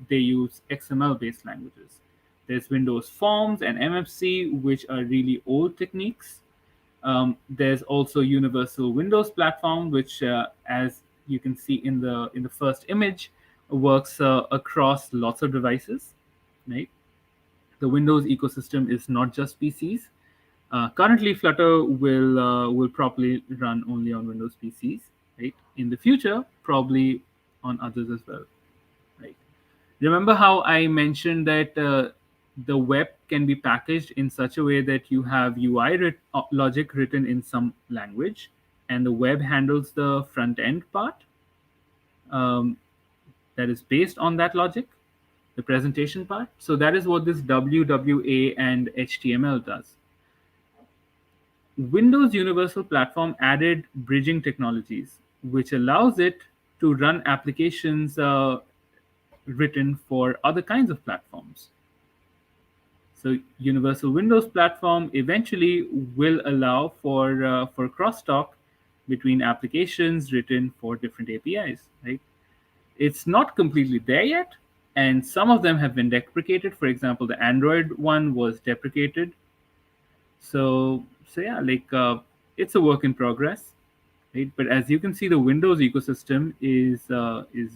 they use XML-based languages. There's Windows Forms and MFC, which are really old techniques. There's also Universal Windows Platform, which, as you can see in the first image, works across lots of devices. Right? The Windows ecosystem is not just PCs. Currently, Flutter will probably run only on Windows PCs. Right? In the future, probably on others as well. Right? Remember how I mentioned that the web can be packaged in such a way that you have UI logic written in some language, and the web handles the front end part um, that is based on that logic, the presentation part. So that is what this WWA and HTML does. Windows Universal Platform added bridging technologies, which allows it to run applications written for other kinds of platforms. So Universal Windows Platform eventually will allow for crosstalk between applications written for different APIs. Right? It's not completely there yet, and some of them have been deprecated. For example, the Android one was deprecated. So yeah, like it's a work in progress, right? But as you can see, the Windows ecosystem is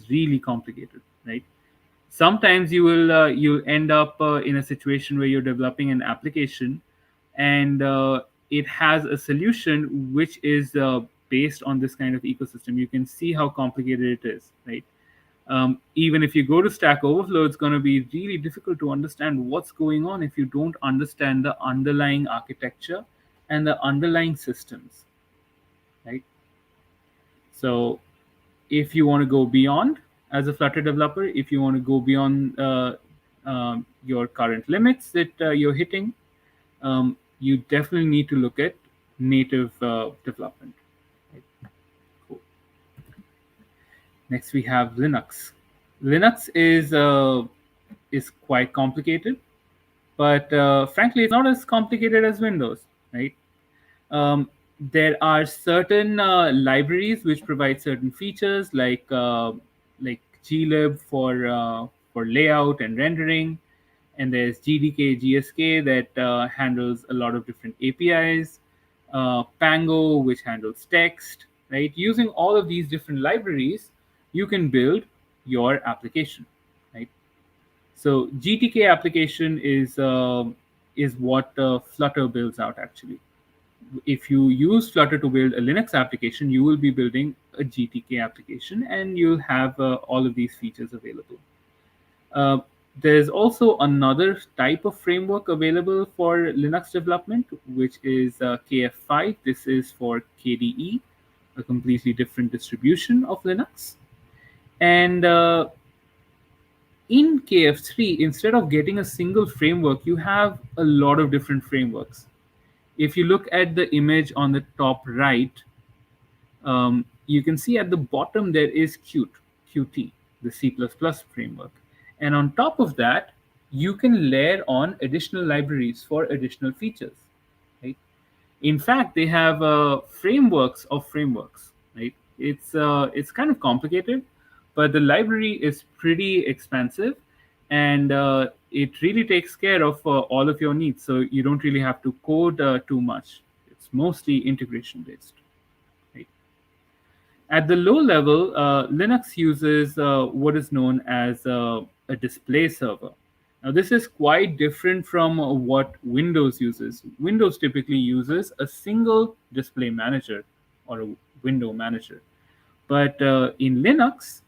really complicated, right? Sometimes you'll end up in a situation where you're developing an application, and it has a solution which is based on this kind of ecosystem. You can see how complicated it is, right? Even if you go to Stack Overflow, it's going to be really difficult to understand what's going on if you don't understand the underlying architecture and the underlying systems, right? So if you want to go beyond as a Flutter developer, if you want to go beyond your current limits that you're hitting, you definitely need to look at native development. Right? Cool. Next, we have Linux. Linux is quite complicated, but frankly, it's not as complicated as Windows, right? There are certain libraries which provide certain features, like glib for layout and rendering. and there's GDK, GSK that handles a lot of different APIs, Pango, which handles text, right? Using all of these different libraries, you can build your application, right? So GTK application is what Flutter builds out actually. If you use Flutter to build a Linux application, you will be building a GTK application, and you'll have all of these features available. Uh, there's also another type of framework available for Linux development, which is KF5. This is for KDE, a completely different distribution of Linux. And in KF3, instead of getting a single framework, you have a lot of different frameworks. If you look at the image on the top right, you can see at the bottom there is Qt, the C++ framework. And on top of that, you can layer on additional libraries for additional features, right? In fact, they have frameworks of frameworks, right? It's kind of complicated, but the library is pretty expansive, and it really takes care of all of your needs. So you don't really have to code too much. It's mostly integration based. Right? At the low level, Linux uses what is known as a display server. Now, this is quite different from what Windows uses. Windows typically uses a single display manager or a window manager. But in Linux,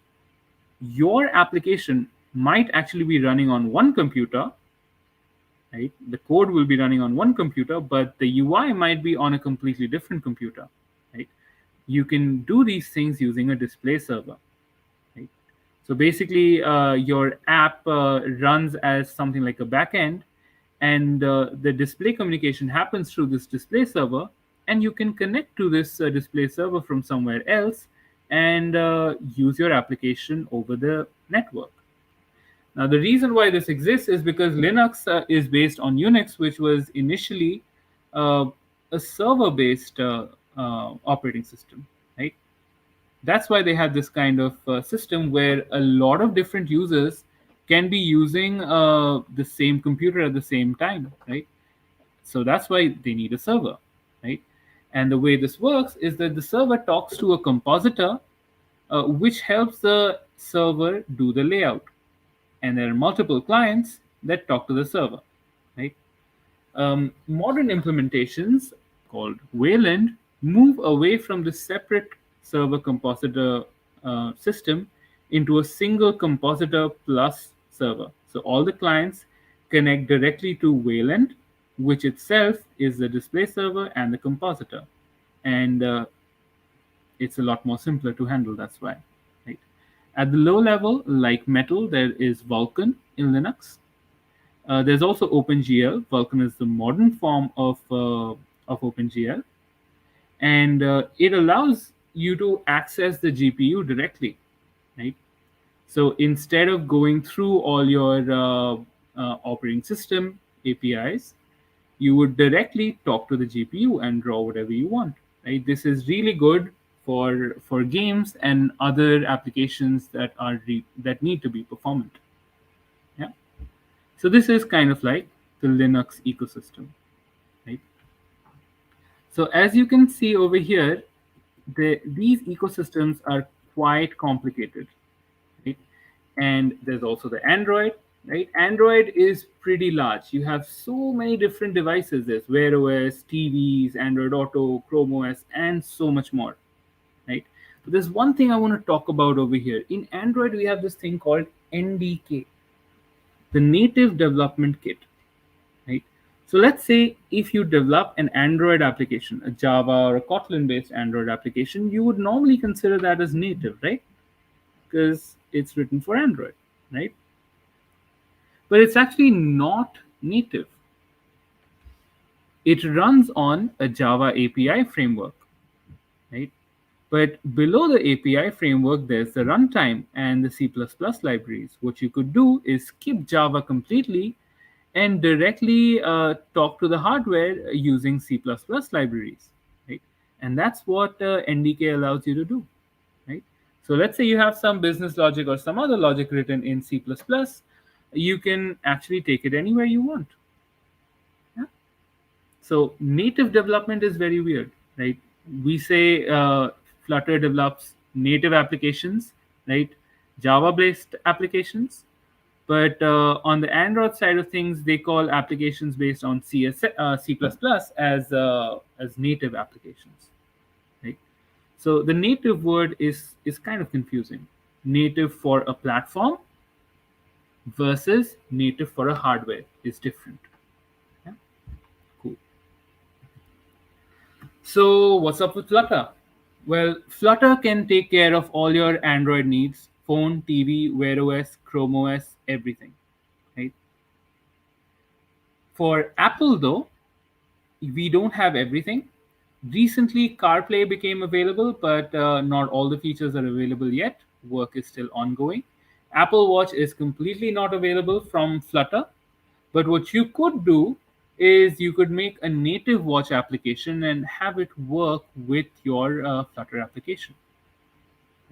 your application might actually be running on one computer, right? The code will be running on one computer, but the UI might be on a completely different computer, right? You can do these things using a display server. Right? So basically, your app runs as something like a backend, and the display communication happens through this display server, and you can connect to this display server from somewhere else and use your application over the network. Now, the reason why this exists is because Linux is based on Unix, which was initially uh, a server-based operating system, right? That's why they have this kind of system where a lot of different users can be using the same computer at the same time, right? So that's why they need a server, right? And the way this works is that the server talks to a compositor, which helps the server do the layout. And there are multiple clients that talk to the server, right? Modern implementations called Wayland move away from the separate server compositor system into a single compositor plus server. So all the clients connect directly to Wayland, which itself is the display server and the compositor. And it's a lot more simpler to handle, that's why. Right? At the low level, like Metal, there is Vulkan in Linux. There's also OpenGL. Vulkan is the modern form of OpenGL, and it allows you to access the GPU directly, right? So instead of going through all your operating system APIs, you would directly talk to the GPU and draw whatever you want, right? This is really good for games and other applications that are that need to be performant. Yeah. So this is kind of like the Linux ecosystem, right? So as you can see over here, these ecosystems are quite complicated, right? And there's also the Android, right? Android is pretty large. You have so many different devices. There's Wear OS, TVs, Android Auto, Chrome OS, and so much more, right? But there's one thing I want to talk about over here. In Android, we have this thing called NDK, the Native Development Kit, right? So let's say if you develop an Android application, a Java or a Kotlin-based Android application, you would normally consider that as native, right? Because it's written for Android, right? But it's actually not native. It runs on a Java API framework, right? But below the API framework, there's the runtime and the C++ libraries. What you could do is skip Java completely and directly talk to the hardware using C++ libraries, right? And that's what NDK allows you to do, right? So let's say you have some business logic or some other logic written in C++, you can actually take it anywhere you want. Yeah? So native development is very weird, right? We say Flutter develops native applications, right? Java-based applications, but on the Android side of things, they call applications based on C++ as native applications, right? So the native word is kind of confusing. Native for a platform versus native for a hardware is different. Yeah? Cool. So what's up with Flutter? Well, Flutter can take care of all your Android needs: phone, TV, Wear OS, Chrome OS, everything. Right? For Apple, though, we don't have everything. Recently, CarPlay became available, but not all the features are available yet. Work is still ongoing. Apple Watch is completely not available from Flutter, but what you could do is you could make a native watch application and have it work with your Flutter application.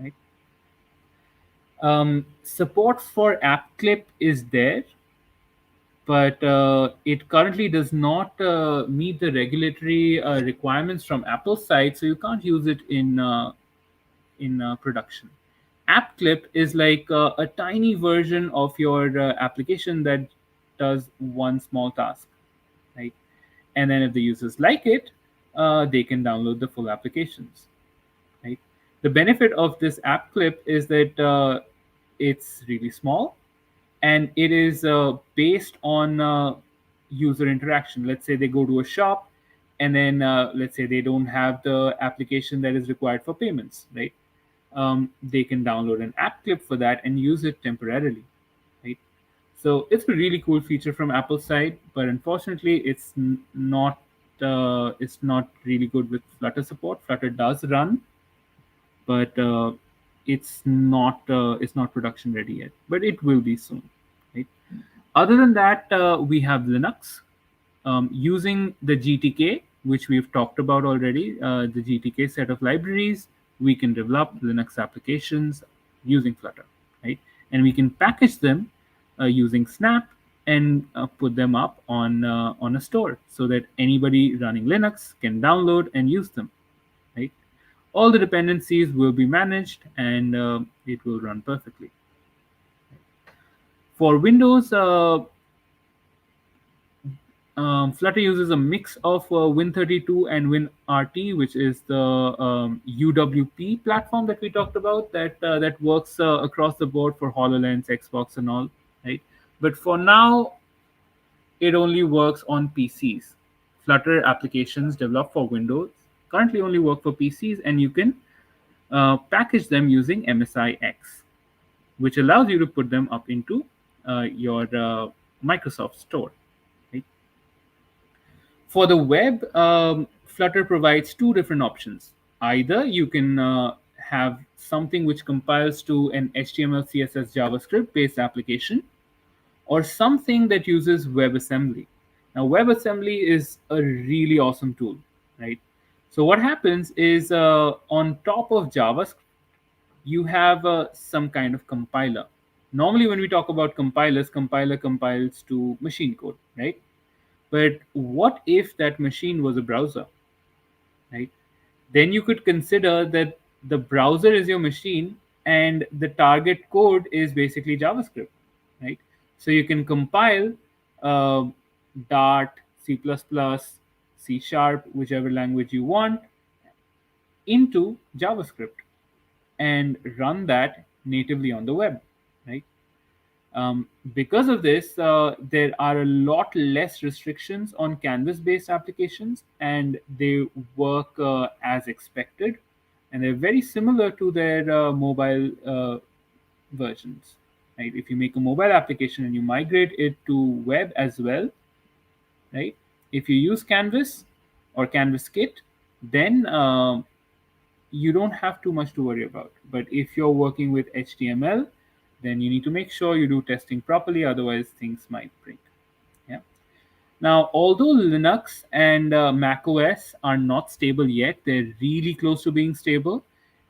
Right? Support for app clip is there, but it currently does not meet the regulatory requirements from Apple's side, so you can't use it in production. App clip is like a tiny version of your application that does one small task, right? And then if the users like it, they can download the full applications, right? The benefit of this app clip is that it's really small and it is based on user interaction. Let's say they go to a shop and then let's say they don't have the application that is required for payments, right? They can download an app clip for that and use it temporarily, right? So it's a really cool feature from Apple's side, but unfortunately, it's not really good with Flutter support. Flutter does run, but it's not production ready yet. But it will be soon, right? Other than that, we have Linux using the GTK, which we've talked about already. The GTK set of libraries, we can develop Linux applications using Flutter, right? And we can package them using Snap and put them up on a store so that anybody running Linux can download and use them, right? All the dependencies will be managed and it will run perfectly. For Windows, Flutter uses a mix of Win32 and WinRT, which is the UWP platform that we talked about that works across the board for HoloLens, Xbox, and all, right? But for now, it only works on PCs. Flutter applications developed for Windows currently only work for PCs, and you can package them using MSIX, which allows you to put them up into your Microsoft Store. Right? For the web, Flutter provides two different options. Either you can have something which compiles to an HTML, CSS, JavaScript based application, or something that uses WebAssembly. Now, WebAssembly is a really awesome tool, right? So what happens is on top of JavaScript, you have some kind of compiler. Normally, when we talk about compilers, compiler compiles to machine code, right? But what if that machine was a browser, right? Then you could consider that the browser is your machine and the target code is basically JavaScript, right? So you can compile uh, Dart, C++, C Sharp, whichever language you want, into JavaScript and run that natively on the web, right? Because of this, there are a lot less restrictions on canvas-based applications, and they work as expected, and they're very similar to their mobile versions. Right? If you make a mobile application and you migrate it to web as well, right? If you use Canvas or Canvas Kit, then you don't have too much to worry about. But if you're working with HTML, then you need to make sure you do testing properly, otherwise things might break. Yeah. Now, although Linux and Mac OS are not stable yet, they're really close to being stable.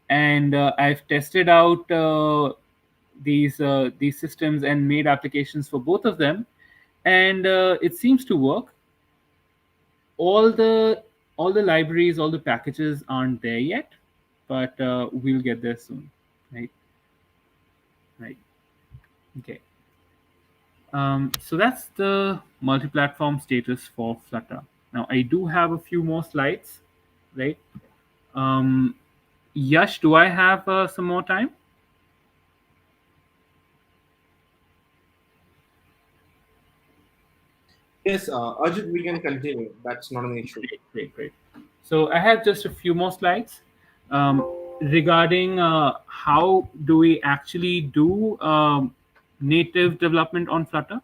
And I've tested out these systems and made applications for both of them, and it seems to work. All the libraries, all the packages aren't there yet, but we'll get there soon, right? Right. Okay. So that's the multi-platform status for Flutter. Now I do have a few more slides, right? Yash, do I have some more time? Yes, Ajit, we can continue. That's not an issue. Great. So I have just a few more slides regarding how do we actually do native development on Flutter.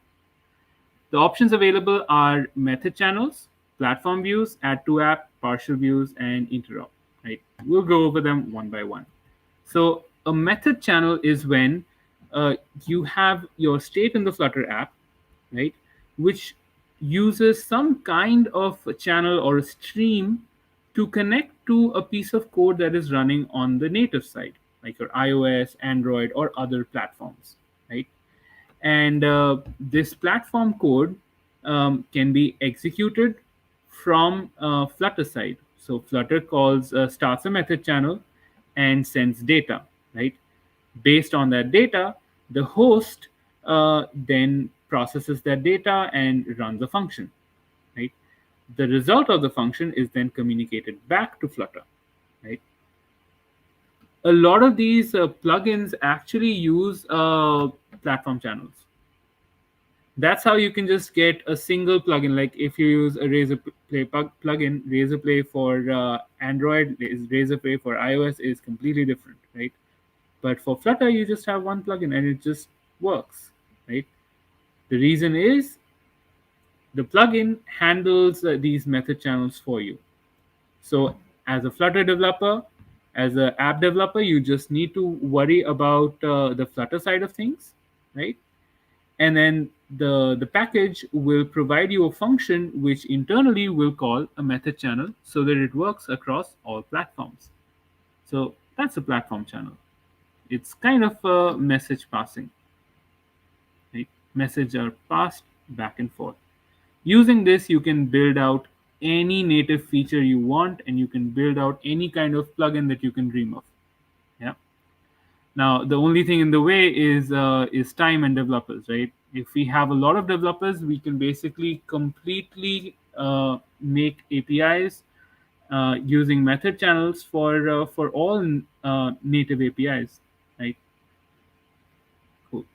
The options available are method channels, platform views, add to app, partial views, and interop. Right? We'll go over them one by one. So a method channel is when you have your state in the Flutter app, right, which uses some kind of a channel or a stream to connect to a piece of code that is running on the native side, like your iOS, Android, or other platforms, right? And this platform code can be executed from Flutter side. So Flutter starts a method channel and sends data, right? Based on that data, the host then processes that data and runs a function, right? The result of the function is then communicated back to Flutter, right? A lot of these plugins actually use platform channels. That's how you can just get a single plugin. Like if you use a Razorplay plugin, Razorplay for Android, Razorplay for iOS is completely different, right? But for Flutter, you just have one plugin and it just works, right? The reason is the plugin handles these method channels for you. So as a Flutter developer, as an app developer, you just need to worry about the Flutter side of things, right? And then the package will provide you a function which internally will call a method channel so that it works across all platforms. So that's a platform channel. It's kind of a message passing, right? Messages are passed back and forth. Using this, you can build out any native feature you want, and you can build out any kind of plugin that you can dream of. Yeah. Now, the only thing in the way is time and developers, right? If we have a lot of developers, we can basically completely make APIs using method channels for all native APIs, right? Cool.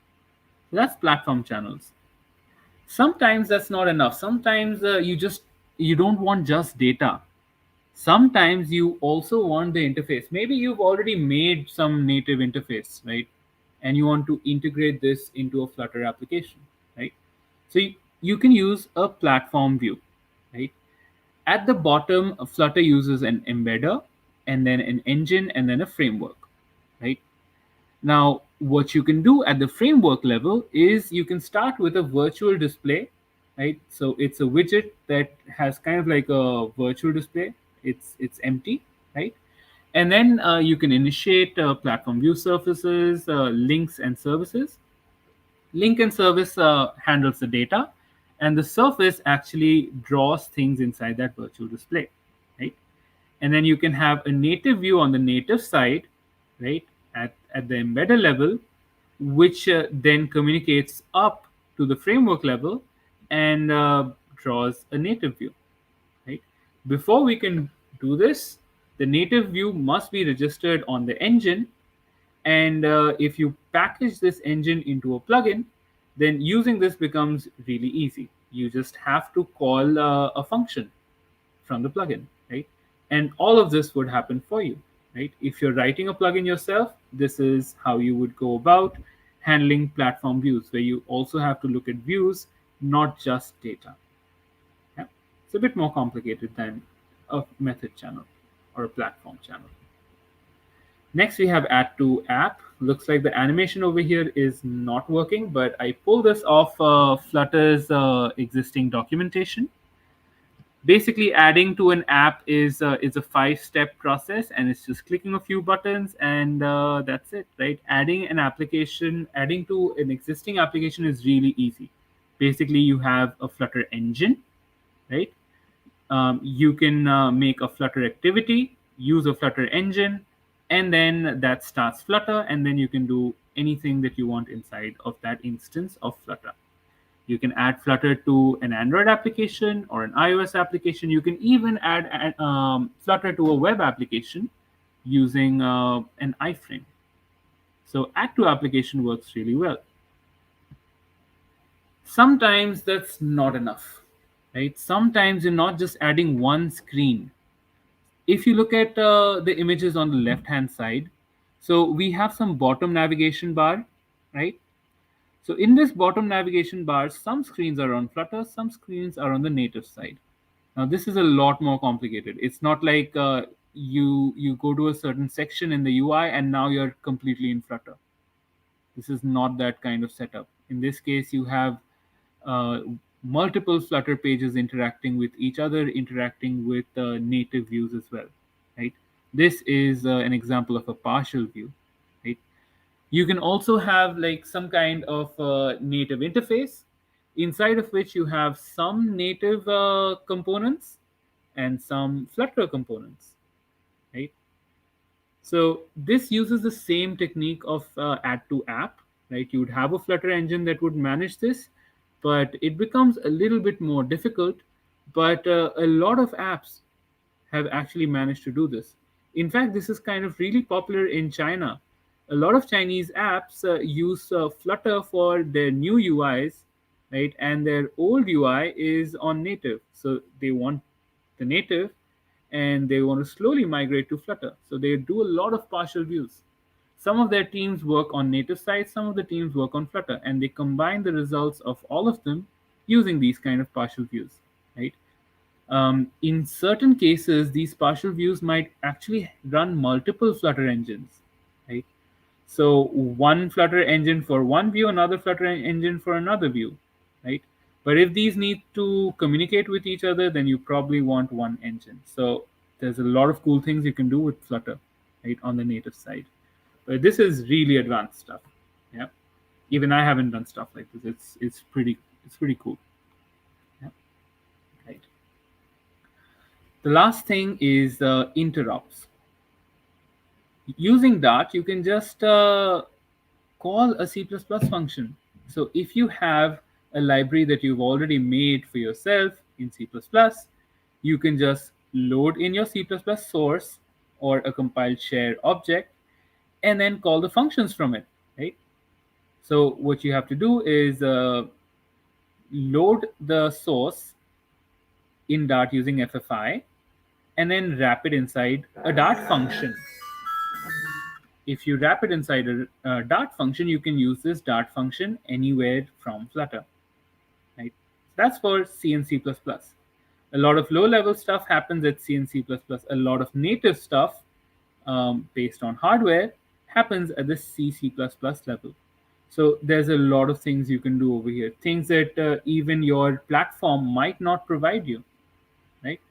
So that's platform channels. Sometimes that's not enough. Sometimes you don't want just data. Sometimes you also want the interface. Maybe you've already made some native interface, right? And you want to integrate this into a Flutter application, right? So you can use a platform view, right? At the bottom, Flutter uses an embedder, and then an engine, and then a framework, right? Now, what you can do at the framework level is you can start with a virtual display, right? So it's a widget that has kind of like a virtual display. It's empty, right? And then you can initiate platform view surfaces, links, and services. Link and service handles the data, and the surface actually draws things inside that virtual display, right? And then you can have a native view on the native side, right, at the embedded level, which then communicates up to the framework level and draws a native view, right? Before we can do this, the native view must be registered on the engine. And if you package this engine into a plugin, then using this becomes really easy. You just have to call a function from the plugin, right? And all of this would happen for you, right? If you're writing a plugin yourself, this is how you would go about handling platform views, where you also have to look at views, not just data. Yeah? It's a bit more complicated than a method channel or a platform channel. Next, we have add to app. Looks like the animation over here is not working, but I pulled this off Flutter's existing documentation. Basically, adding to an app is a 5-step process, and it's just clicking a few buttons, and that's it, right? Adding to an existing application is really easy. Basically, you have a Flutter engine, right? You can make a Flutter activity, use a Flutter engine, and then that starts Flutter, and then you can do anything that you want inside of that instance of Flutter. You can add Flutter to an Android application or an iOS application. You can even add Flutter to a web application using an iframe. So add to application works really well. Sometimes that's not enough, right? Sometimes you're not just adding one screen. If you look at the images on the left-hand side, so we have some bottom navigation bar, right? So in this bottom navigation bar, some screens are on Flutter, some screens are on the native side. Now this is a lot more complicated. It's not like you go to a certain section in the UI and now you're completely in Flutter. This is not that kind of setup. In this case, you have uh, multiple Flutter pages interacting with each other, interacting with native views as well, right? This is an example of a partial view, right? You can also have like some kind of native interface inside of which you have some native components and some Flutter components, right? So this uses the same technique of add to app, right? You would have a Flutter engine that would manage this, but it becomes a little bit more difficult. But a lot of apps have actually managed to do this. In fact, this is kind of really popular in China. A lot of Chinese apps use Flutter for their new UIs, right? And their old UI is on native. So they want the native and they want to slowly migrate to Flutter. So they do a lot of partial views. Some of their teams work on native sites, some of the teams work on Flutter, and they combine the results of all of them using these kind of partial views, right? In certain cases, these partial views might actually run multiple Flutter engines, right? So one Flutter engine for one view, another Flutter engine for another view, right? But if these need to communicate with each other, then you probably want one engine. So there's a lot of cool things you can do with Flutter, right, on the native side. But this is really advanced stuff. Yeah. Even I haven't done stuff like this. It's pretty cool. Yeah. Right. The last thing is interrupts. Using Dart, you can just call a C++ function. So if you have a library that you've already made for yourself in C++, you can just load in your C++ source or a compiled share object and then call the functions from it, right? So what you have to do is load the source in Dart using FFI and then wrap it inside a Dart function. If you wrap it inside a Dart function, you can use this Dart function anywhere from Flutter, right? That's for C and C++. A lot of low-level stuff happens at C and C++. A lot of native stuff based on hardware happens at the C++ level. So there's a lot of things you can do over here, things that even your platform might not provide you, right?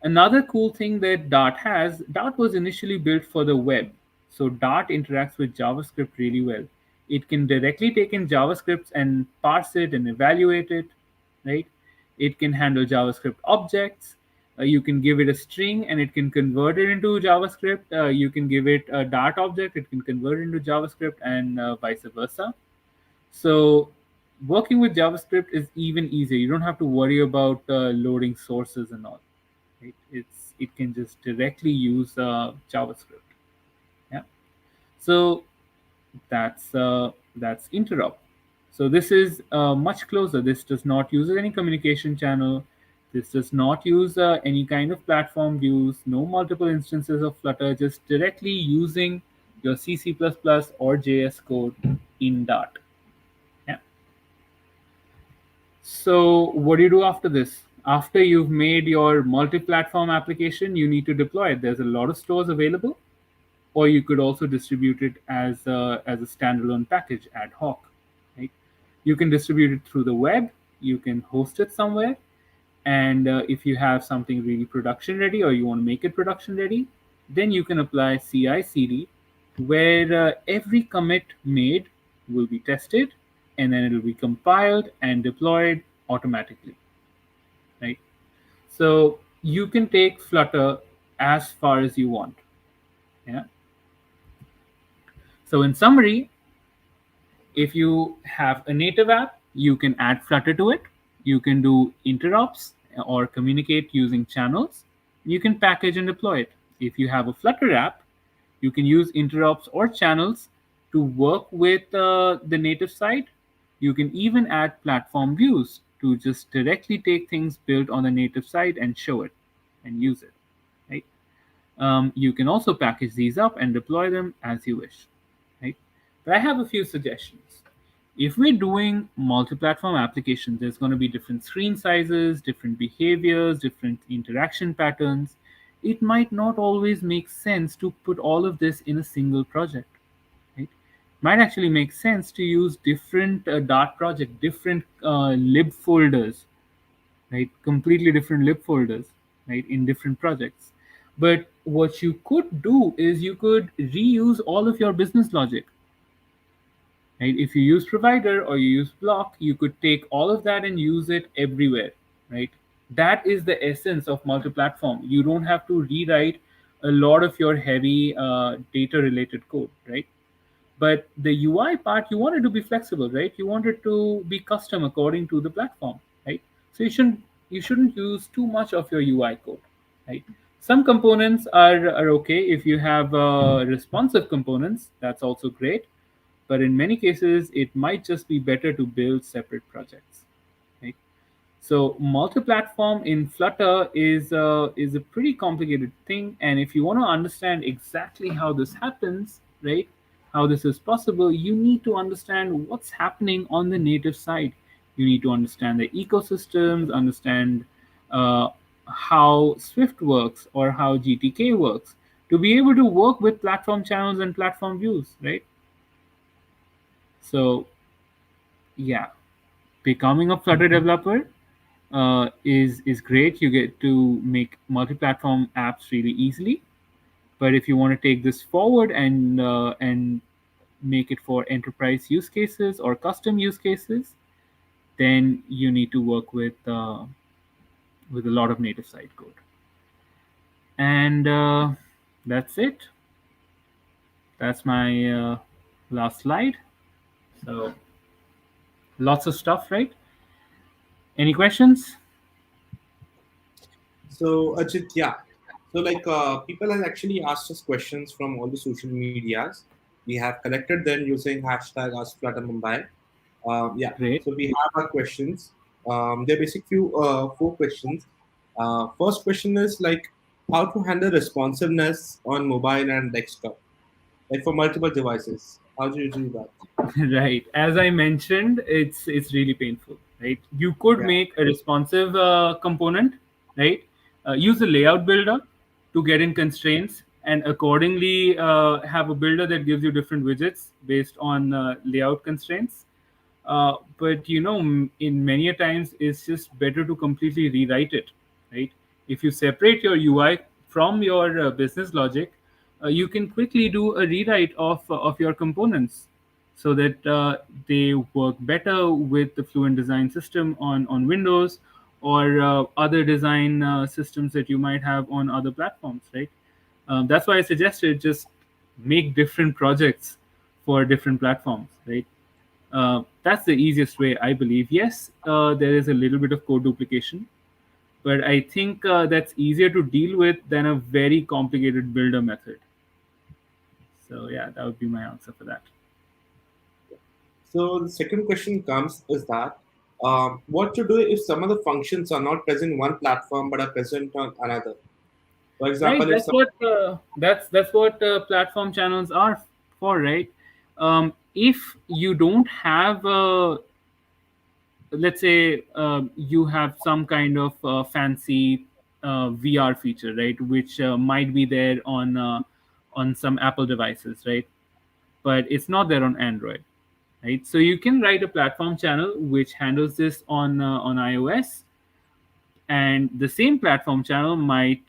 Another cool thing that Dart has, Dart was initially built for the web. So Dart interacts with JavaScript really well. It can directly take in JavaScript and parse it and evaluate it, right? It can handle JavaScript objects. You can give it a string and it can convert it into JavaScript. You can give it a Dart object, it can convert it into JavaScript and vice versa. So working with JavaScript is even easier. You don't have to worry about loading sources and all. Right? It can just directly use JavaScript. Yeah. So that's interrupt. So this is much closer. This does not use any communication channel. This does not use any kind of platform views. No multiple instances of Flutter. Just directly using your C++ or JS code in Dart. Yeah. So what do you do after this? After you've made your multi-platform application, you need to deploy it. There's a lot of stores available, or you could also distribute it as a standalone package ad hoc. Right? You can distribute it through the web. You can host it somewhere, And if you have something really production ready or you want to make it production ready, then you can apply CI/CD, where every commit made will be tested and then it will be compiled and deployed automatically, right? So you can take Flutter as far as you want. Yeah. So in summary, if you have a native app, you can add Flutter to it. You can do interops or communicate using channels. You can package and deploy it. If you have a Flutter app, you can use interops or channels to work with the native side. You can even add platform views to just directly take things built on the native side and show it and use it. Right? You can also package these up and deploy them as you wish. Right? But I have a few suggestions. If we're doing multi-platform applications, there's going to be different screen sizes, different behaviors, different interaction patterns. It might not always make sense to put all of this in a single project. Right? Might actually make sense to use different Dart project, different lib folders, right? Completely different lib folders, right? In different projects. But what you could do is you could reuse all of your business logic. Right? If you use provider or you use block, you could take all of that and use it everywhere, right? That is the essence of multi-platform. You don't have to rewrite a lot of your heavy data-related code, right? But the UI part, you want it to be flexible, right? You want it to be custom according to the platform, right? So you shouldn't use too much of your UI code, right? Some components are okay. If you have responsive components, that's also great. But in many cases, it might just be better to build separate projects, right? So multi-platform in Flutter is a pretty complicated thing, and if you want to understand exactly how this happens, right, how this is possible, you need to understand what's happening on the native side. You need to understand the ecosystems, understand uh, how Swift works or how GTK works to be able to work with platform channels and platform views, right? So yeah, becoming a Flutter developer is great. You get to make multi-platform apps really easily. But if you want to take this forward and make it for enterprise use cases or custom use cases, then you need to work with a lot of native side code. And that's it. That's my last slide. So lots of stuff, right? Any questions? So Ajit, yeah. So like people have actually asked us questions from all the social medias. We have collected them using hashtag AskFlutterMumbai. Yeah. Great. So we have our questions. They're basic four questions. First question is like how to handle responsiveness on mobile and desktop, like for multiple devices. How do you do that? Right. As I mentioned, it's really painful, right? You could Yeah. make a responsive component, right? Use a layout builder to get in constraints, and accordingly have a builder that gives you different widgets based on layout constraints. But in many a times, it's just better to completely rewrite it, right? If you separate your UI from your business logic, you can quickly do a rewrite of your components so that they work better with the Fluent Design system on Windows or other design systems that you might have on other platforms, right? That's why I suggested just make different projects for different platforms, right? That's the easiest way, I believe. Yes, there is a little bit of code duplication, but I think that's easier to deal with than a very complicated builder method. So yeah, that would be my answer for that. So the second question comes is that what to do if some of the functions are not present in one platform but are present on another. For Right, example, if that's some, what platform channels are for, right? If you don't have let's say you have some kind of fancy VR feature, right, which might be there on some Apple devices, right, but it's not there on Android, right? So you can write a platform channel which handles this on iOS, and the same platform channel might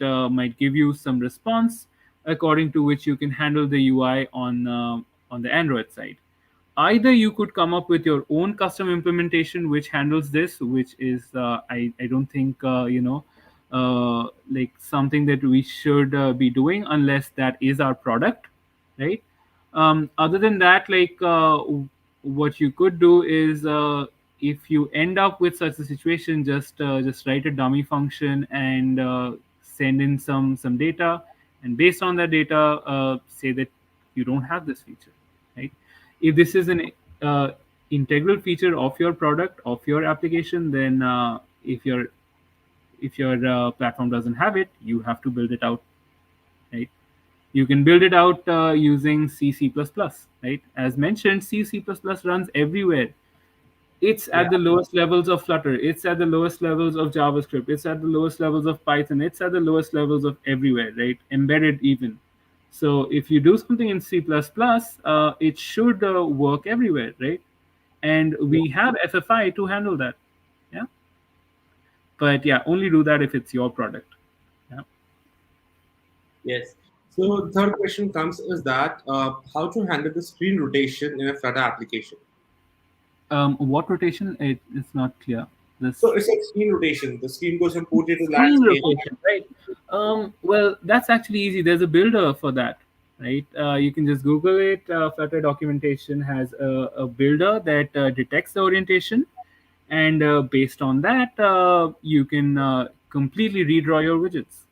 give you some response according to which you can handle the UI on the Android side. Either you could come up with your own custom implementation which handles this, which is I don't think like something that we should be doing unless that is our product, right? Other than that, like what you could do is if you end up with such a situation, just write a dummy function and send in some data, and based on that data, say that you don't have this feature, right? If this is an integral feature of your product, of your application, then if your platform doesn't have it, you have to build it out, right? You can build it out using C++, right? As mentioned, C++ runs everywhere. It's Yeah. at the lowest levels of Flutter. It's at the lowest levels of JavaScript. It's at the lowest levels of Python. It's at the lowest levels of everywhere, right? Embedded even. So if you do something in C++, it should work everywhere, right? And we have FFI to handle that. Yeah. But yeah, only do that if it's your product. Yeah. Yes. So the third question comes is that how to handle the screen rotation in a Flutter application. What rotation? It's not clear. So This it's like screen rotation. The screen goes from portrait to screen landscape. rotation, right? Well, that's actually easy. There's a builder for that, right? You can just Google it. Flutter documentation has a builder that detects the orientation, and based on that, you can completely redraw your widgets,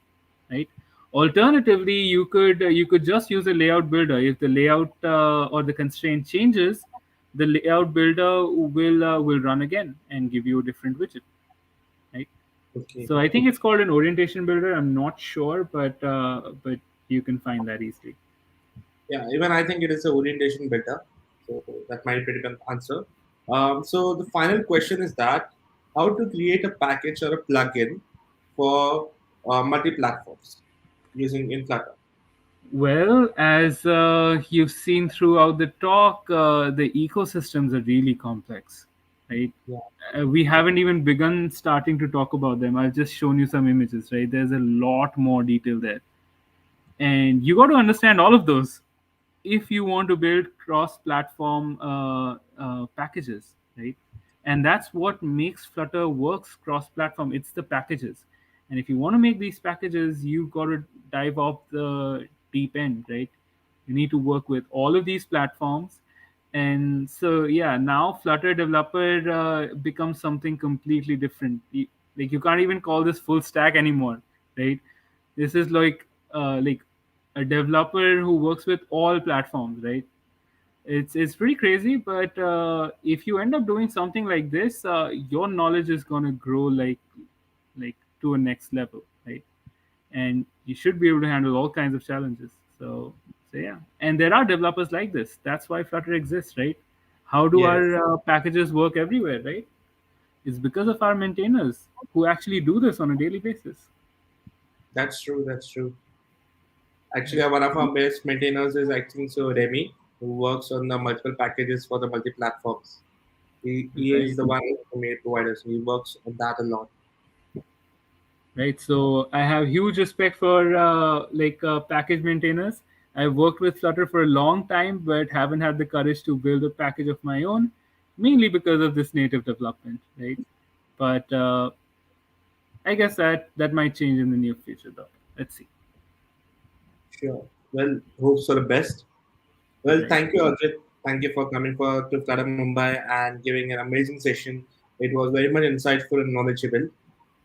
right? Alternatively, you could just use a layout builder. If the layout or the constraint changes, the layout builder will run again and give you a different widget, right? Okay. So I think it's called an orientation builder. I'm not sure, but you can find that easily. Yeah, even I think it is a orientation better. So that might be a good answer. So the final question is that how to create a package or a plugin for multi-platforms using in Flutter. Well, as you've seen throughout the talk, the ecosystems are really complex, right? Yeah. We haven't even begun starting to talk about them. I've just shown you some images, right? There's a lot more detail there. And you got to understand all of those if you want to build cross-platform packages, right? And that's what makes Flutter works cross-platform. It's the packages, and if you want to make these packages, you've got to dive off the deep end, right? You need to work with all of these platforms, and so yeah, now Flutter developer becomes something completely different. Like you can't even call this full stack anymore, right? This is like a developer who works with all platforms, right? It's pretty crazy, but if you end up doing something like this, your knowledge is gonna grow like to a next level, right? And you should be able to handle all kinds of challenges. So yeah, and there are developers like this. That's why Flutter exists, right? How do Yes, our packages work everywhere, right? It's because of our maintainers who actually do this on a daily basis. that's true. That's true. Actually, one of our best maintainers is I think so Remy, who works on the multiple packages for the multi-platforms. He Right. is the one who made providers. He works on that a lot. Right, so I have huge respect for package maintainers. I've worked with Flutter for a long time, but haven't had the courage to build a package of my own, mainly because of this native development, right? But I guess that might change in the near future, though. Let's see. Sure. Well, hopes for the best. Well, Right. thank you, Arjit. Thank you for coming to Flutter Mumbai and giving an amazing session. It was very much insightful and knowledgeable.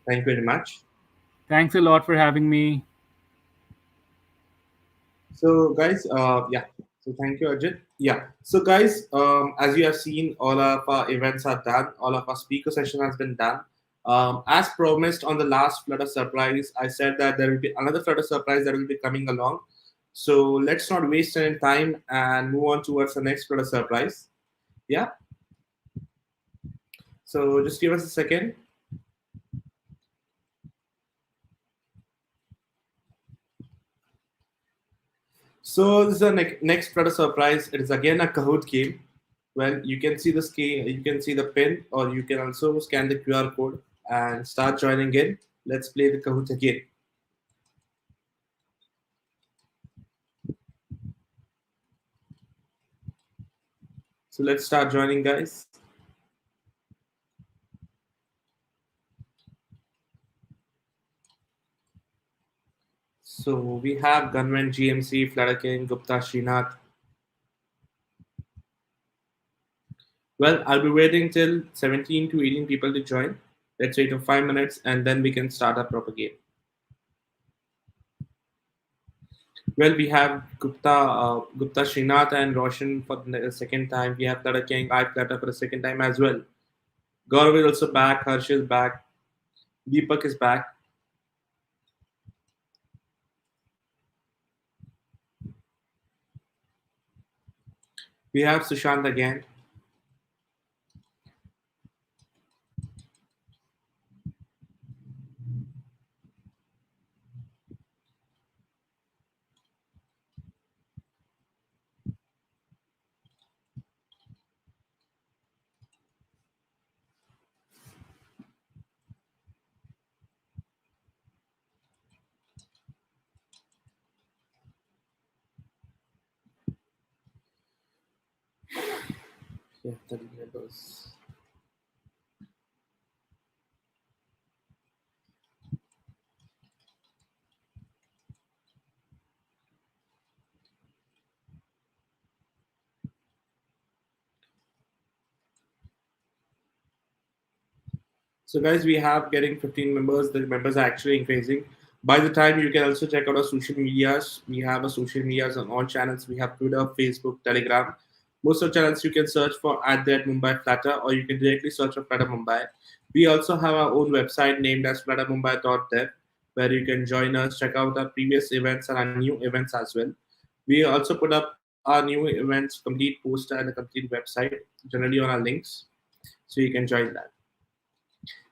Thank you very much. Thanks a lot for having me. So, guys, yeah. So, thank you, Arjit. Yeah. So, guys, as you have seen, all of our events are done. All of our speaker session has been done. As promised on the last Flutter Surprise, I said that there will be another Flutter Surprise that will be coming along. So, let's not waste any time and move on towards the next Flutter Surprise. Yeah. So, just give us a second. So this is the next Flutter surprise. It is again a Kahoot game. Well, you can see the screen, you can see the pin, or you can also scan the QR code. and start joining in. Let's play the Kahoot again. So let's start joining, guys. So we have Gunman, GMC, Flutter King, Gupta, Srinath. Well, I'll be waiting till 17 to 18 people to join. Let's wait for 5 minutes and then we can start our proper game. Well, we have Gupta, Srinath, and Roshan for the second time. We have Flutter King, I Flutter for the second time as well. Gaurav is also back. Harsh is back. Deepak is back. We have Sushant again. Yeah, 30 members. So guys, we have getting 15 members. The members are actually increasing. By the time you can also check out our social medias. We have our social medias on all channels. We have Twitter, Facebook, Telegram. Most of the channels you can search for at that Mumbai Flutter, or you can directly search for Flutter Mumbai. We also have our own website named as fluttermumbai.dev, where you can join us, check out our previous events and our new events as well. We also put up our new events complete poster and a complete website, generally on our links, so you can join that.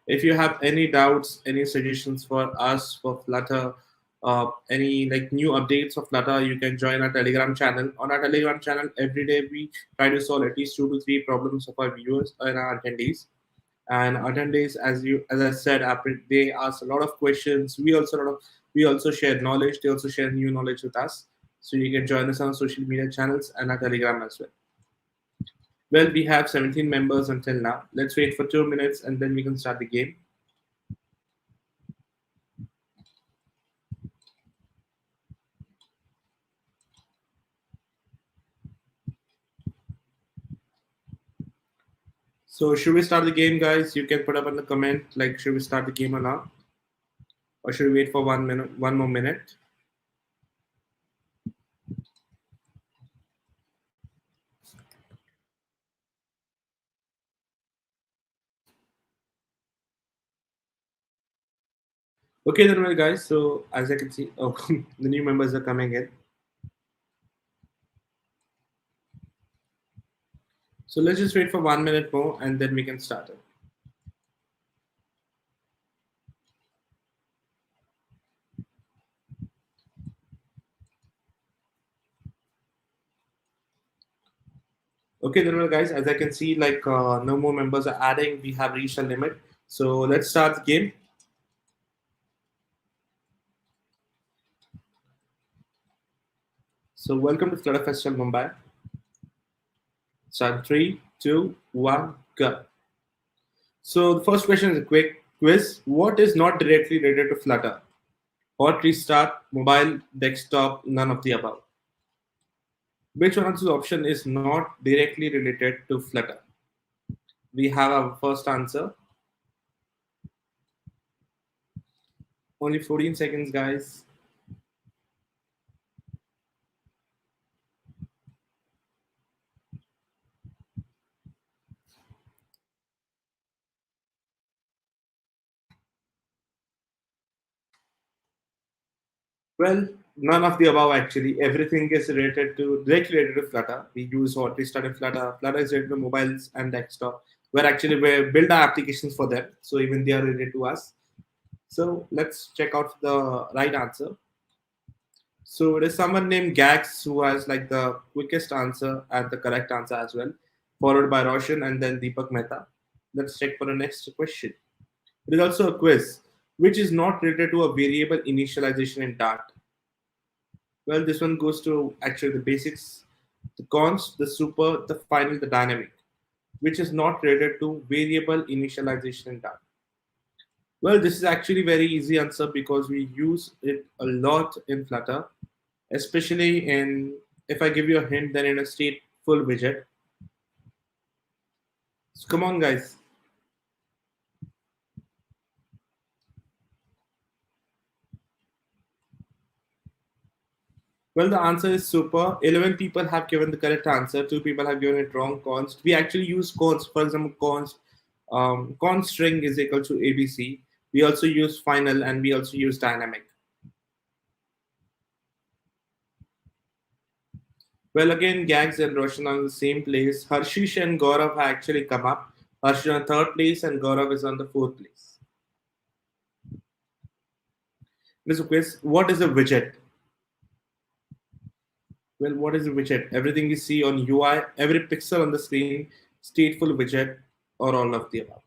If you have any doubts, any suggestions for us for Flutter, any like new updates for Flutter, you can join our Telegram channel. On our Telegram channel, every day we try to solve at least 2 to 3 problems of our viewers and our attendees. And attendees, as I said, they ask a lot of questions. We also share knowledge. They also share new knowledge with us. So you can join us on social media channels and our Telegram as well. Well, we have 17 members until now. Let's wait for 2 minutes and then we can start the game. So should we start the game, guys? You can put up in the comment like should we start the game or not, or should we wait for 1 minute, 1 more minute? Okay, then, well, guys. So as I can see, oh, the new members are coming in. So let's just wait for 1 minute more and then we can start it. Okay, then, well, guys, as I can see, like no more members are adding. We have reached a limit. So let's start the game. So welcome to Flutter Festival Mumbai. Start 3, 2, 1, go. So the first question is a quick quiz. What is not directly related to Flutter? Hot restart, mobile, desktop, none of the above. Which one of the option is not directly related to Flutter? We have our first answer. Only 14 seconds, guys. Well, none of the above actually. Everything is directly related to Flutter. We use hot restart in Flutter. Flutter is related to mobiles and desktop. We build our applications for them. So even they are related to us. So let's check out the right answer. So there's someone named Gax who has like the quickest answer and the correct answer as well, followed by Roshan and then Deepak Mehta. Let's check for the next question. There is also a quiz, which is not related to a variable initialization in Dart. Well, this one goes to actually the basics, the const, the super, the final, the dynamic, which is not related to variable initialization in Dart. Well, this is actually very easy answer because we use it a lot in Flutter, especially in, if I give you a hint, then in a stateful widget. So come on, guys. Well, the answer is super. 11 people have given the correct answer. 2 people have given it wrong. Const. We actually use const. For example, const string is equal to ABC. We also use final and we also use dynamic. Well, again, Gags and Roshan are in the same place. Harshish and Gaurav have actually come up. Harshish on third place and Gaurav is on the fourth place. This quiz, what is a widget? Well, what is a widget? Everything you see on UI, every pixel on the screen, stateful widget, or all of the above.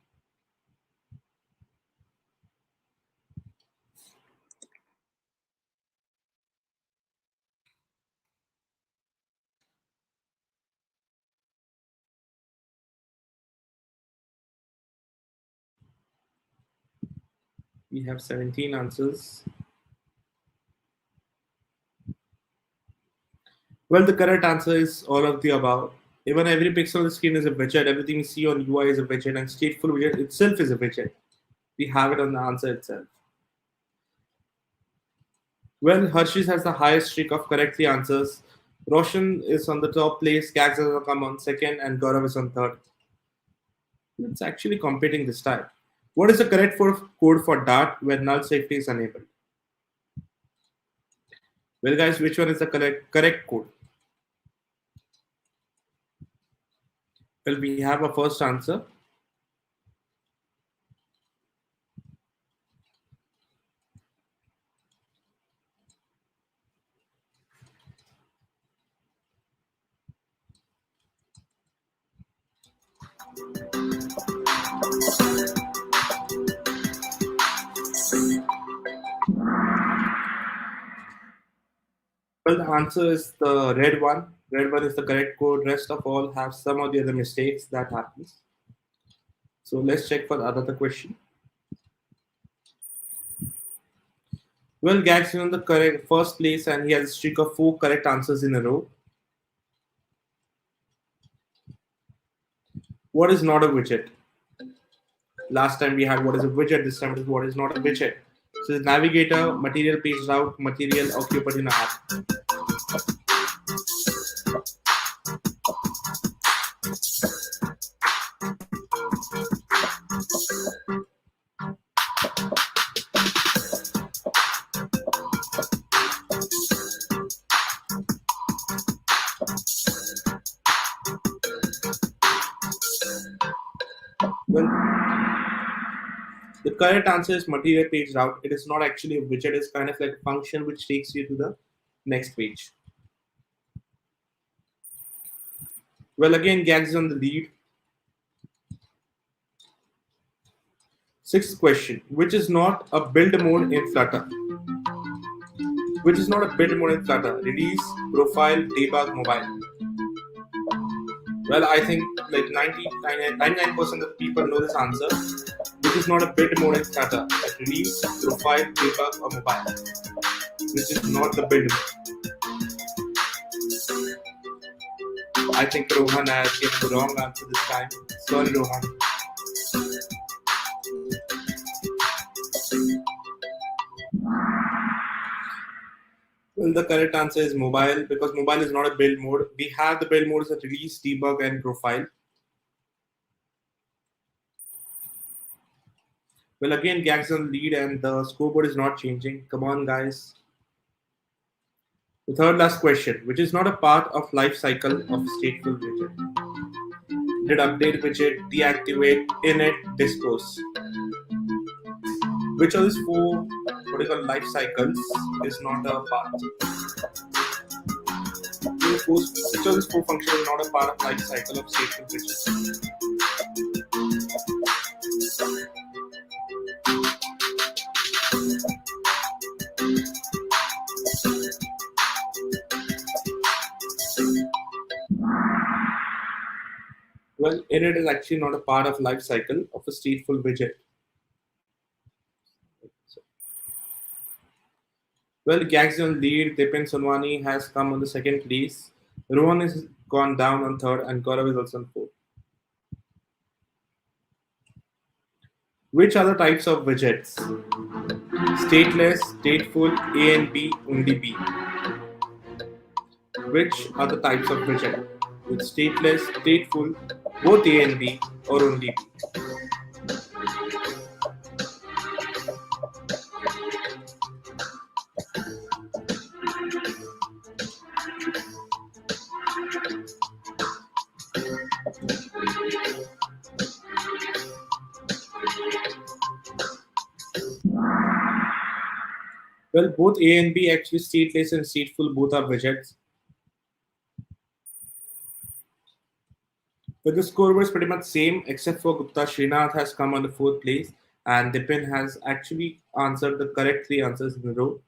We have 17 answers. Well, the correct answer is all of the above. Even every pixel on the screen is a widget. Everything you see on UI is a widget, and stateful widget itself is a widget. We have it on the answer itself. Well, Harshish has the highest streak of correctly answers. Roshan is on the top place, Gags has come on second, and Gaurav is on third. It's actually competing this time. What is the correct code for Dart where null safety is enabled? Well, guys, which one is the correct code? Well, we have a first answer. Well, the answer is the red one. Red one is the correct code. Rest of all have some of the other mistakes that happens. So let's check for another question. Well, Gags is on the correct first place and he has a streak of 4 correct answers in a row. What is not a widget? Last time we had what is a widget, this time it is what is not a widget. So it's navigator, material page route, material occupied in a app. Well, the correct answer is material page route. It is not actually a widget. It's kind of like a function which takes you to the next page. Well, again, Gags is on the lead. Sixth question, which is not a build mode in Flutter? Which is not a build mode in Flutter? Release, profile, debug, mobile. Well, I think like 99% of people know this answer. Which is not a build mode in Flutter? Release, profile, debug, or mobile. Which is not the build mode. I think Rohan has given the wrong answer this time. Sorry, Rohan. Well, the correct answer is mobile because mobile is not a build mode. We have the build modes that release, debug, and profile. Well, again, Gags on lead and the scoreboard is not changing. Come on, guys. The third last question, which is not a part of life cycle of stateful widget. Did update widget, deactivate, init, dispose. Which of these 4 what is called life cycles is not a part? Which of these 4 functions is not a part of life cycle of stateful widget? Well, init is actually not a part of life cycle of a stateful widget. Well, Gags on lead, Dipin Sonwani has come on the second place. Rohan is gone down on third, and Gaurav is also on fourth. Which are the types of widgets? Stateless, stateful, A and B, only B. Which are the types of widget? With stateless, stateful, both A and B, or only B? Well, both A and B, actually stateless and stateful, both are widgets. But the score was pretty much same, except for Gupta. Srinath has come on the fourth place, and Dipin has actually answered the correct 3 answers in a row.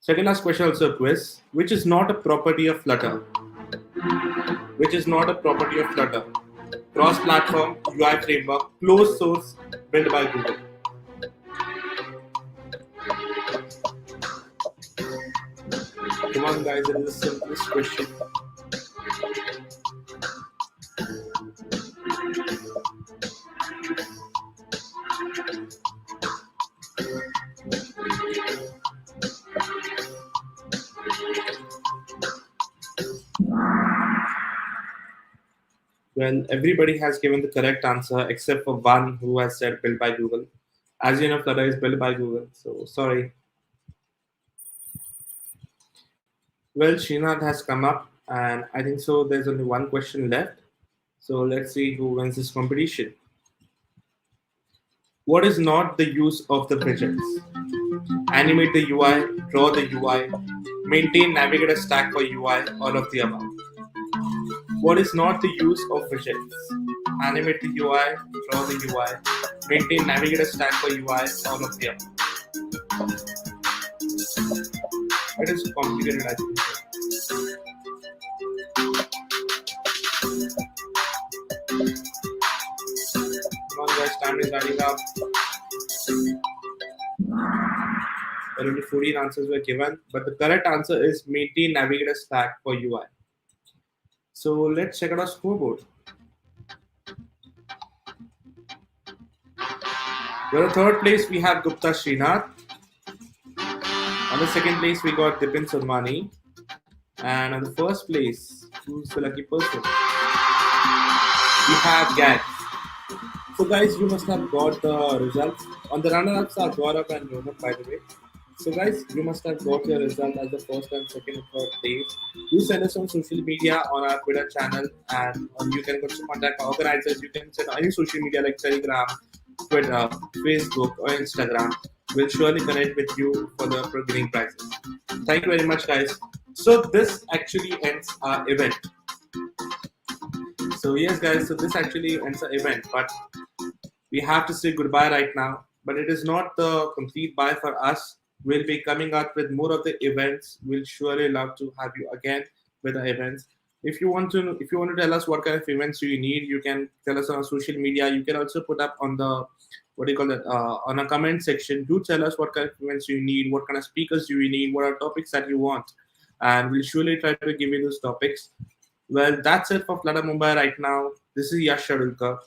Second last question, also a quiz. Which is not a property of Flutter? Which is not a property of Flutter? Cross-platform, UI framework, closed source, built by Google. Come on, guys, it is the simplest question. Well, everybody has given the correct answer except for one who has said built by Google. As you know, Flutter is built by Google, so sorry. Well, Srinath has come up, and I think so there's only one question left. So let's see who wins this competition. What is not the use of the widgets? Animate the UI, draw the UI, maintain navigator stack for UI, all of the above. What is not the use of widgets? Animate the UI, draw the UI, maintain navigator stack for UI, all of the above. It is complicated, I think. Come on, guys, time is running up. Only 14 answers were given, but the correct answer is maintain navigator stack for UI. So let's check out our scoreboard. On the third place, we have Gupta Srinath. On the second place, we got Dipin Surmani. And on the first place, who's the lucky person? We have Gags. So guys, you must have got the results. On the runner-ups are Gaurav and Ronak, by the way. So guys, you must have got your result as the first and second and third place. Do send us on social media on our Twitter channel, and you can also contact our organizers. You can send any social media like Telegram, Twitter, Facebook, or Instagram. We'll surely connect with you for the winning prizes. Thank you very much, guys. So this actually ends our event. So yes, guys, so this actually ends our event, but we have to say goodbye right now. But it is not the complete bye for us. We'll be coming up with more of the events. We'll surely love to have you again with the events. If you want to tell us what kind of events you need, you can tell us on our social media. You can also put up on the on a comment section. Do tell us what kind of events you need, what kind of speakers do you need, what are topics that you want, and we'll surely try to give you those topics. Well, that's it for Flutter Mumbai right now. This is Yash Shadulkar.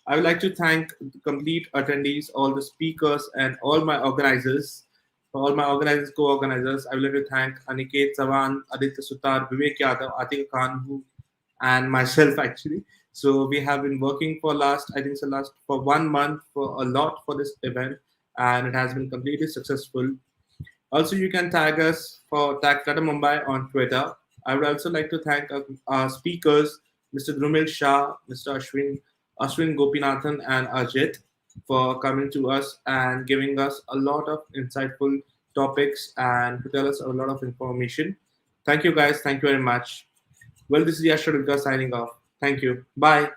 I would like to thank the complete attendees, all the speakers, and all my organizers. For all my organizers, co-organizers, I would like to thank Aniket Sawan, Aditya Sutar, Vivek Yadav, Atika Khan, and myself actually. So we have been working for 1 month for a lot for this event, and it has been completely successful. Also, you can tag Flutter Mumbai on Twitter. I would also like to thank our speakers, Mr. Drumil Shah, Mr. Aswin Gopinathan, and Arijit, for coming to us and giving us a lot of insightful topics and to tell us a lot of information. Thank you, guys. Thank you very much. Well, this is Yash Shadulkar signing off. Thank you. Bye.